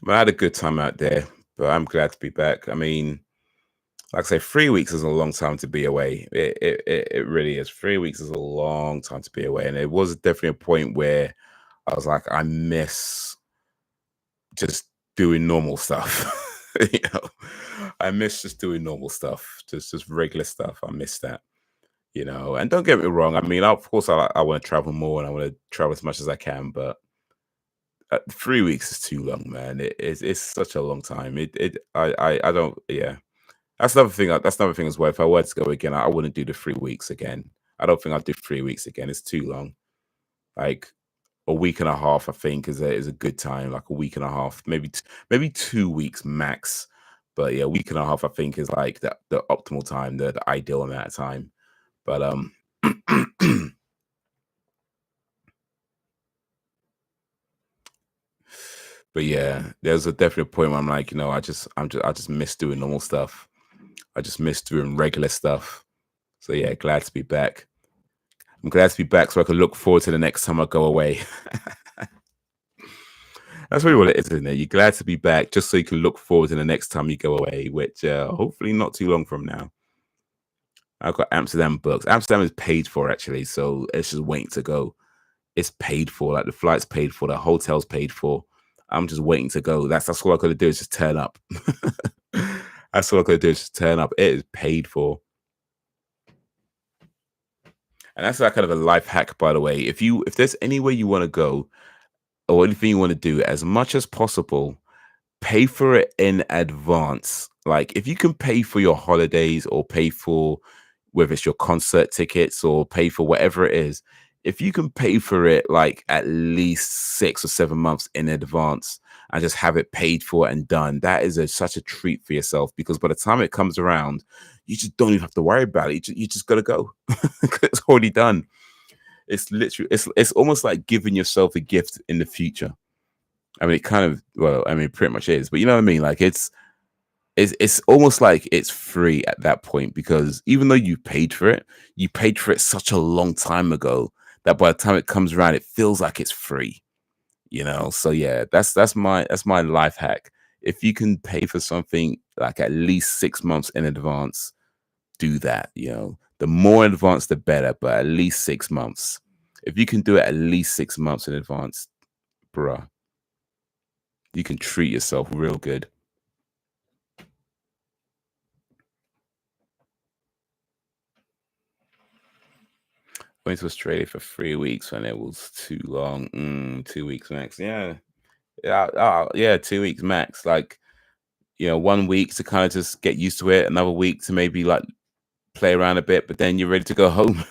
I had a good time out there, but I'm glad to be back. I mean, like I say, 3 weeks is a long time to be away. It really is. 3 weeks is a long time to be away, and it was definitely a point where I was like, I miss just doing normal stuff. You know, I miss just doing normal stuff, just regular stuff. I miss that. You know, and don't get me wrong. I mean, of course, I want to travel more and I want to travel as much as I can, but 3 weeks is too long, man. It's such a long time. I don't. Yeah, that's another thing. That's another thing as well. If I were to go again, I wouldn't do the 3 weeks again. I don't think I'd do 3 weeks again. It's too long. Like a week and a half, I think is a good time. Like a week and a half, maybe 2 weeks max. But yeah, a week and a half, I think, is like the optimal time, the ideal amount of time. But but yeah, there's a definite point where I'm like, I just miss doing normal stuff. I just miss doing regular stuff. So yeah, glad to be back. I'm glad to be back so I can look forward to the next time I go away. That's really what it is, isn't it? You're glad to be back just so you can look forward to the next time you go away, which hopefully not too long from now. I've got Amsterdam books. Amsterdam is paid for actually, so it's just waiting to go. It's paid for, like the flight's paid for, the hotel's paid for. I'm just waiting to go. That's all I gotta do is just turn up. That's all I gotta do is just turn up. It is paid for. And that's like kind of a life hack, by the way. If there's anywhere you want to go or anything you want to do, as much as possible, pay for it in advance. Like if you can pay for your holidays or pay for whether it's your concert tickets or pay for whatever it is, if you can pay for it like at least 6 or 7 months in advance and just have it paid for and done, that is such a treat for yourself because by the time it comes around, you just don't even have to worry about it. You just got to go. It's already done. It's literally, it's almost like giving yourself a gift in the future. I mean, it kind of, well, I mean, pretty much is, but you know what I mean? Like it's almost like it's free at that point because even though you paid for it such a long time ago that by the time it comes around, it feels like it's free, you know? So yeah, that's my life hack. If you can pay for something like at least 6 months in advance, do that, you know. The more in advance, the better, but at least 6 months. If you can do it at least 6 months in advance, bruh, you can treat yourself real good. Went to Australia for 3 weeks when it was too long. 2 weeks max. Yeah. Yeah. Yeah. 2 weeks max. Like, 1 week to kind of just get used to it. Another week to maybe like play around a bit, but then you're ready to go home.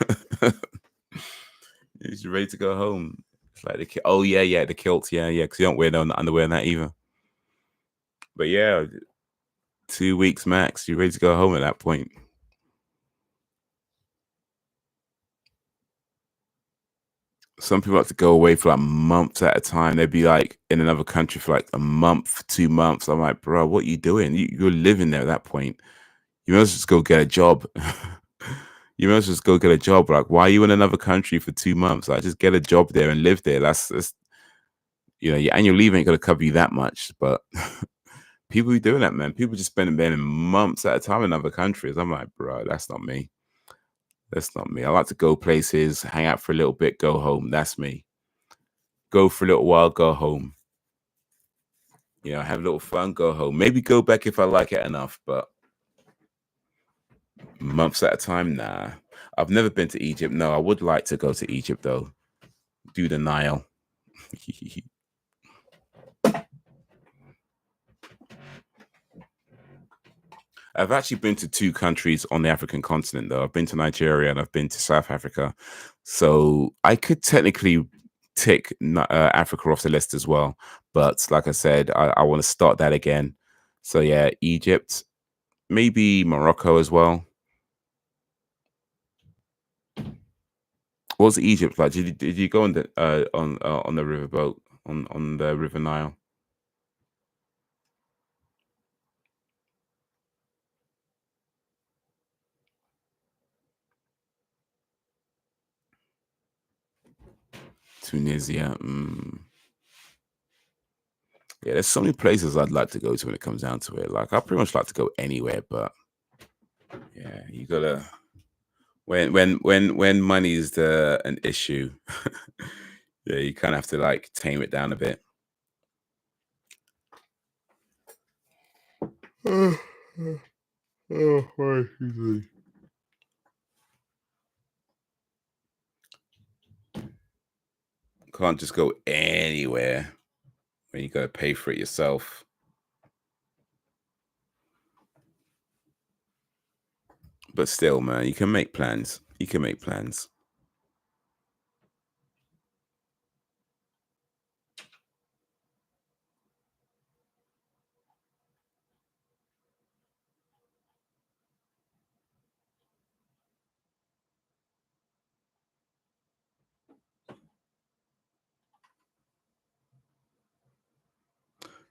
You're ready to go home. It's like oh yeah, yeah, the kilts, yeah, yeah, because you don't wear no underwear in that either. But yeah, 2 weeks max. You're ready to go home at that point. Some people like to go away for like months at a time. They'd be like in another country for like a month, 2 months. I'm like, bro, what are you doing? You're living there at that point. You must just go get a job. You must just go get a job. Like, why are you in another country for 2 months? Like, just get a job there and live there. That's your annual leave ain't gonna cover you that much. But people be doing that, man. People just spending months at a time in other countries. I'm like, bro, that's not me. That's not me. I like to go places, hang out for a little bit, go home. That's me. Go for a little while, go home. Have a little fun, go home. Maybe go back if I like it enough, but months at a time, nah. I've never been to Egypt. No, I would like to go to Egypt though. Do the Nile. I've actually been to 2 countries on the African continent though. I've been to Nigeria and I've been to South Africa. So I could technically tick Africa off the list as well. But like I said, I want to start that again. So yeah, Egypt, maybe Morocco as well. What was Egypt like? Did you go on the riverboat on the River Nile? Tunisia. Yeah, there's so many places I'd like to go to when it comes down to it. Like I pretty much like to go anywhere, but yeah, you gotta when money is an issue, yeah, you kind of have to like tame it down a bit. Can't just go anywhere when you gotta pay for it yourself. But still, man, you can make plans. You can make plans.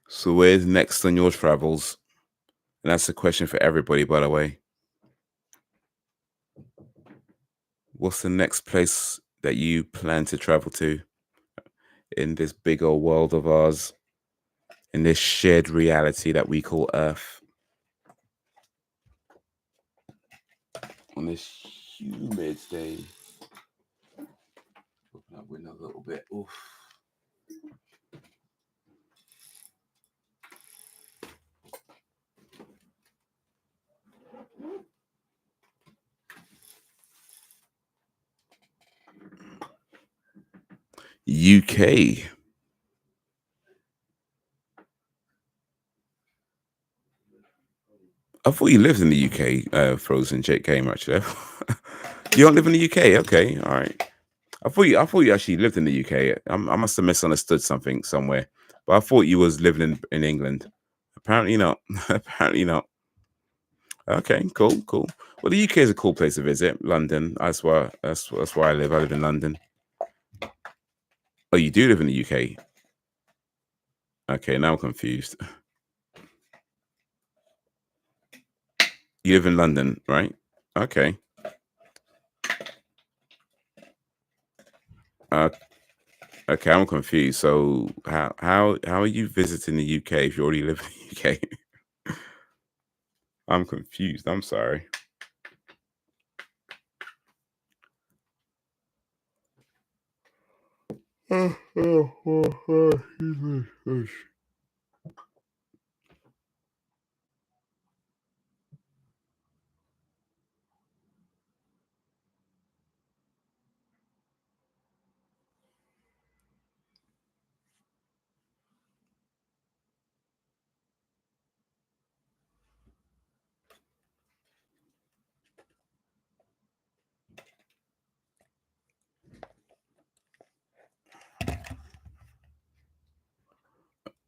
So where's next on your travels? And that's a question for everybody, by the way. What's the next place that you plan to travel to in this big old world of ours, in this shared reality that we call Earth? On this humid day. Open that window a little bit. Oof. UK. I thought you lived in the UK, Frozen Jake Gamer, actually. You don't live in the UK? Okay, all right. I thought you actually lived in the UK. I must have misunderstood something somewhere. But I thought you was living in England. Apparently not. Apparently not. Okay, cool, cool. Well, the UK is a cool place to visit. London. That's where I live. I live in London. Oh, you do live in the UK? Okay, now I'm confused. You live in London, right? Okay. Uh, okay, I'm confused. So how are you visiting the UK if you already live in the UK? I'm confused. I'm sorry.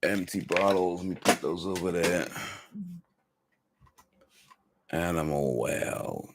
Empty bottles. Let me put those over there. Animal well.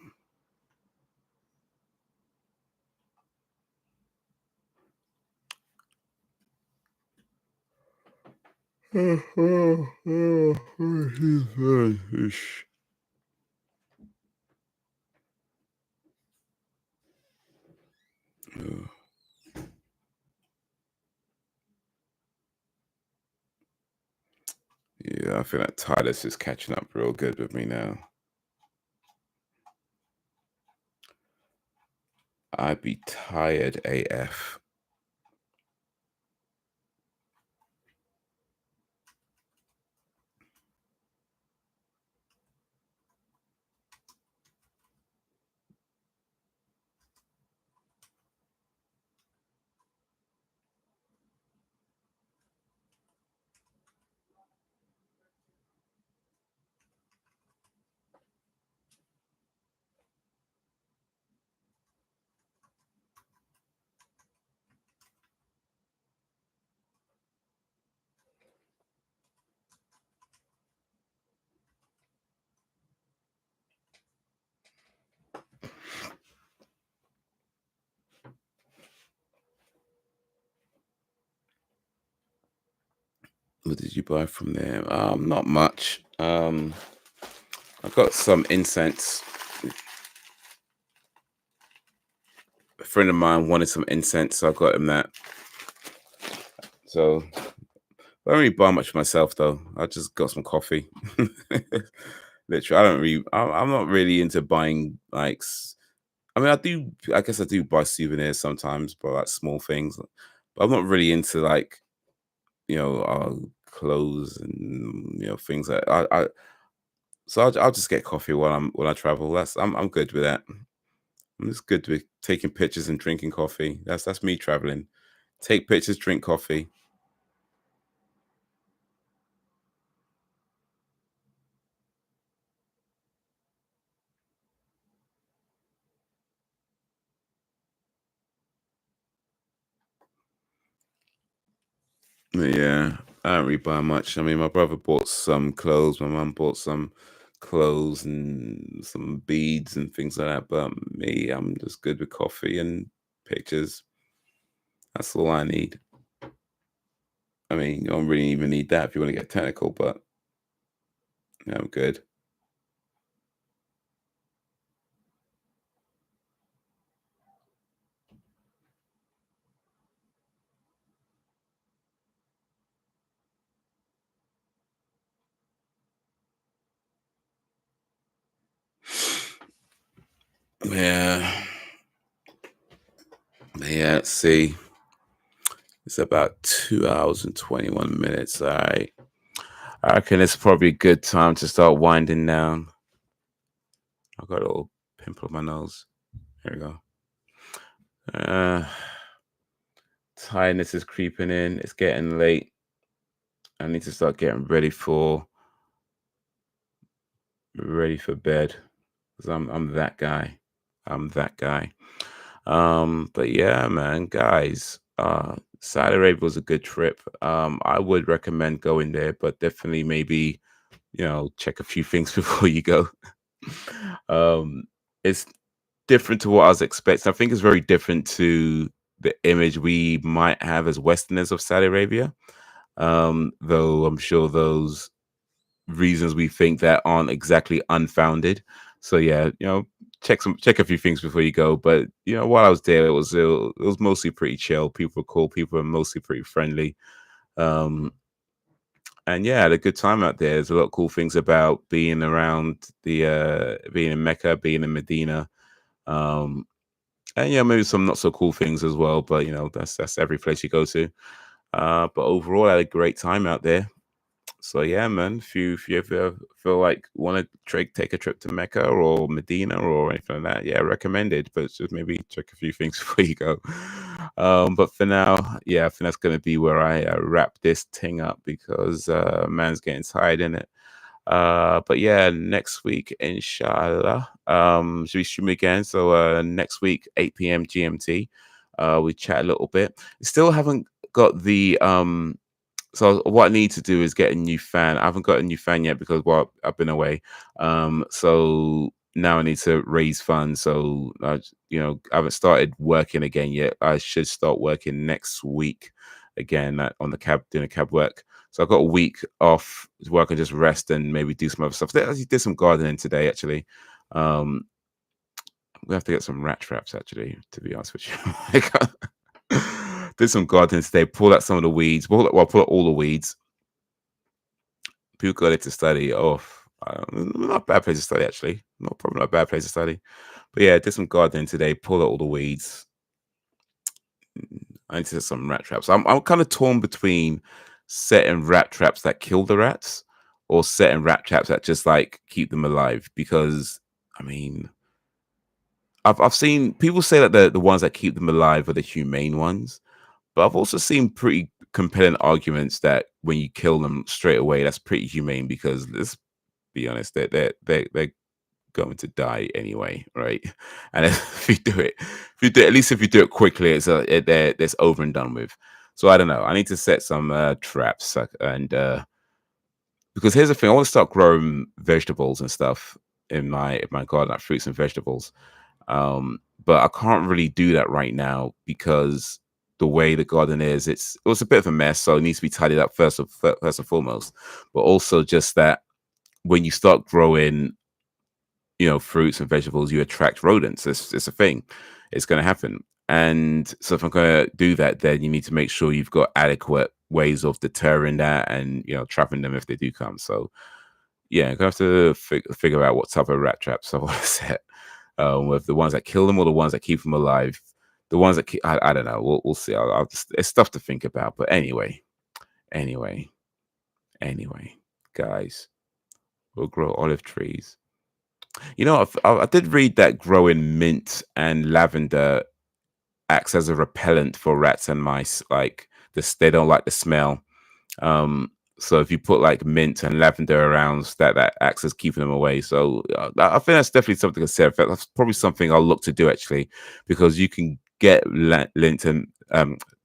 Yeah, I feel like tiredness is catching up real good with me now. I'd be tired AF. What did you buy from there? Not much. I got some incense. A friend of mine wanted some incense, so I got him that. So I don't really buy much for myself though. I just got some coffee. Literally, I don't really. I'm not really into buying like. I mean, I do. I guess I do buy souvenirs sometimes, but like small things. But I'm not really into like clothes and things like I so I'll just get coffee when I travel. I'm good with that. I'm just good with taking pictures and drinking coffee. That's me traveling. Take pictures, drink coffee. Yeah, I don't really buy much. I mean, my brother bought some clothes. My mum bought some clothes and some beads and things like that. But me, I'm just good with coffee and pictures. That's all I need. I mean, you don't really even need that if you want to get technical, but yeah, I'm good. Yeah. Yeah, let's see. It's about 2 hours and 21 minutes. All right. I reckon it's probably a good time to start winding down. I've got a little pimple on my nose. There we go. Uh, Tiredness is creeping in. It's getting late. I need to start getting ready for bed. Because I'm that guy. I'm that guy. But yeah, man, guys, Saudi Arabia was a good trip. I would recommend going there, but definitely maybe, check a few things before you go. um, it's different to what I was expecting. I think it's very different to the image we might have as Westerners of Saudi Arabia. Though I'm sure those reasons we think that aren't exactly unfounded. So yeah, check a few things before you go. But while I was there, it was mostly pretty chill. People were cool. People were mostly pretty friendly. Um, and yeah, I had a good time out there. There's a lot of cool things about being around being in Mecca, being in Medina. Um, and yeah, maybe some not so cool things as well. But that's every place you go to. But overall, I had a great time out there. So yeah, man, if you ever feel like want to take a trip to Mecca or Medina or anything like that, yeah, recommend it. But just maybe check a few things before you go. But for now, yeah, I think that's gonna be where I wrap this thing up because man's getting tired in it. But yeah, next week, inshallah, should we stream again? So next week, 8 p.m. GMT, we chat a little bit. Still haven't got the so what I need to do is get a new fan. I haven't got a new fan yet because I've been away. So now I need to raise funds. So I haven't started working again yet. I should start working next week again on the cab, doing a cab work. So I've got a week off where I can just rest and maybe do some other stuff. I actually did some gardening today. Actually, um, we have to get some rat traps. Actually, to be honest with you, did some gardening today. Pull out some of the weeds. Pull out all the weeds People go there to study. Oh, not a bad place to study actually. Not probably not a bad place to study. But yeah, did some gardening today. Pulled out all the weeds. I need to set some rat traps. I'm kind of torn between setting rat traps that kill the rats or setting rat traps that just like keep them alive. Because I mean, I've seen people say that the ones that keep them alive are the humane ones, but I've also seen pretty compelling arguments that when you kill them straight away, that's pretty humane because let's be honest, they're going to die anyway, right? And if you do it, at least if you do it quickly, it's over and done with. So I don't know. I need to set some traps, and because here's the thing: I want to start growing vegetables and stuff in my garden, like fruits and vegetables. But I can't really do that right now because the way the garden is, it was a bit of a mess, so it needs to be tidied up first and foremost. But also just that when you start growing, fruits and vegetables, you attract rodents. It's a thing. It's going to happen. And so if I'm going to do that, then you need to make sure you've got adequate ways of deterring that and, trapping them if they do come. So yeah, I'm going to have to figure out what type of rat traps I want to set. With the ones that kill them or the ones that keep them alive. The ones that keep, I don't know. We'll see. It's stuff to think about. But anyway, guys, we'll grow olive trees. I did read that growing mint and lavender acts as a repellent for rats and mice. Like this, they don't like the smell. Um, so if you put like mint and lavender around, that acts as keeping them away. So I think that's definitely something to consider. In fact, that's probably something I'll look to do actually, because you can get mint and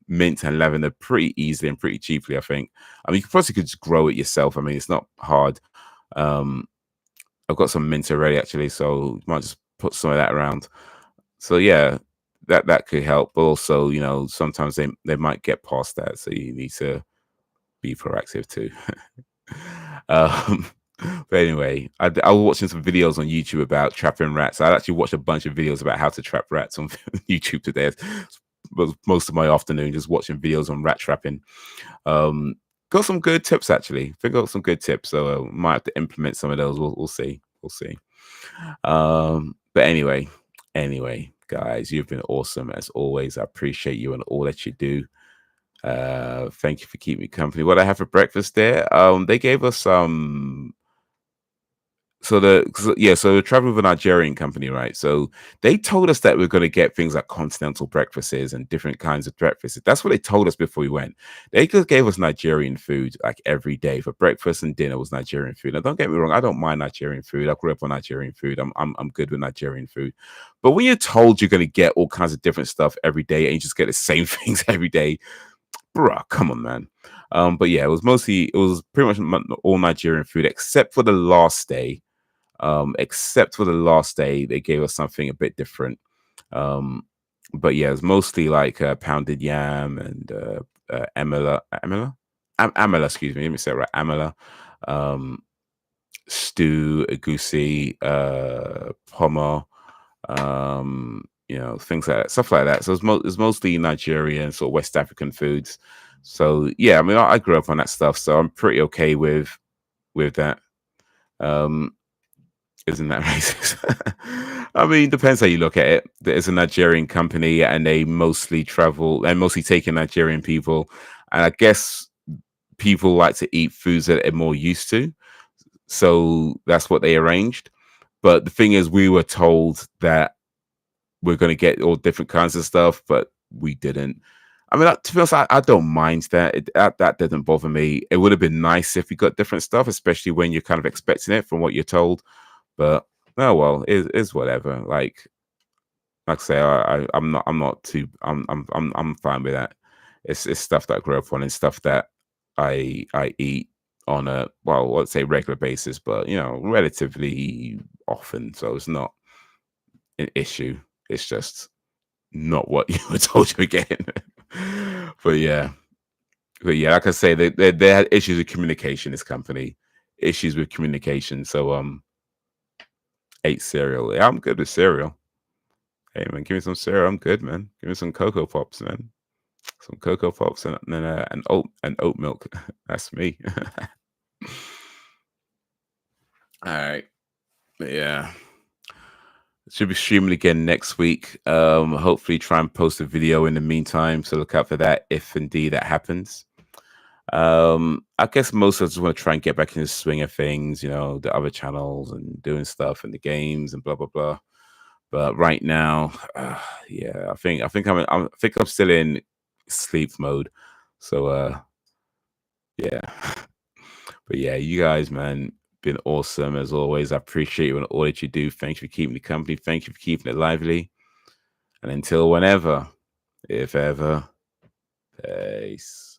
lavender pretty easily and pretty cheaply. I think. I mean, you probably could just grow it yourself. I mean, it's not hard. Um, I've got some mint already actually, so might just put some of that around. So yeah, that could help. But also, sometimes they might get past that, so you need to be proactive too. um, but anyway, I was watching some videos on YouTube about trapping rats. I actually watched a bunch of videos about how to trap rats on YouTube today. Most of my afternoon just watching videos on rat trapping. Got some good tips actually. Figured out some good tips, so might have to implement some of those. We'll see. We'll see. But anyway, guys, you've been awesome as always. I appreciate you and all that you do. Thank you for keeping me company. What I have for breakfast there? They gave us some. So we're traveling with a Nigerian company, right? So they told us that we're going to get things like continental breakfasts and different kinds of breakfasts. That's what they told us before we went. They just gave us Nigerian food like every day for breakfast and dinner was Nigerian food. Now, don't get me wrong, I don't mind Nigerian food. I grew up on Nigerian food. I'm good with Nigerian food. But when you're told you're going to get all kinds of different stuff every day and you just get the same things every day, bruh, come on, man. But yeah, it was pretty much all Nigerian food except for the last day. They gave us something a bit different. But yeah, it was mostly like pounded yam and amala, excuse me, let me say it right, amala, stew, egusi, pomo, things like that, stuff like that. So it's mostly Nigerian, sort of West African foods. So yeah, I mean, I grew up on that stuff, so I'm pretty okay with that. Isn't that racist? I mean, depends how you look at it. There's a Nigerian company, and they mostly take in Nigerian people, and I guess people like to eat foods that they're more used to. So that's what they arranged. But the thing is, we were told that we're going to get all different kinds of stuff, but we didn't. I mean, to be honest, I don't mind that. That doesn't bother me. It would have been nice if we got different stuff, especially when you're kind of expecting it from what you're told. But oh well, is whatever. Like I say, I'm fine with that. It's stuff that I grew up on and stuff that I eat on a, well, let's say regular basis, but relatively often. So it's not an issue. It's just not what you were told you were getting. but yeah, like I say, they had issues with communication. This company issues with communication. So ate cereal. Yeah, I'm good with cereal. Hey man, give me some cereal. I'm good, man. Give me some Cocoa Pops, man. Some Cocoa Pops and oat milk. That's me. All right. Yeah. Should be streaming again next week. Hopefully try and post a video in the meantime. So look out for that if indeed that happens. I guess most of us want to try and get back in the swing of things, the other channels and doing stuff and the games and blah blah blah. But right now, yeah, I think I'm still in sleep mode. So yeah. But yeah, you guys, man, been awesome as always. I appreciate you and all that you do. Thanks for keeping the company. Thank you for keeping it lively. And until whenever, if ever, peace.